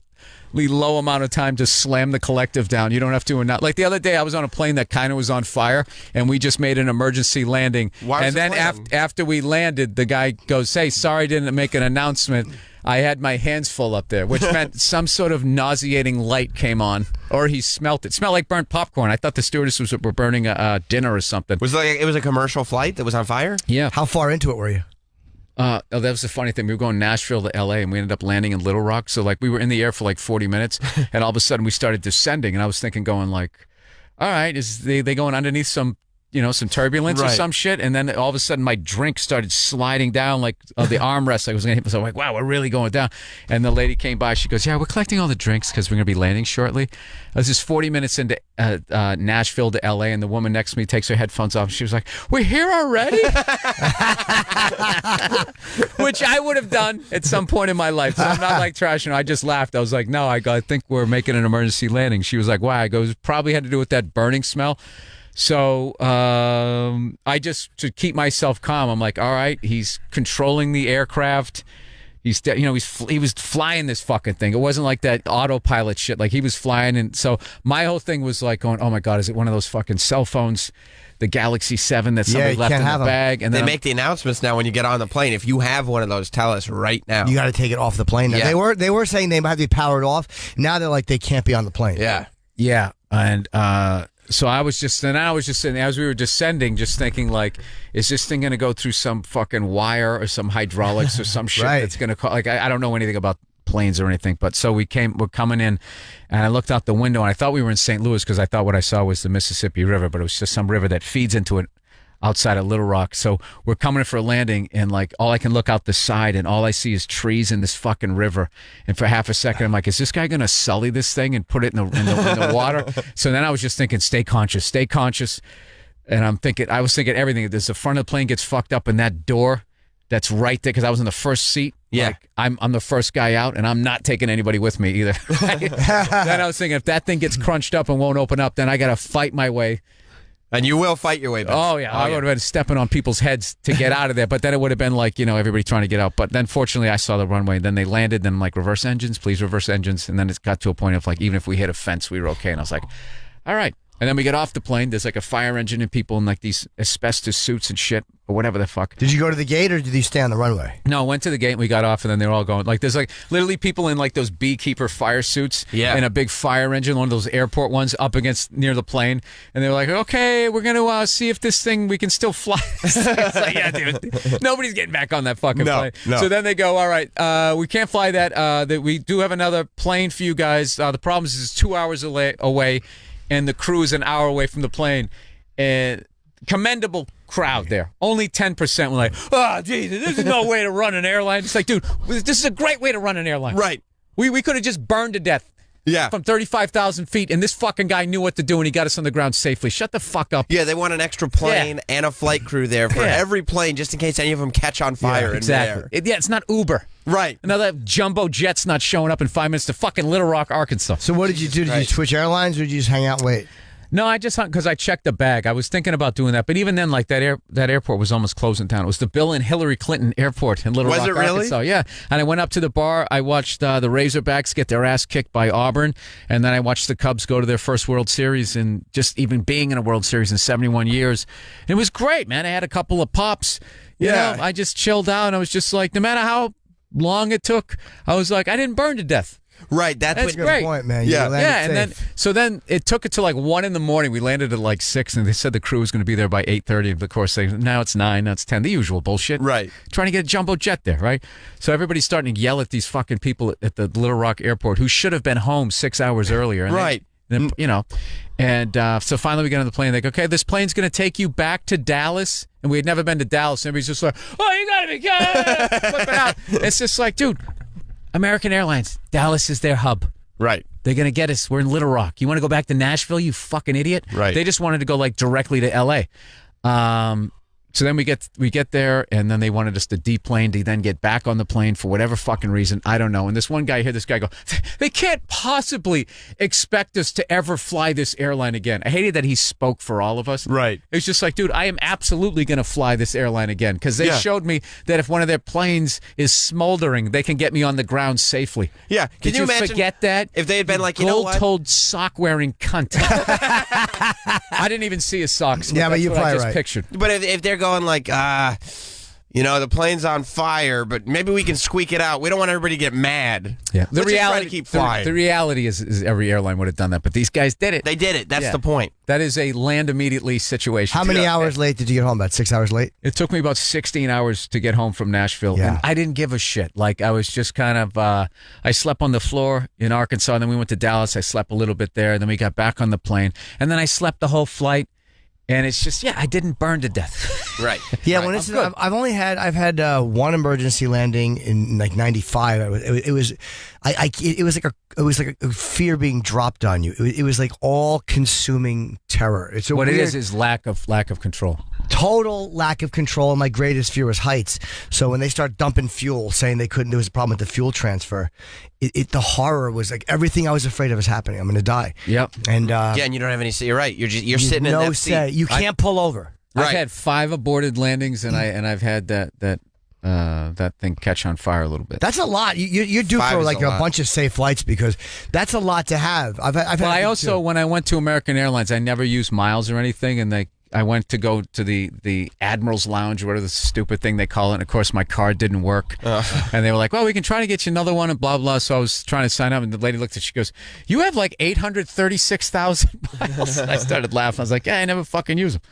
low amount of time to slam the collective down. You don't have to. Like the other day, I was on a plane that kind of was on fire, and we just made an emergency landing. And then after we landed, the guy goes, hey, sorry I didn't make an announcement. I had my hands full up there, which meant some sort of nauseating light came on, or he smelt it. It smelled like burnt popcorn. I thought the stewardesses were burning a dinner or something. Was it was a commercial flight that was on fire? Yeah. How far into it were you? That was the funny thing. We were going Nashville to L.A. and we ended up landing in Little Rock. So like we were in the air for like 40 minutes, and all of a sudden we started descending, and I was thinking, going like, all right, is they going underneath some turbulence or some shit? And then all of a sudden my drink started sliding down like the armrest. I was going to hit. So I'm like, wow, we're really going down. And the lady came by. She goes, yeah, we're collecting all the drinks because we're going to be landing shortly. I was just 40 minutes into Nashville to L.A., and the woman next to me takes her headphones off. And she was like, we're here already? Which I would have done at some point in my life. So I'm not like trashing her. I just laughed. I was like, no, I think we're making an emergency landing. She was like, why? I go, it probably had to do with that burning smell. So I just, to keep myself calm, I'm like, all right, he's controlling the aircraft. He was flying this fucking thing. It wasn't like that autopilot shit. Like, he was flying, and so my whole thing was like going, oh my God, is it one of those fucking cell phones, the Galaxy 7 that somebody left in the bag? And they make the announcements now when you get on the plane. If you have one of those, tell us right now. You got to take it off the plane. Now. Yeah. They were saying they might have to be powered off. Now they're like they can't be on the plane. Yeah, and so I was just sitting, as we were descending, just thinking, like, is this thing going to go through some fucking wire or some hydraulics or some shit that's going to, like, I don't know anything about planes or anything, but so we're coming in, and I looked out the window, and I thought we were in St. Louis because I thought what I saw was the Mississippi River, but it was just some river that feeds into it outside of Little Rock. So we're coming in for a landing, and like all I can look out the side, and all I see is trees in this fucking river. And for half a second, I'm like, is this guy gonna sully this thing and put it in the water? So then I was just thinking, stay conscious. And I was thinking everything. There's the front of the plane gets fucked up, and that door that's right there, because I was in the first seat. Yeah. Like, I'm the first guy out, and I'm not taking anybody with me either. Then I was thinking, if that thing gets crunched up and won't open up, then I gotta fight my way. And you will fight your way back. Oh, yeah. I would have been stepping on people's heads to get out of there. But then it would have been like, everybody trying to get out. But then fortunately I saw the runway. Then they landed. Then I'm like, reverse engines, please reverse engines. And then it got to a point of like, even if we hit a fence, we were okay. And I was like, all right. And then we get off the plane. There's like a fire engine and people in like these asbestos suits and shit or whatever the fuck. Did you go to the gate or did you stay on the runway? No, I went to the gate and we got off, and then they're all going. Like, there's like literally people in like those beekeeper fire suits and a big fire engine, one of those airport ones up against near the plane. And they're like, okay, we're going to see if this thing, we can still fly. It's like, yeah, dude, nobody's getting back on that fucking plane. No. So then they go, all right, we can't fly that. That we do have another plane for you guys. The problem is it's 2 hours away. And the crew is an hour away from the plane. And commendable crowd there. Only 10% were like, oh, Jesus, this is no way to run an airline. It's like, dude, this is a great way to run an airline. Right. We could have just burned to death. Yeah. From 35,000 feet, and this fucking guy knew what to do, and he got us on the ground safely. Shut the fuck up. Yeah, they want an extra plane and a flight crew there for every plane, just in case any of them catch on fire. Exactly. It's not Uber. Right. Another jumbo jet's not showing up in 5 minutes to fucking Little Rock, Arkansas. So what did you do? Did you switch airlines or did you just hang out and wait? No, I just hung because I checked the bag. I was thinking about doing that, but even then, like that airport was almost closing down. It was the Bill and Hillary Clinton Airport in Little Rock, Arkansas. Yeah, and I went up to the bar. I watched the Razorbacks get their ass kicked by Auburn, and then I watched the Cubs go to their first World Series, and just even being in a World Series in 71 years, it was great, man. I had a couple of pops. You know, I just chilled out. And I was just like, no matter how long it took, I was like, I didn't burn to death. Right, that's That's what. great. Point, man. Yeah. You landed Yeah, and safe. then it took it to like 1 in the morning. We landed at like 6, and they said the crew was going to be there by 8:30. Of course, now it's 9, now it's 10. The usual bullshit. Right. Trying to get a jumbo jet there, right? So everybody's starting to yell at these fucking people at the Little Rock airport who should have been home 6 hours earlier. And Right. So finally we get on the plane. They go, okay, this plane's going to take you back to Dallas. And we had never been to Dallas. And everybody's just like, oh, you got to be kidding. Flipping out. It's just like, dude, American Airlines, Dallas is their hub. Right. They're going to get us. We're in Little Rock. You want to go back to Nashville, you fucking idiot? Right. They just wanted to go like directly to L.A. So then we get there, and then they wanted us to deplane to then get back on the plane for whatever fucking reason. I don't know. And this one guy, I hear this guy go, they can't possibly expect us to ever fly this airline again. I hated that he spoke for all of us. Right. It's just like, dude, I am absolutely going to fly this airline again because they showed me that if one of their planes is smoldering, they can get me on the ground safely. Yeah. Did you imagine forget that? if they had been like, you know what? Gold-toed sock-wearing cunt. I didn't even see his socks. Yeah, but that's you what I probably just right. pictured. But if they're going like, the plane's on fire, but maybe we can squeak it out. We don't want everybody to get mad. Yeah, Let's just try to keep flying. The reality is every airline would have done that, but these guys did it. They did it. That's Yeah. the point. That is a land immediately situation. How many hours late did you get home? About 6 hours late? It took me about 16 hours to get home from Nashville, Yeah. and I didn't give a shit. Like, I was just kind of, I slept on the floor in Arkansas, and then we went to Dallas. I slept a little bit there, and then we got back on the plane, and then I slept the whole flight, and it's just, I didn't burn to death. Right. Yeah, Right. when it's I've had one emergency landing in like '95. It was like a fear being dropped on you. It was like all consuming terror. It's a What weird, it is lack of control. total lack of control. And my greatest fear was heights. So when they start dumping fuel, saying they couldn't, there was a problem with the fuel transfer. The horror was like everything I was afraid of is happening. I'm going to die. Yep. And Yeah, and you don't have any. You're right. You're sitting in no that say. seat. You can't pull over. I've Right. had 5 aborted landings, and I've had that thing catch on fire a little bit. That's a lot. You're due 5 for is like a a lot. bunch of safe flights because that's a lot to have. I've Well, had I them also, too. when I went to American Airlines, I never used miles or anything, and I went to go to the Admiral's Lounge, whatever the stupid thing they call it. And of course, my card didn't work, and they were like, "Well, we can try to get you another one," and blah blah. So I was trying to sign up, and the lady looked at, she goes, "You have like 836,000 miles." I started laughing. I was like, "Yeah, I never fucking use them.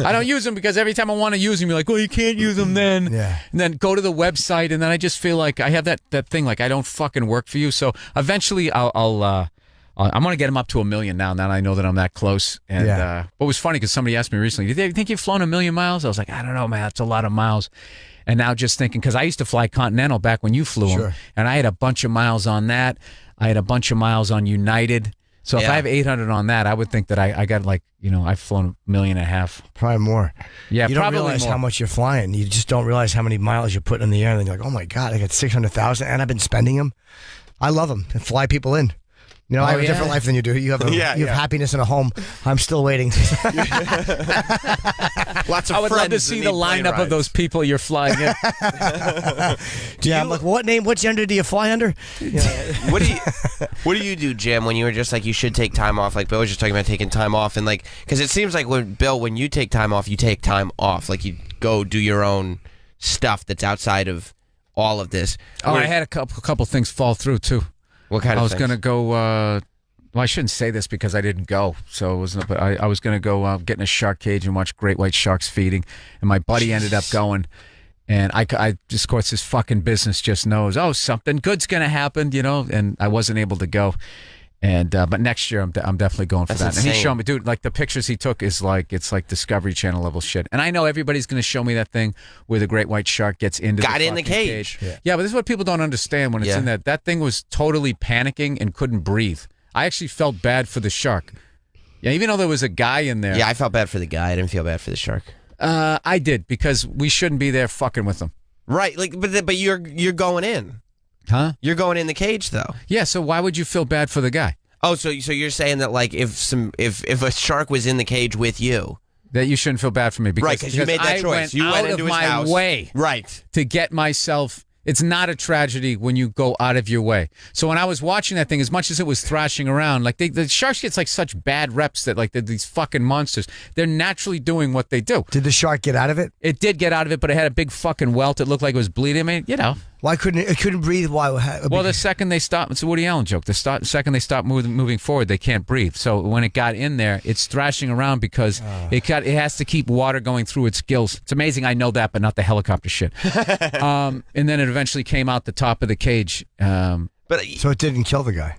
I don't use them because every time I want to use them, you're like, well, you can't use them then." Yeah. And then go to the website, and then I just feel like I have that thing, like I don't fucking work for you. So eventually, I'm going to get them up to 1 million now. Now I know that I'm that close. And what was funny, because somebody asked me recently, do you think you've flown 1 million miles? I was like, I don't know, man. That's a lot of miles. And now just thinking, because I used to fly Continental back when you flew them, and I had a bunch of miles on that. I had a bunch of miles on United. So if I have 800 on that, I would think that I got like, I've flown 1.5 million. Probably more. Yeah, you don't probably realize more. how much you're flying. You just don't realize how many miles you're putting in the air. And then you're like, oh my God, I got 600,000 and I've been spending them. I love them and fly people in. I have a different life than you do. You have you have happiness in a home. I'm still waiting. Lots of I would love to friends see that the need plane lineup of rides. those people you're flying in. I'm like, what gender do you fly under? What do you do, Jim, when you were just like, you should take time off? Like Bill was just talking about taking time off, and like, because it seems like when you take time off, you take time off. Like you go do your own stuff that's outside of all of this. Oh, I had a couple things fall through too. What kind of I was things? going to go. Well, I shouldn't say this because I didn't go. So it was. But I was going to go get in a shark cage and watch great white sharks feeding. And my buddy ended up going. And I just, of course, this fucking business just knows. Oh, something good's going to happen, And I wasn't able to go. And but next year I'm definitely going for That's that. And he insane. showed me, dude. Like the pictures he took is like it's like Discovery Channel level shit. And I know everybody's going to show me that thing where the great white shark gets into Got the in the fucking cage. Yeah, but this is what people don't understand when it's in that. That thing was totally panicking and couldn't breathe. I actually felt bad for the shark. Yeah, even though there was a guy in there. Yeah, I felt bad for the guy. I didn't feel bad for the shark. I did because we shouldn't be there fucking with them. Right, like, but you're going in. Huh? You're going in the cage though. Yeah. So why would you feel bad for the guy? Oh, so you're saying that like if a shark was in the cage with you, that you shouldn't feel bad for me because, right? Because you made that I choice. You out went into of his my house, way, right, to get myself. It's not a tragedy when you go out of your way. So when I was watching that thing, as much as it was thrashing around, like the sharks gets like such bad reps that like they're these fucking monsters. They're naturally doing what they do. Did the shark get out of it? It did get out of it, but it had a big fucking welt. It looked like it was bleeding. I mean, Why couldn't it couldn't breathe? Why? Well, the second they stop, it's a Woody Allen joke. Second they stop moving forward, they can't breathe. So when it got in there, it's thrashing around because it has to keep water going through its gills. It's amazing. I know that, but not the helicopter shit. And then it eventually came out the top of the cage. so it didn't kill the guy.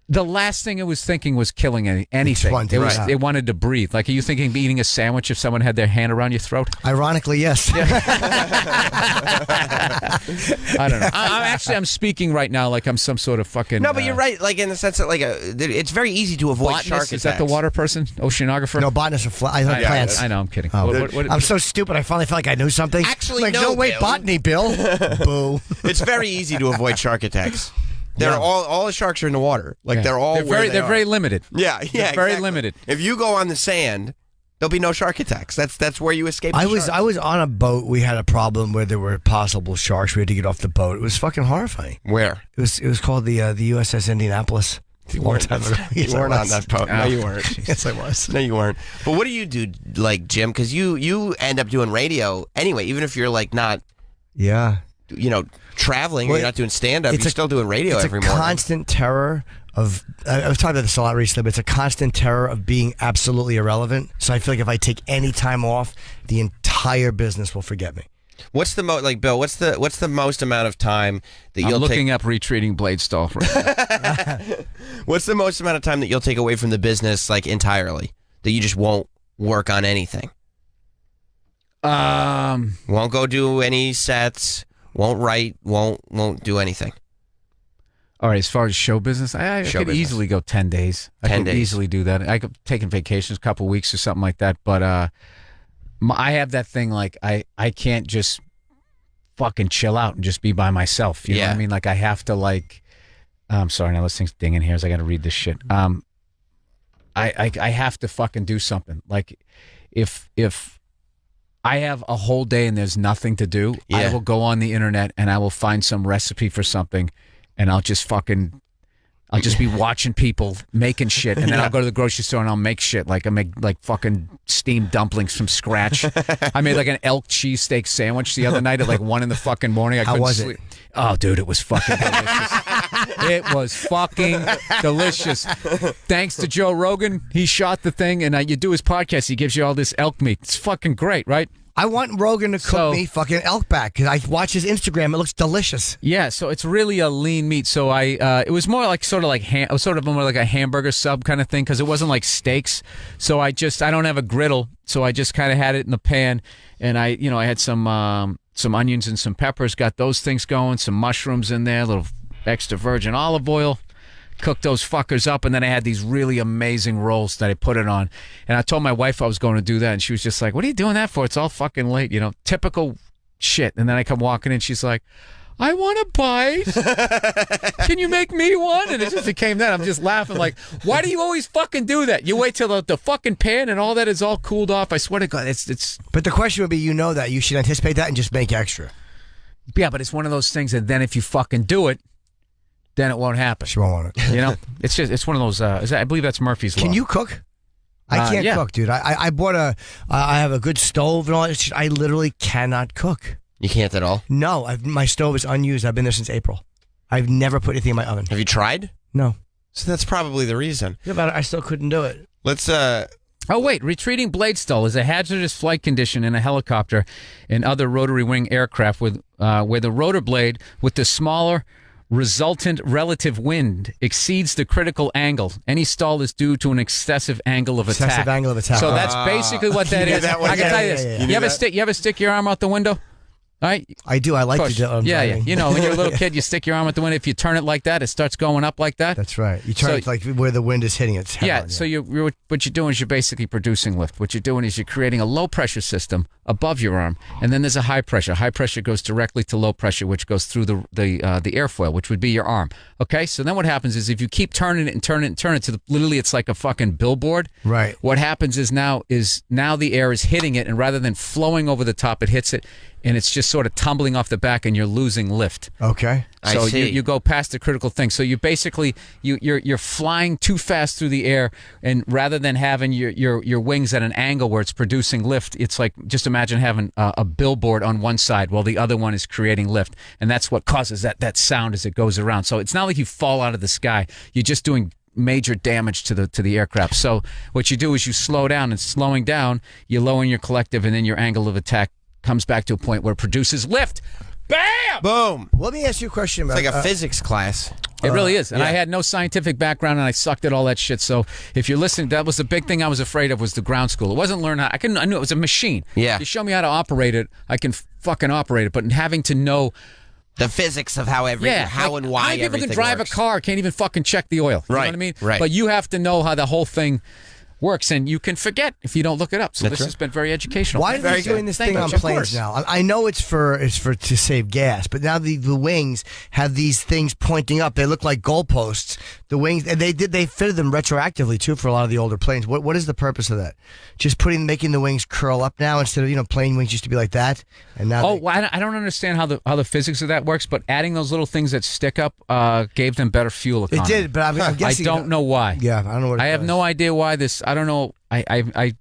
The last thing it was thinking was killing anything. It wanted to breathe. Like, are you thinking of eating a sandwich if someone had their hand around your throat? Ironically, yes. I don't know. I'm speaking right now like I'm some sort of fucking. No, but you're right. Like in the sense that it's very easy to avoid botanist, shark attacks. Is that the water person? Oceanographer? No, botanists are I heard plants. I know. I'm kidding. Oh. I'm so stupid. I finally felt like I knew something. Actually, no, wait, Bill. botany, Bill. Boo. It's very easy to avoid shark attacks. They're all the sharks are in the water. Like they're very limited. Yeah, They're very limited. If you go on the sand, there'll be no shark attacks. That's where you escape. I was on a boat. We had a problem where there were possible sharks. We had to get off the boat. It was fucking horrifying. Where? It was called the USS Indianapolis. You weren't on that boat. No, you weren't. Yes, I was. No, you weren't. But what do you do, like, Jim? Because you end up doing radio anyway, even if you're like not. Yeah. Traveling, you're not doing stand-up, you're still doing radio every morning. It's a constant terror of, I was talking about this a lot recently, but it's a constant terror of being absolutely irrelevant. So I feel like if I take any time off, the entire business will forget me. What's the Bill, what's the most amount of time that you'll I'm looking up retreating blade stall right now. What's the most amount of time that you'll take away from the business, like, entirely? That you just won't work on anything? Won't go do any sets. Won't write, won't do anything. All right, as far as show business, I could easily go 10 days. I could easily do that. I could take vacations, a couple weeks or something like that. But I have that thing, like, I can't just fucking chill out and just be by myself. You know what I mean? Like, I have to, like, I'm sorry, now this thing's dinging here, so I got to read this shit. I have to fucking do something. Like, if I have a whole day and there's nothing to do, I will go on the internet and I will find some recipe for something, and I'll just be watching people making shit, and then I'll go to the grocery store and I'll make shit. Like, I make like fucking steamed dumplings from scratch. I made like an elk cheesesteak sandwich the other night at like 1 in the fucking morning. How was it? Oh, dude, it was fucking delicious. It was fucking delicious. Thanks to Joe Rogan, he shot the thing, and you do his podcast, he gives you all this elk meat. It's fucking great, right? I want Rogan to cook me fucking elk back, because I watch his Instagram. It looks delicious. Yeah, so it's really a lean meat. So it was more like it was sort of more like a hamburger sub kind of thing, because it wasn't like steaks. So I don't have a griddle, so I just kind of had it in the pan, and I had some onions and some peppers, got those things going, some mushrooms in there, a little extra virgin olive oil. Cooked those fuckers up, and then I had these really amazing rolls that I put it on. And I told my wife I was going to do that, and she was just like, "What are you doing that for? It's all fucking late, typical shit." And then I come walking in, she's like, "I want a bite. Can you make me one?" And it just became that. I'm just laughing like, why do you always fucking do that? You wait till the fucking pan and all that is all cooled off. I swear to God, it's. But the question would be, that you should anticipate that and just make extra. Yeah, but it's one of those things that then if you fucking do it, then it won't happen. She won't want it. It's one of those. I believe that's Murphy's Law. Can you cook? I can't cook, dude. I bought I have a good stove and all that shit. I literally cannot cook. You can't at all? No, my stove is unused. I've been there since April. I've never put anything in my oven. Have you tried? No. So that's probably the reason. Yeah, but I still couldn't do it. Let's Oh, wait. Retreating blade stall is a hazardous flight condition in a helicopter and other rotary wing aircraft where the rotor blade with the smaller resultant relative wind exceeds the critical angle. Any stall is due to an excessive angle of attack. Excessive angle of attack. So that's basically what that is. That one? I can tell you Yeah, this. yeah. You ever stick your arm out the window? Right? I do. I like Push. to do it. Yeah. When you're a little kid, you stick your arm out the window. If you turn it like that, it starts going up like that. That's right. You turn it like where the wind is hitting it. So what you're doing is you're basically producing lift. What you're doing is you're creating a low pressure system above your arm, and then there's a high pressure. High pressure goes directly to low pressure, which goes through the airfoil, which would be your arm. Okay, so then what happens is if you keep turning it and turning it and turning it to literally it's like a fucking billboard. Right. What happens is now the air is hitting it, and rather than flowing over the top, it hits it. and it's just sort of tumbling off the back, and you're losing lift. Okay. So I see. you go past the critical thing. So you basically you're flying too fast through the air, and rather than having your wings at an angle where it's producing lift, it's like just imagine having a billboard on one side while the other one is creating lift, and that's what causes that sound as it goes around. So it's not like you fall out of the sky. You're just doing major damage to the aircraft. So what you do is you slow down, and slowing down, you lower your collective, and then your angle of attack comes back to a point where it produces lift. Bam! Boom. Let me ask you a question about It's like a physics class. It really is. And yeah. I had no scientific background, and I sucked at all that shit. So if you're listening, that was the big thing I was afraid of, was the ground school. It wasn't learn how. I knew it was a machine. Yeah. You show me how to operate it, I can fucking operate it. But having to know The physics of how how and why how many people everything can drive works. a car can't even fucking check the oil. You know Right, what I mean? right. But you have to know how the whole thing works, and you can forget if you don't look it up. So That's this has been very educational. Why are they doing this Thank thing you. on Of planes course. now? I know it's for to save gas, but now the wings have these things pointing up. They look like goalposts. The wings, and they fitted them retroactively too for a lot of the older planes. What is the purpose of that? Just making the wings curl up now instead of plane wings used to be like that, and now. Oh, well, I don't understand how the physics of that works, but adding those little things that stick up gave them better fuel it economy. did, but I'm guessing. I don't know why. Yeah, I don't know what. I have no idea why this. I don't know. I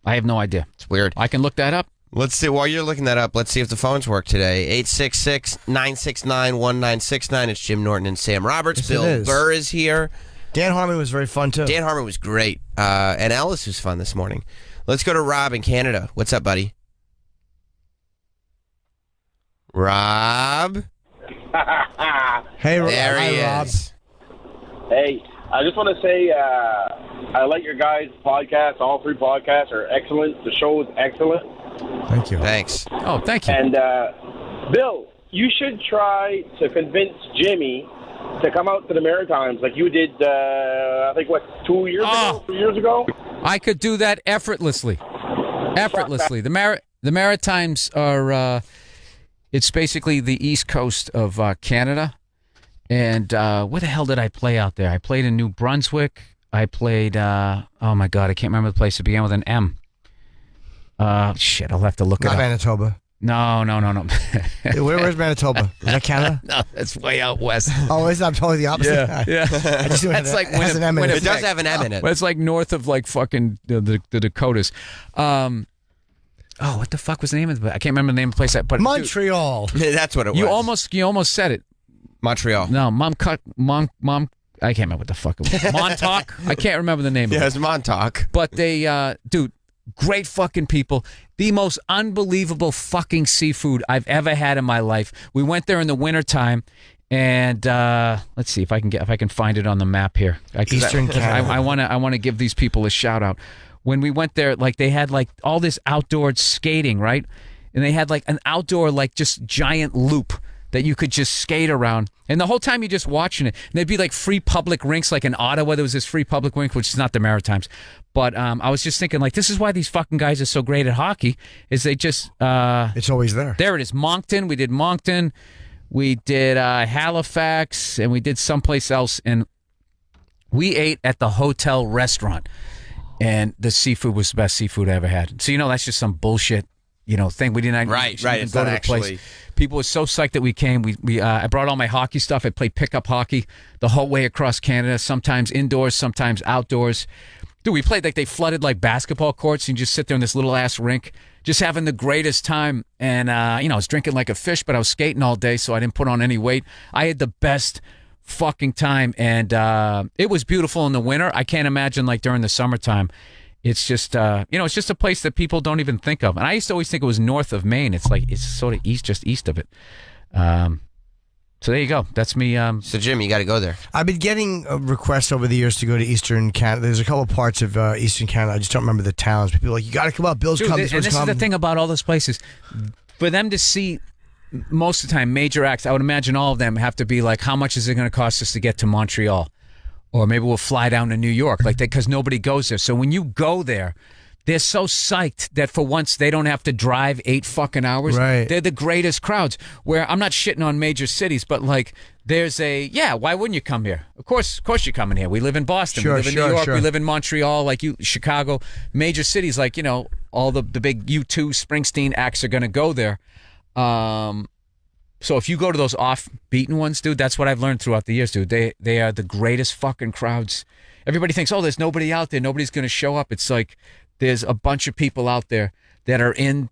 have no idea. It's weird. I can look that up. Let's see. While you're looking that up, let's see if the phones work today. 866-969-1969. It's Jim Norton and Sam Roberts. Yes, it Bill is. Burr is here. Dan Harmon was very fun too. Dan Harmon was great. And Ellis was fun this morning. Let's go to Rob in Canada. What's up, buddy? Rob? Hey, There he Rob. is. Hey, I just want to say I like your guys' podcast. All three podcasts are excellent. The show is excellent. Thank you. Thanks. Oh, thank you. And Bill, you should try to convince Jimmy to come out to the Maritimes like you did, I think, 2 years ago? 3 years ago? I could do that effortlessly. Effortlessly. The Maritimes are, it's basically the east coast of Canada. And where the hell did I play out there? I played in New Brunswick. I played, oh my God, I can't remember the place. It began with an M. Shit, I'll have to look it Not up. Manitoba. No. Where's Manitoba? Is that Canada? No, that's way out west. Oh, is that totally the opposite? Yeah. I just That's like it has an M in It it. does have an M in it. But it's like north of like fucking the Dakotas. Oh, what the fuck was the name of it? I can't remember the name of the place. But Montreal. That's what it was. you almost said it. Montreal. No, mom. I can't remember what the fuck it was. Montauk. I can't remember the name. Yeah, of it it. was Montauk. But they, dude, great fucking people. The most unbelievable fucking seafood I've ever had in my life. We went there in the wintertime, and let's see if I can find it on the map here. Eastern Canada. I want to give these people a shout out. When we went there, like they had like all this outdoor skating, right? And they had like an outdoor like just giant loop that you could just skate around. And the whole time you're just watching it. And there'd be like free public rinks, like in Ottawa, there was this free public rink, which is not the Maritimes. But I was just thinking, like, this is why these fucking guys are so great at hockey, is they just... it's always there. There it is, Moncton. We did Moncton. We did Halifax, and we did someplace else. And we ate at the hotel restaurant. And the seafood was the best seafood I ever had. So, that's just some bullshit, thing. We didn't Right. It's It's go not to the place. actually... People were so psyched that we came. I brought all my hockey stuff. I played pickup hockey the whole way across Canada, sometimes indoors, sometimes outdoors. Dude, we played like they flooded like basketball courts, and you just sit there in this little ass rink, just having the greatest time. And, I was drinking like a fish, but I was skating all day, so I didn't put on any weight. I had the best fucking time, and it was beautiful in the winter. I can't imagine like during the summertime. It's just, it's just a place that people don't even think of. And I used to always think it was north of Maine. It's like, it's sort of just east of it. So there you go. That's me. So, Jim, you got to go there. I've been getting requests over the years to go to Eastern Canada. There's a couple of parts of Eastern Canada. I just don't remember the towns. People are like, you got to come out. Bill's Dude, come. and this is the thing about all those places. For them to see, most of the time, major acts, I would imagine all of them have to be like, how much is it going to cost us to get to Montreal? Or maybe we'll fly down to New York, like that, because nobody goes there. So when you go there, they're so psyched that for once they don't have to drive 8 fucking hours. Right. They're the greatest crowds. Where I'm not shitting on major cities, but like there's why wouldn't you come here? Of course you're coming here. We live in Boston. Sure, we live in sure, New York. sure. We live in Montreal, like Chicago. Major cities, like, all the big U2 Springsteen acts are going to go there. So if you go to those off-beaten ones, dude, that's what I've learned throughout the years, dude. They are the greatest fucking crowds. Everybody thinks, oh, there's nobody out there. Nobody's going to show up. It's like there's a bunch of people out there that are into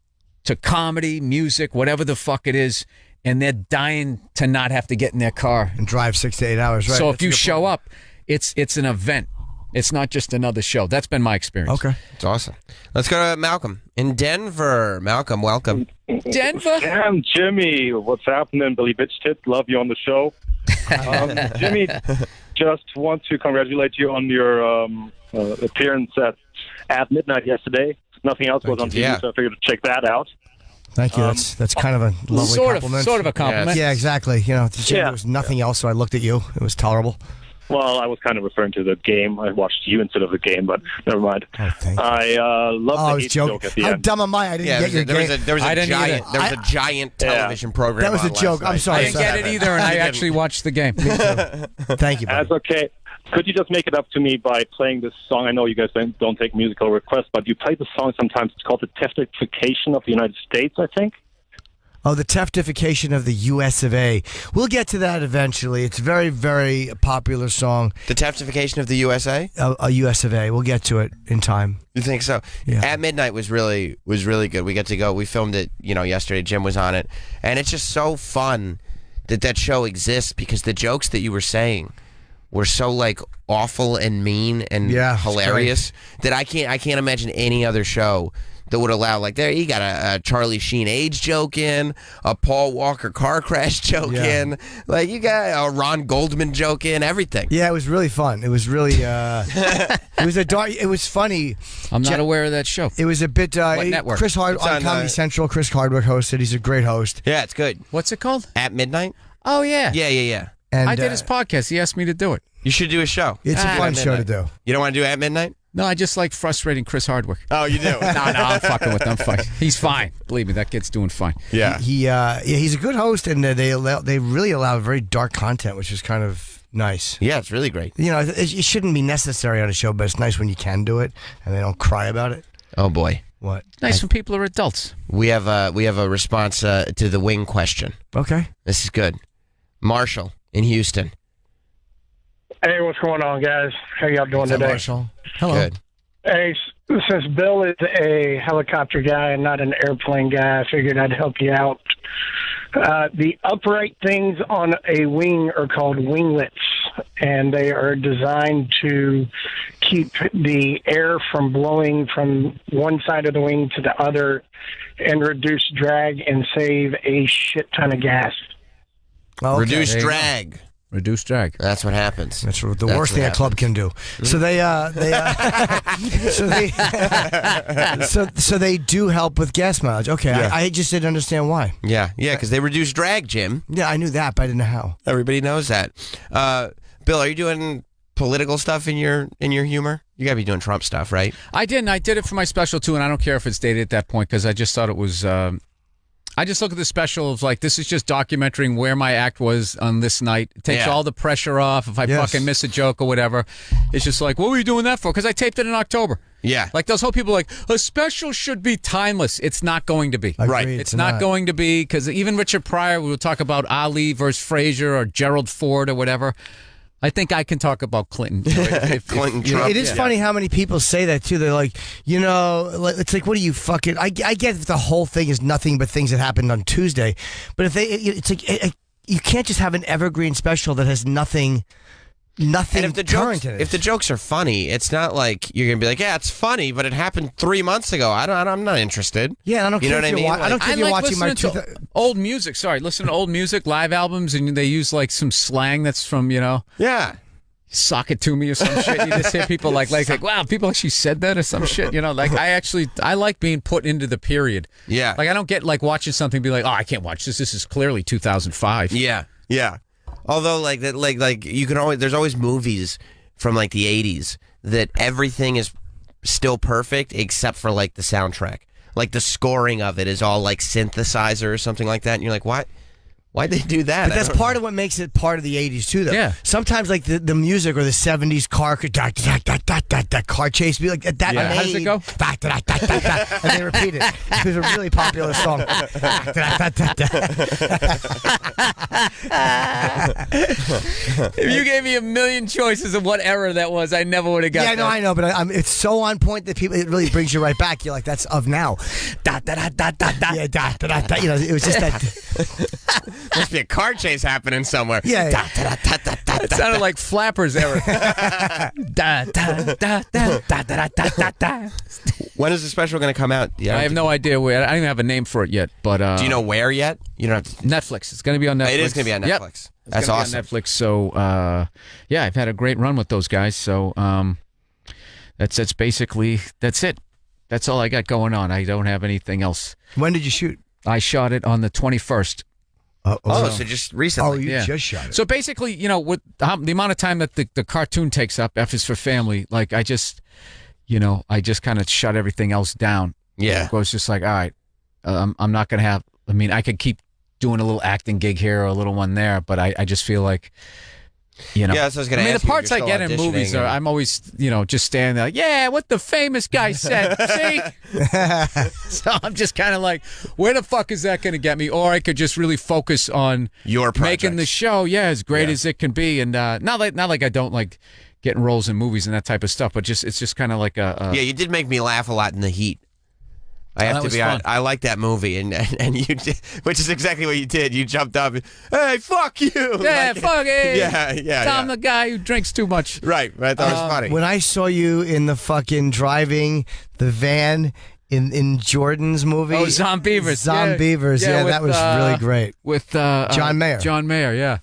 comedy, music, whatever the fuck it is, and they're dying to not have to get in their car and drive 6 to 8 hours. Right. So if you show up, it's an event. It's not just another show. That's been my experience. Okay. It's awesome. Let's go to Malcolm in Denver. Malcolm, welcome. Denver? Damn, Jimmy, what's happening? Billy Bitch Tit, love you on the show. Jimmy, just want to congratulate you on your appearance at midnight yesterday. Nothing else was on TV, so I figured to check that out. Thank you. That's kind of a lovely compliment. Sort of a compliment. Yeah, exactly. You know, there was nothing else, so I looked at you. It was tolerable. Well, I was kind of referring to the game. I watched you instead of the game, but never mind. Oh, thank you. I love the hate joke at the How end. dumb am I? I didn't get your game. There was a giant television program. That was a on joke. last I'm night. sorry. I didn't get it either, and I actually watched the game. Thank you, buddy. That's okay. Could you just make it up to me by playing this song? I know you guys don't take musical requests, but you play the song sometimes. It's called The Teftification of the United States, I think. Oh, the teftification of the U.S. of A. We'll get to that eventually. It's a very, very popular song. The teftification of the USA? A U.S. of A. We'll get to it in time. You think so? Yeah. At Midnight was really good. We got to go. We filmed it, yesterday. Jim was on it, and it's just so fun that show exists because the jokes that you were saying were so like awful and mean and hilarious that I can't imagine any other show that would allow, like, there you got a Charlie Sheen age joke in, a Paul Walker car crash joke in, like you got a Ron Goldman joke in, everything. Yeah, it was really fun. It was really, it was funny. I'm not aware of that show. It was a bit, what network? Chris Hardwick on Comedy Central. Chris Hardwick hosted. He's a great host. Yeah, it's good. What's it called? At Midnight? Oh, yeah. Yeah. And I did his podcast. He asked me to do it. You should do a show. It's a fun show to do. You don't want to do At Midnight? No, I just like frustrating Chris Hardwick. Oh, you do? No, I'm fucking with him. I'm fine. He's fine. Believe me, that kid's doing fine. Yeah. He's a good host, and they really allow very dark content, which is kind of nice. Yeah, it's really great. It shouldn't be necessary on a show, but it's nice when you can do it, and they don't cry about it. Oh, boy. What? Nice when people are adults. We have a response to the wing question. Okay. This is good. Marshall in Houston. Hey, what's going on, guys? How y'all doing today? Marshall? Hello. Good. Hey, since Bill is a helicopter guy and not an airplane guy, I figured I'd help you out. The upright things on a wing are called winglets, and they are designed to keep the air from blowing from one side of the wing to the other and reduce drag and save a shit ton of gas. Okay. Reduce drag. Reduce drag. That's what happens. That's the worst thing a club can do. So so they do help with gas mileage. Okay, Yeah. I just didn't understand why. Yeah, because they reduce drag, Jim. Yeah, I knew that, but I didn't know how. Everybody knows that. Bill, are you doing political stuff in your humor? You gotta be doing Trump stuff, right? I didn't. I did it for my special too, and I don't care if it's dated at that point because I just thought it was. I just look at the special of like, this is just documenting where my act was on this night. It takes all the pressure off if I fucking miss a joke or whatever. It's just like, what were you doing that for? Because I taped it in October. Yeah. Like those whole people like, a special should be timeless. It's not going to be. Agreed, It's not going to be because even Richard Pryor, we will talk about Ali versus Frazier or Gerald Ford or whatever. I think I can talk about Clinton. Clinton, Trump. It is funny how many people say that too. They're like, it's like, what are you fucking? I get if the whole thing is nothing but things that happened on Tuesday, but if it's like you can't just have an evergreen special that has nothing And if the current jokes, in it. if the jokes are funny, it's not like you're gonna be like, yeah, it's funny, but it happened 3 months ago. I'm not interested. Yeah, I don't You care know if what I you're mean? I don't care if you're like watching my listening to old music. Sorry, listen to old music, live albums, and they use like some slang that's from Yeah. sock it to me or some shit. You just hear people like wow, people actually said that or some shit. Like I like being put into the period. Yeah. Like I don't get like watching something and be like, oh, I can't watch this. This is clearly 2005. Yeah. Although, like that, like you can always. There's always movies from like the '80s that everything is still perfect except for like the soundtrack. Like the scoring of it is all like synthesizer or something like that, and you're like, what? Why'd they do that? But that's part of what makes it part of the 80s, too, though. Yeah. Sometimes, like, the music or the 70s car, that car chase, be like, that Yeah. made... How does it go? And they repeat it. It was a really popular song. If you gave me a million choices of what era that was, I never would have got Yeah, that. I know, but it's so on point that it really brings you right back. You're like, that's of now. Yeah, you know, it was just that. Must be a car chase happening somewhere. Yeah. It sounded like Flappers era. When is the special going to come out? Yeah, I have no idea where. I don't even have a name for it yet. But do you know where yet? You don't have to. Netflix. It's going to be on Netflix. It is going to be on Netflix. Yep. That's gonna awesome. Be on Netflix. So yeah, I've had a great run with those guys. So that's basically that's it. That's all I got going on. I don't have anything else. When did you shoot? I shot it on the 21st. So just recently. Oh, you just shot it. So basically, you know, with the amount of time that the cartoon takes up, F is for family. Like I just kind of shut everything else down. Yeah. It was just like, all right, I'm not gonna have. I mean, I could keep doing a little acting gig here or a little one there, but I just feel like, you know. Yeah, that's what I was going to ask the you. parts I get in movies are, I'm always, you know, just standing there like, yeah, what the famous guy said. See? So I'm just kind of like, where the fuck is that going to get me? Or I could just really focus on your making the show, as great as it can be. And not like I don't like getting roles in movies and that type of stuff, but it's just kind of like a Yeah, you did make me laugh a lot in The Heat. I have to be honest. I like that movie, and you did, which is exactly what you did. You jumped up, hey, fuck you! Yeah, like, fuck it! Yeah. I'm the guy who drinks too much. Right, I thought it was funny. When I saw you in the fucking driving the van in Jordan's movie, Zombievers. Yeah, with, that was really great. With John Mayer. John Mayer,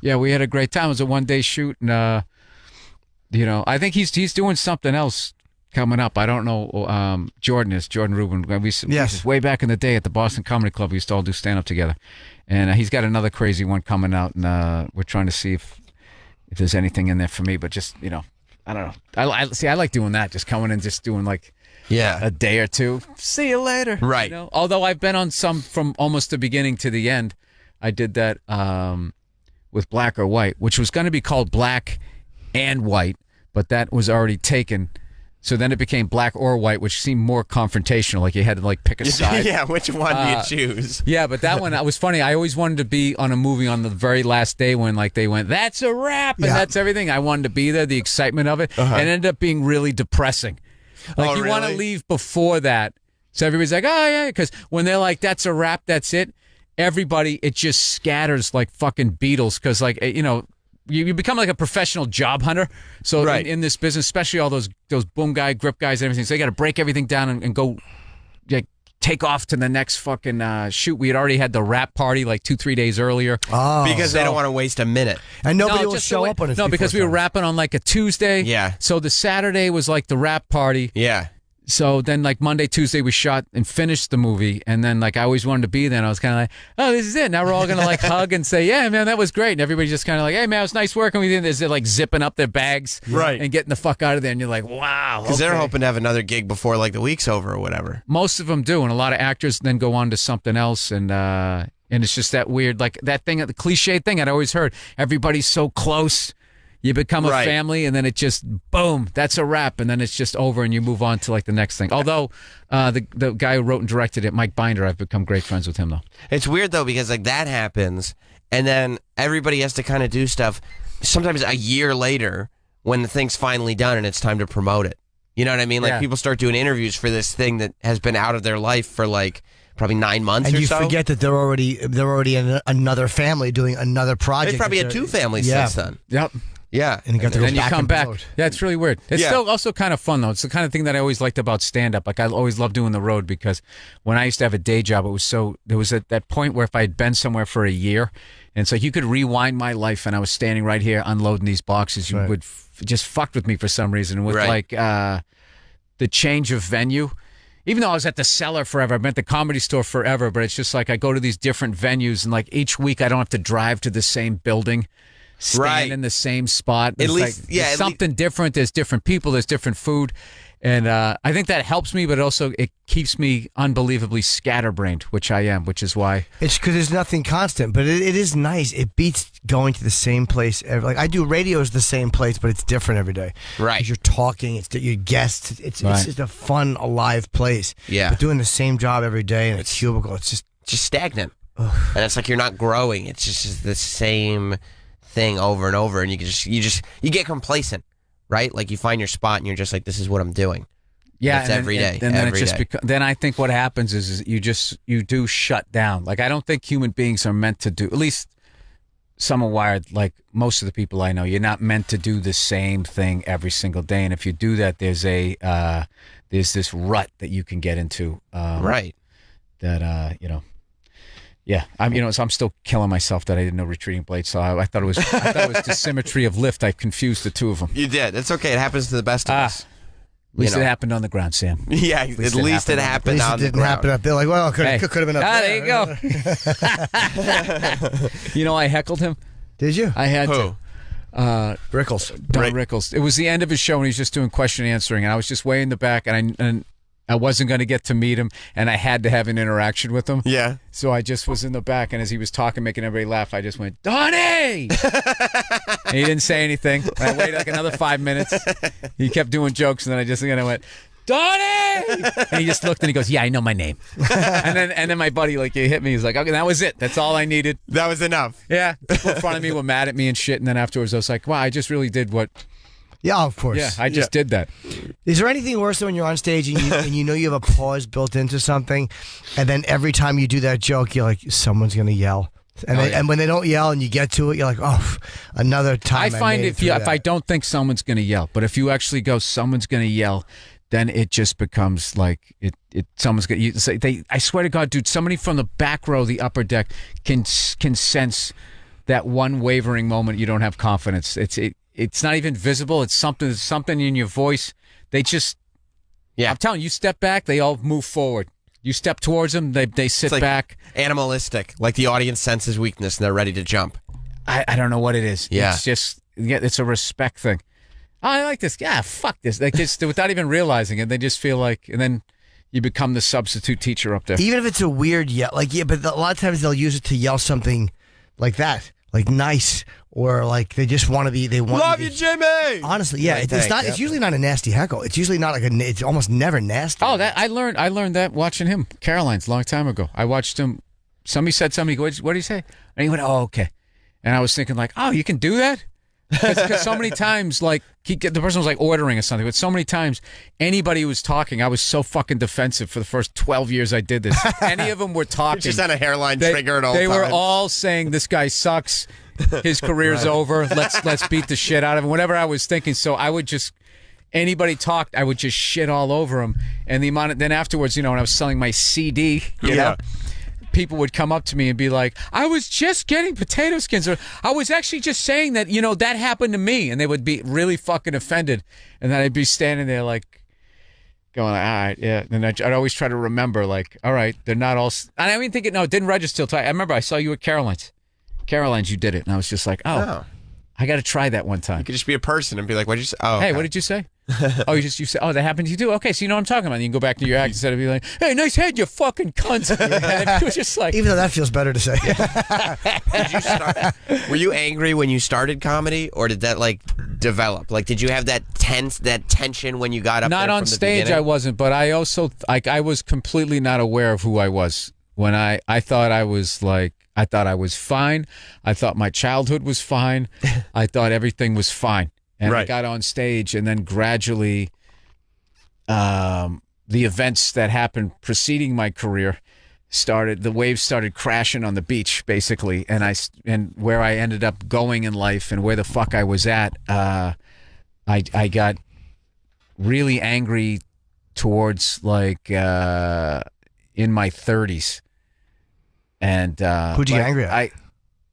yeah, we had a great time. It was a one-day shoot, and you know, I think he's doing something else coming up. I don't know. Jordan Rubin. We way back in the day at the Boston Comedy Club, we used to all do stand-up together, and he's got another crazy one coming out, and we're trying to see if there's anything in there for me. But just, you know, I don't know. I like doing that, just coming and just doing like a day or two. See you later. Right. You know? Although I've been on some from almost the beginning to the end. I did that with Black or White, which was going to be called Black and White, but that was already taken. So then it became Black or White, which seemed more confrontational. Like you had to like pick a side. Yeah, which one do you choose? Yeah, but that one, that was funny. I always wanted to be on a movie on the very last day when like they went, that's a wrap, and that's everything. I wanted to be there, the excitement of it, and it ended up being really depressing. Like you want to leave before that. So everybody's like, oh yeah, because when they're like, that's a wrap, that's it, everybody, it just scatters like fucking beetles because like, you know, you become like a professional job hunter. So in this business, especially all those boom guy, grip guys, and everything. So they got to break everything down and go like, take off to the next fucking shoot. We had already had the wrap party like 2-3 days earlier. Oh, because they don't want to waste a minute. And nobody will show up on it. No, because we were wrapping on like a Tuesday. Yeah. So the Saturday was like the wrap party. Yeah. So then, like, Monday, Tuesday, we shot and finished the movie. And then, like, I always wanted to be there. And I was kind of like, oh, this is it. Now we're all going to, like, hug and say, yeah, man, that was great. And everybody's just kind of like, hey, man, it was nice working with you. They're, like, zipping up their bags and getting the fuck out of there. And you're like, wow. Because they're hoping to have another gig before, like, the week's over or whatever. Most of them do. And a lot of actors then go on to something else. And it's just that weird, like, that thing, the cliche thing I'd always heard. Everybody's so close. You become a family, and then it just, boom, that's a wrap, and then it's just over, and you move on to, like, the next thing. Although, the guy who wrote and directed it, Mike Binder, I've become great friends with him, though. It's weird, though, because, like, that happens, and then everybody has to kind of do stuff sometimes a year later when the thing's finally done and it's time to promote it. You know what I mean? Like, people start doing interviews for this thing that has been out of their life for, like, probably 9 months or so. And you forget that they're already in another family doing another project. They probably had 2 families since then. Yep. Yeah. And you got to go then back you come and back. promote. Yeah, it's really weird. It's still also kind of fun, though. It's the kind of thing that I always liked about stand-up. Like, I always loved doing the road because when I used to have a day job, there was at that point where if I had been somewhere for a year, and so you could rewind my life, and I was standing right here unloading these boxes, you would just fucked with me for some reason. With, like, the change of venue. Even though I was at the Cellar forever, I've been at the Comedy Store forever, but it's just like I go to these different venues, and like each week I don't have to drive to the same building. Stand in the same spot. At least, there's something different. There's different people. There's different food, And I think that helps me, but also it keeps me unbelievably scatterbrained, which I am, which is why. It's because there's nothing constant, but it is nice. It beats going to the same place. Like I do radio is the same place, but it's different every day. Right. 'Cause you're talking, it's your guests. It's Right. just a fun, alive place. Yeah. But doing the same job every day in a cubicle, it's just stagnant. And it's like you're not growing. It's just the same thing over and over, and you get complacent, right? Like you find your spot, and you're just like, this is what I'm doing. Yeah, it's every day. And then every it just day. then I think what happens is you do shut down. Like I don't think human beings are meant to do. At least some are wired like most of the people I know. You're not meant to do the same thing every single day, and if you do that, there's this rut that you can get into. Right. That Yeah, so I'm still killing myself that I didn't know retreating blade. So I thought it was the symmetry of lift. I confused the two of them. You did. It's okay. It happens to the best of us. At least it happened on the ground, Sam. Yeah, at least it happened on the didn't ground. happen up there. Like, well, could have been up there. There you go. I heckled him. Did you? I had Who? to. Rickles. Don Rickles. It was the end of his show, and he was just doing question and answering, and I was just way in the back, and I wasn't going to get to meet him, and I had to have an interaction with him. Yeah. So I just was in the back, and as he was talking, making everybody laugh, I just went, Donnie! And he didn't say anything. And I waited like another 5 minutes. He kept doing jokes, and then I just went, Donnie! And he just looked, and he goes, yeah, I know my name. and then my buddy, he hit me. He's like, okay, that was it. That's all I needed. That was enough. Yeah. People in front of me were mad at me and shit, and then afterwards I was like, wow, I just really did what... Yeah, of course. Yeah, I just did that. Is there anything worse than when you're on stage and you know you have a pause built into something, and then every time you do that joke, you're like, someone's going to yell. And when they don't yell and you get to it, you're like, oh, another time. I find if I don't think someone's going to yell, but if you actually go, someone's going to yell, then it just becomes like someone's going to say. I swear to God, dude, somebody from the back row, the upper deck, can sense that one wavering moment. You don't have confidence. It's not even visible. It's something in your voice. They just, I'm telling you, step back, they all move forward. You step towards them, they sit back. Animalistic, like the audience senses weakness and they're ready to jump. I don't know what it is. Yeah. It's just, it's a respect thing. Oh, I like this. Yeah, fuck this. They just, without even realizing it, they just feel like, and then you become the substitute teacher up there. Even if it's a weird yell, but a lot of times they'll use it to yell something like that. Like nice, or like they just want to be. They want. Love you, Jimmy. Honestly, yeah, it's not. It's usually not a nasty heckle. It's usually not like it's almost never nasty. Oh, that I learned that watching him, Caroline's, a long time ago. I watched him. Somebody said something. He goes, "What did he say?" And he went, "Oh, okay." And I was thinking like, "Oh, you can do that." Because so many times, like the person was like ordering or something, but so many times anybody who was talking, I was so fucking defensive for the first 12 years I did this. Any of them were talking, just on a hairline trigger at all They times. were all saying, "This guy sucks. His career's over. Let's beat the shit out of him." Whatever I was thinking, so I would just anybody talked, I would just shit all over him. And the amount of, then afterwards, when I was selling my CD, you know. People would come up to me and be like, "I was just getting potato skins," or "I was actually just saying that, that happened to me," and they would be really fucking offended, and then I'd be standing there like, going, "All right, yeah," and I'd always try to remember, like, "All right, they're not all," and I didn't think it. No, it didn't register till I remember I saw you at Caroline's, you did it, and I was just like, "Oh, I got to try that one time." You could just be a person and be like, "What did you say?" Oh, hey, what did you say? Oh, you said, "Oh, that happened to you too." Okay, so you know what I'm talking about. You can go back to your act instead of being like, "Hey, nice head, you fucking cunt." It was just like, even though that feels better to say. Did you were you angry when you started comedy, or did that develop? Like, did you have that tension when you got up? Not there on from the stage, beginning? I wasn't, but I also I was completely not aware of who I was when I thought I was like. I thought I was fine. I thought my childhood was fine. I thought everything was fine. And I got on stage, and then gradually the events that happened preceding my career the waves started crashing on the beach, basically. And where I ended up going in life and where the fuck I was at, I got really angry towards in my 30s. And who'd you get angry at?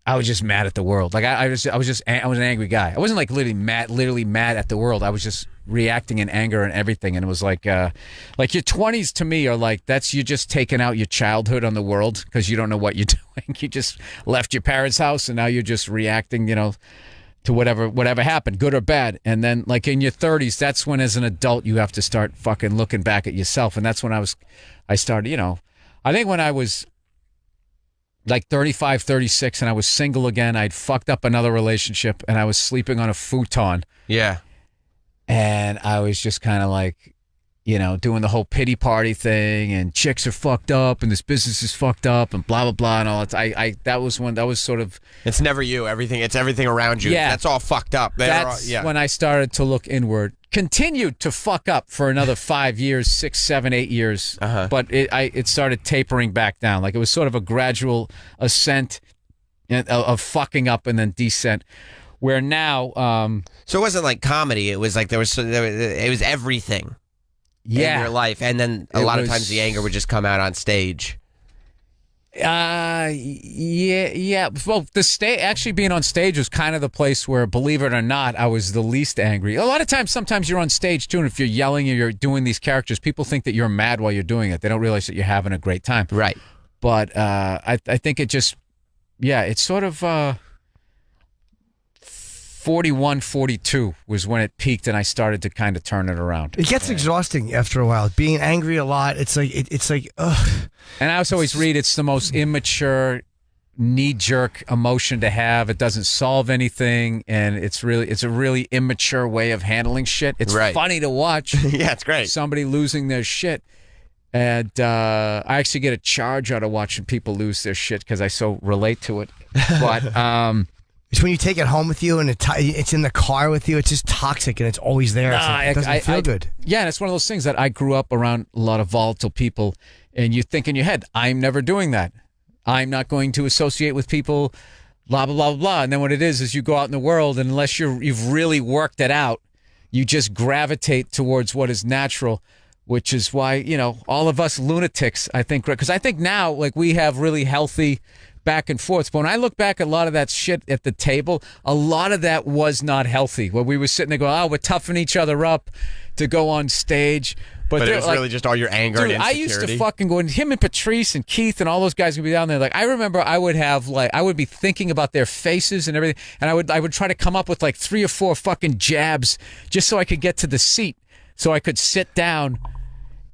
I was just mad at the world. Like I was an angry guy. I wasn't literally mad at the world. I was just reacting in anger and everything. And it was like your 20s to me are like you're just taking out your childhood on the world because you don't know what you're doing. You just left your parents' house and now you're just reacting, to to whatever happened, good or bad. And then, like, in your 30s, that's when, as an adult, you have to start fucking looking back at yourself. And that's when I started, you know, I think when I was like 35, 36, and I was single again, I'd fucked up another relationship, and I was sleeping on a futon. Yeah. And I was just kind of like, you know, doing the whole pity party thing, and chicks are fucked up, and this business is fucked up, and blah blah blah, and all that. That was sort of. It's never you. It's everything around you. Yeah, that's all fucked up. That's when I started to look inward. Continued to fuck up for another 5 years, 6, 7, 8 years, but it started tapering back down. Like, it was sort of a gradual ascent of fucking up and then descent. Where now, so it wasn't like comedy. It was like it was everything. Yeah. In your life, and then a lot of times the anger would just come out on stage. Yeah. Well, actually being on stage was kind of the place where, believe it or not, I was the least angry. A lot of times, sometimes you're on stage too, and if you're yelling or you're doing these characters, people think that you're mad while you're doing it. They don't realize that you're having a great time. Right. But I think it just, it's sort of 41, 42 was when it peaked, and I started to kind of turn it around. It gets exhausting after a while. Being angry a lot, it's like, ugh. And I always read it's the most immature, knee-jerk emotion to have. It doesn't solve anything, and it's a really immature way of handling shit. It's funny to watch. Yeah, it's great. Somebody losing their shit. And I actually get a charge out of watching people lose their shit because I so relate to it. But it's when you take it home with you and it's in the car with you. It's just toxic and it's always there. It doesn't feel good. Yeah, and it's one of those things that I grew up around a lot of volatile people, and you think in your head, I'm never doing that. I'm not going to associate with people, blah, blah, blah, blah. And then what it is you go out in the world, and unless you've really worked it out, you just gravitate towards what is natural, which is why, you know, all of us lunatics, I think, because I think now, like, we have really healthy back and forth. But when I look back at a lot of that shit at the table, a lot of that was not healthy. Where we were sitting there going, we're toughing each other up to go on stage. But it was really just all your anger and insecurity. I used to fucking go, and him and Patrice and Keith and all those guys would be down there. Like, I remember I would be thinking about their faces and everything, and I would try to come up with like 3 or 4 fucking jabs just so I could get to the seat, so I could sit down.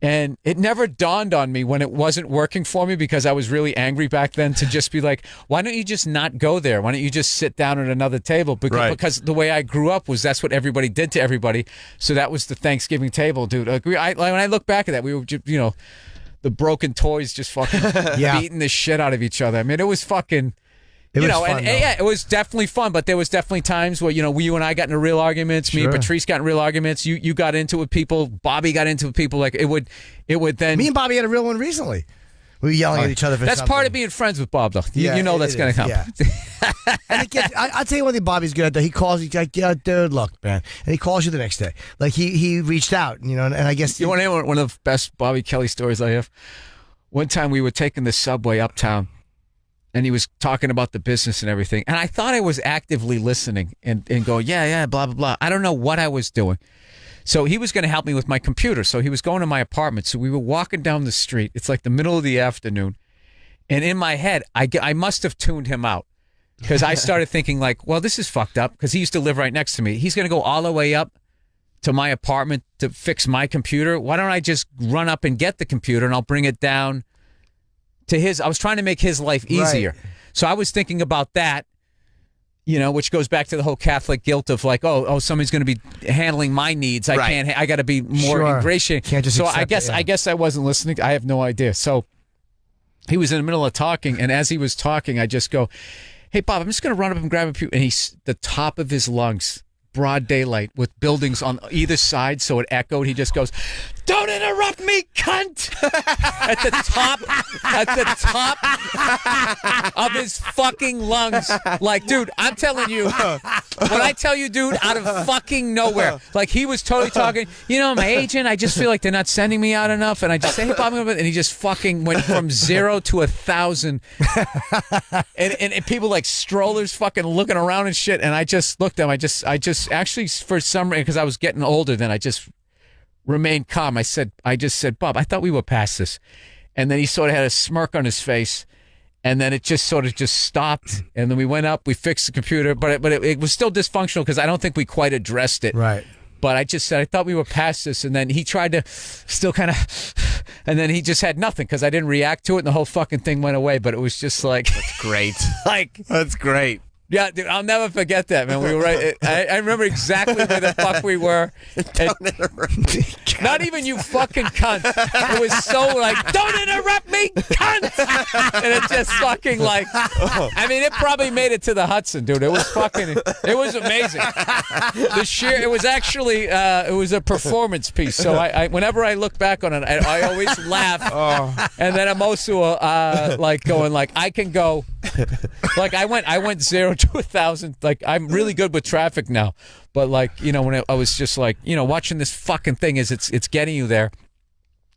And it never dawned on me when it wasn't working for me, because I was really angry back then, to just be like, why don't you just not go there? Why don't you just sit down at another table? Because the way I grew up was that's what everybody did to everybody. So that was the Thanksgiving table, dude. Like, when I look back at that, we were just, you know, the broken toys just fucking beating the shit out of each other. I mean, it was fucking... it was definitely fun, but there was definitely times where, you know, you and I got into real arguments. Me and Patrice got in real arguments. You got into it with people. Bobby got into it with people. Like, it would then. Me and Bobby had a real one recently. We were yelling at each other for That's something. part of being friends with Bob, though. You know that's going to come. Yeah. And I'll tell you one thing Bobby's good at. He calls you like, dude, look, man. And he calls you the next day. Like, he reached out, you know, and I guess... You want to hear one of the best Bobby Kelly stories I have? One time we were taking the subway uptown, and he was talking about the business and everything. And I thought I was actively listening and going, yeah, blah, blah, blah. I don't know what I was doing. So he was going to help me with my computer. So he was going to my apartment. So we were walking down the street. It's like the middle of the afternoon. And in my head, I must have tuned him out, because I started thinking like, well, this is fucked up, because he used to live right next to me. He's going to go all the way up to my apartment to fix my computer. Why don't I just run up and get the computer, and I'll bring it down to his. I was trying to make his life easier. Right. So I was thinking about that, you know, which goes back to the whole Catholic guilt of like, oh, somebody's going to be handling my needs. I can't. I got to be more ingratiating. Can't just I guess I wasn't listening. I have no idea. So he was in the middle of talking, and as he was talking, I just go, "Hey, Bob, I'm just going to run up and grab a pew." And the top of his lungs, broad daylight with buildings on either side, so it echoed. He just goes, "Don't interrupt me, cunt!" at the top of his fucking lungs. Like, dude, I'm telling you, when I tell you, dude, out of fucking nowhere, like, he was totally talking, you know, my agent, I just feel like they're not sending me out enough, and I just say, "Hey, Bob," and he just fucking went from 0 to 1,000, and people like strollers fucking looking around and shit, and I just looked at him. I just actually, for some reason, because I was getting older then, I just remained calm. I just said, "Bob, I thought we were past this." And then he sort of had a smirk on his face, and then it just sort of just stopped, and then we went up, we fixed the computer, but it was still dysfunctional because I don't think we quite addressed it. Right. But I just said, I thought we were past this, and then he tried to still kind of, and then he just had nothing because I didn't react to it, and the whole fucking thing went away. But it was just like, That's great. That's great. Yeah, dude, I'll never forget that, man. We were right. I remember exactly where the fuck we were. Not even you fucking cunt. It was so like, don't interrupt me, cunt. And it just fucking like, I mean, it probably made it to the Hudson, dude. It was fucking, it was amazing. It was actually, it was a performance piece. So I whenever I look back on it, I always laugh. And then I'm also like going like, I can go. Like I went 0 to 1,000. Like I'm really good with traffic now, but like when I was just like watching this fucking thing is it's getting you there.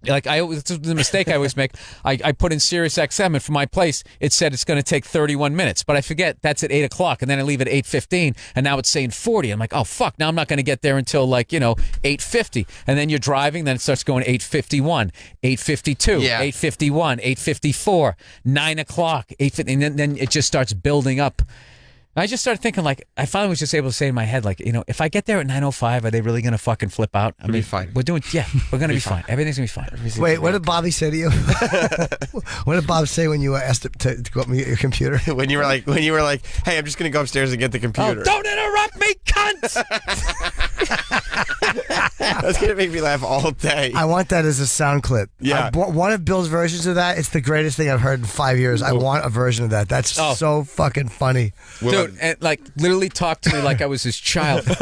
Like it's the mistake I always make. I put in Sirius XM, and for my place it said it's going to take 31 minutes, but I forget that's at 8 o'clock, and then I leave at 8:15, and now it's saying 40. I'm like, oh fuck! Now I'm not going to get there until like 8:50, and then you're driving, then it starts going 8:51, 8:52, 8:51, 8:54, 9 o'clock, 8:50, and then it just starts building up. I just started thinking, like, I finally was just able to say in my head, like, if I get there at 9:05, are they really going to fucking flip out? I mean, be fine. We're going to be fine. Everything's going to be fine. Wait, what did Bobby say to you? What did Bob say when you asked him to go up and get your computer? when you were like, hey, I'm just going to go upstairs and get the computer. Oh, don't interrupt me, cunt! That's going to make me laugh all day. I want that as a sound clip. Yeah. One of Bill's versions of that, it's the greatest thing I've heard in 5 years. I want a version of that. That's so fucking funny. Dude, and like literally talked to me like I was his child. and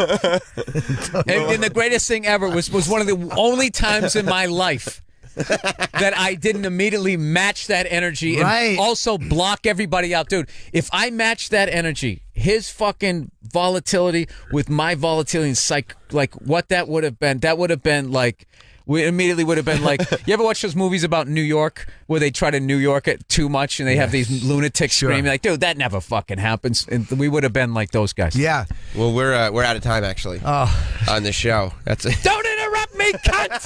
the greatest thing ever was one of the only times in my life that I didn't immediately match that energy and also block everybody out. Dude, if I matched that energy, his fucking volatility with my volatility and psych, like what that would have been like, we immediately would have been like, you ever watch those movies about New York where they try to New York it too much and they have these lunatics screaming like, dude, that never fucking happens. And we would have been like those guys. Yeah. Well, we're out of time actually. On the show. That's it. Don't interrupt me, cunt!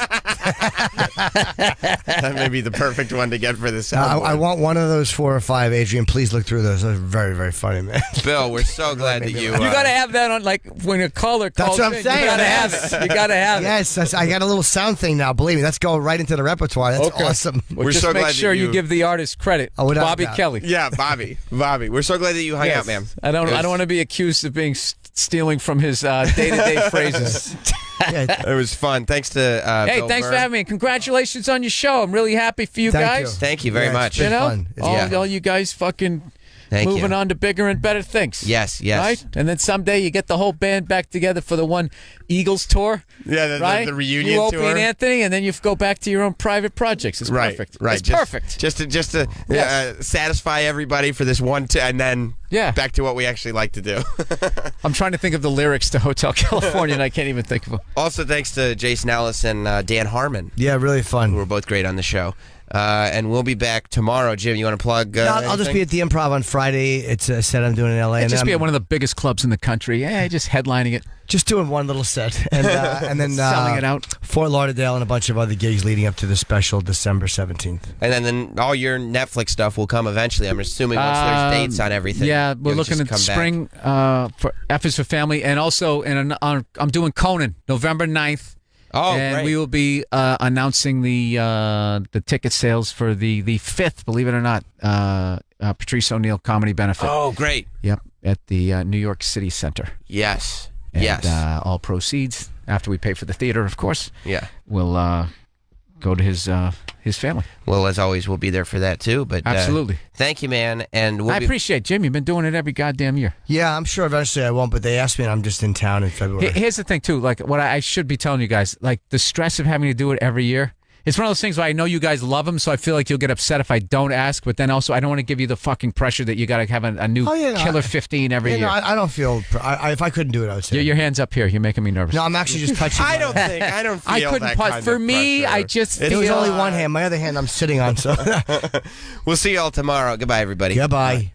That may be the perfect one to get for this soundboard. I want one of those 4 or 5, Adrian. Please look through those. Those are very, very funny, man. Bill, we're so glad that you. You got to have that on, like when a caller calls. That's what I'm saying. You got to have it. You got to have it. Yes, I got a little sound thing now. Believe me, let's go right into the repertoire. That's awesome. Well, we're just so make glad sure that you give the artist credit. Bobby Kelly. Yeah, Bobby. We're so glad that you hung out, man. I don't want to be accused of being stealing from his day-to-day phrases. It was fun. Thanks to hey, Bill thanks Burr. for having me. Congratulations on your show. I'm really happy for you guys. Thank you very much. It's been fun. All you guys fucking moving on to bigger and better things. Yes. Right? And then someday you get the whole band back together for the one Eagles tour. Yeah, right? the reunion you, tour. Opie and Anthony, and then you go back to your own private projects. It's perfect. Right. It's perfect. Just to satisfy everybody for this one, and then back to what we actually like to do. I'm trying to think of the lyrics to Hotel California, and I can't even think of them. Also, thanks to Jason Ellis and Dan Harmon. Yeah, really fun. Who were both great on the show. And we'll be back tomorrow. Jim, you want to plug? I'll just be at the Improv on Friday. It's a set I'm doing in LA. Just be at one of the biggest clubs in the country. Yeah, just headlining it. Just doing one little set, and then selling it out. Fort Lauderdale and a bunch of other gigs leading up to the special December 17th. And then all your Netflix stuff will come eventually. I'm assuming once there's dates on everything. Yeah, we're looking at spring for F is for Family, and also I'm doing Conan November 9th. Oh, and great. we will be announcing the ticket sales for the 5th, believe it or not, Patrice O'Neill Comedy Benefit. Oh, great. Yep, at the New York City Center. Yes. And, all proceeds, after we pay for the theater, of course, will go to his family. Well, as always, we'll be there for that, too. But absolutely. Thank you, man. And I appreciate it, Jim. You've been doing it every goddamn year. Yeah, I'm sure eventually I won't, but they asked me and I'm just in town in February. Here's the thing, too. Like, what I should be telling you guys, like, the stress of having to do it every year. It's one of those things where I know you guys love them, so I feel like you'll get upset if I don't ask, but then also I don't want to give you the fucking pressure that you got to have a new Killer 15 every year. No, I don't feel... if I couldn't do it, I would say... Your hand's up here. You're making me nervous. No, I'm actually just touching... I don't feel I couldn't that kind for of me, pressure. I just It feel... was only one hand. My other hand I'm sitting on, so... We'll see you all tomorrow. Goodbye, everybody. Goodbye.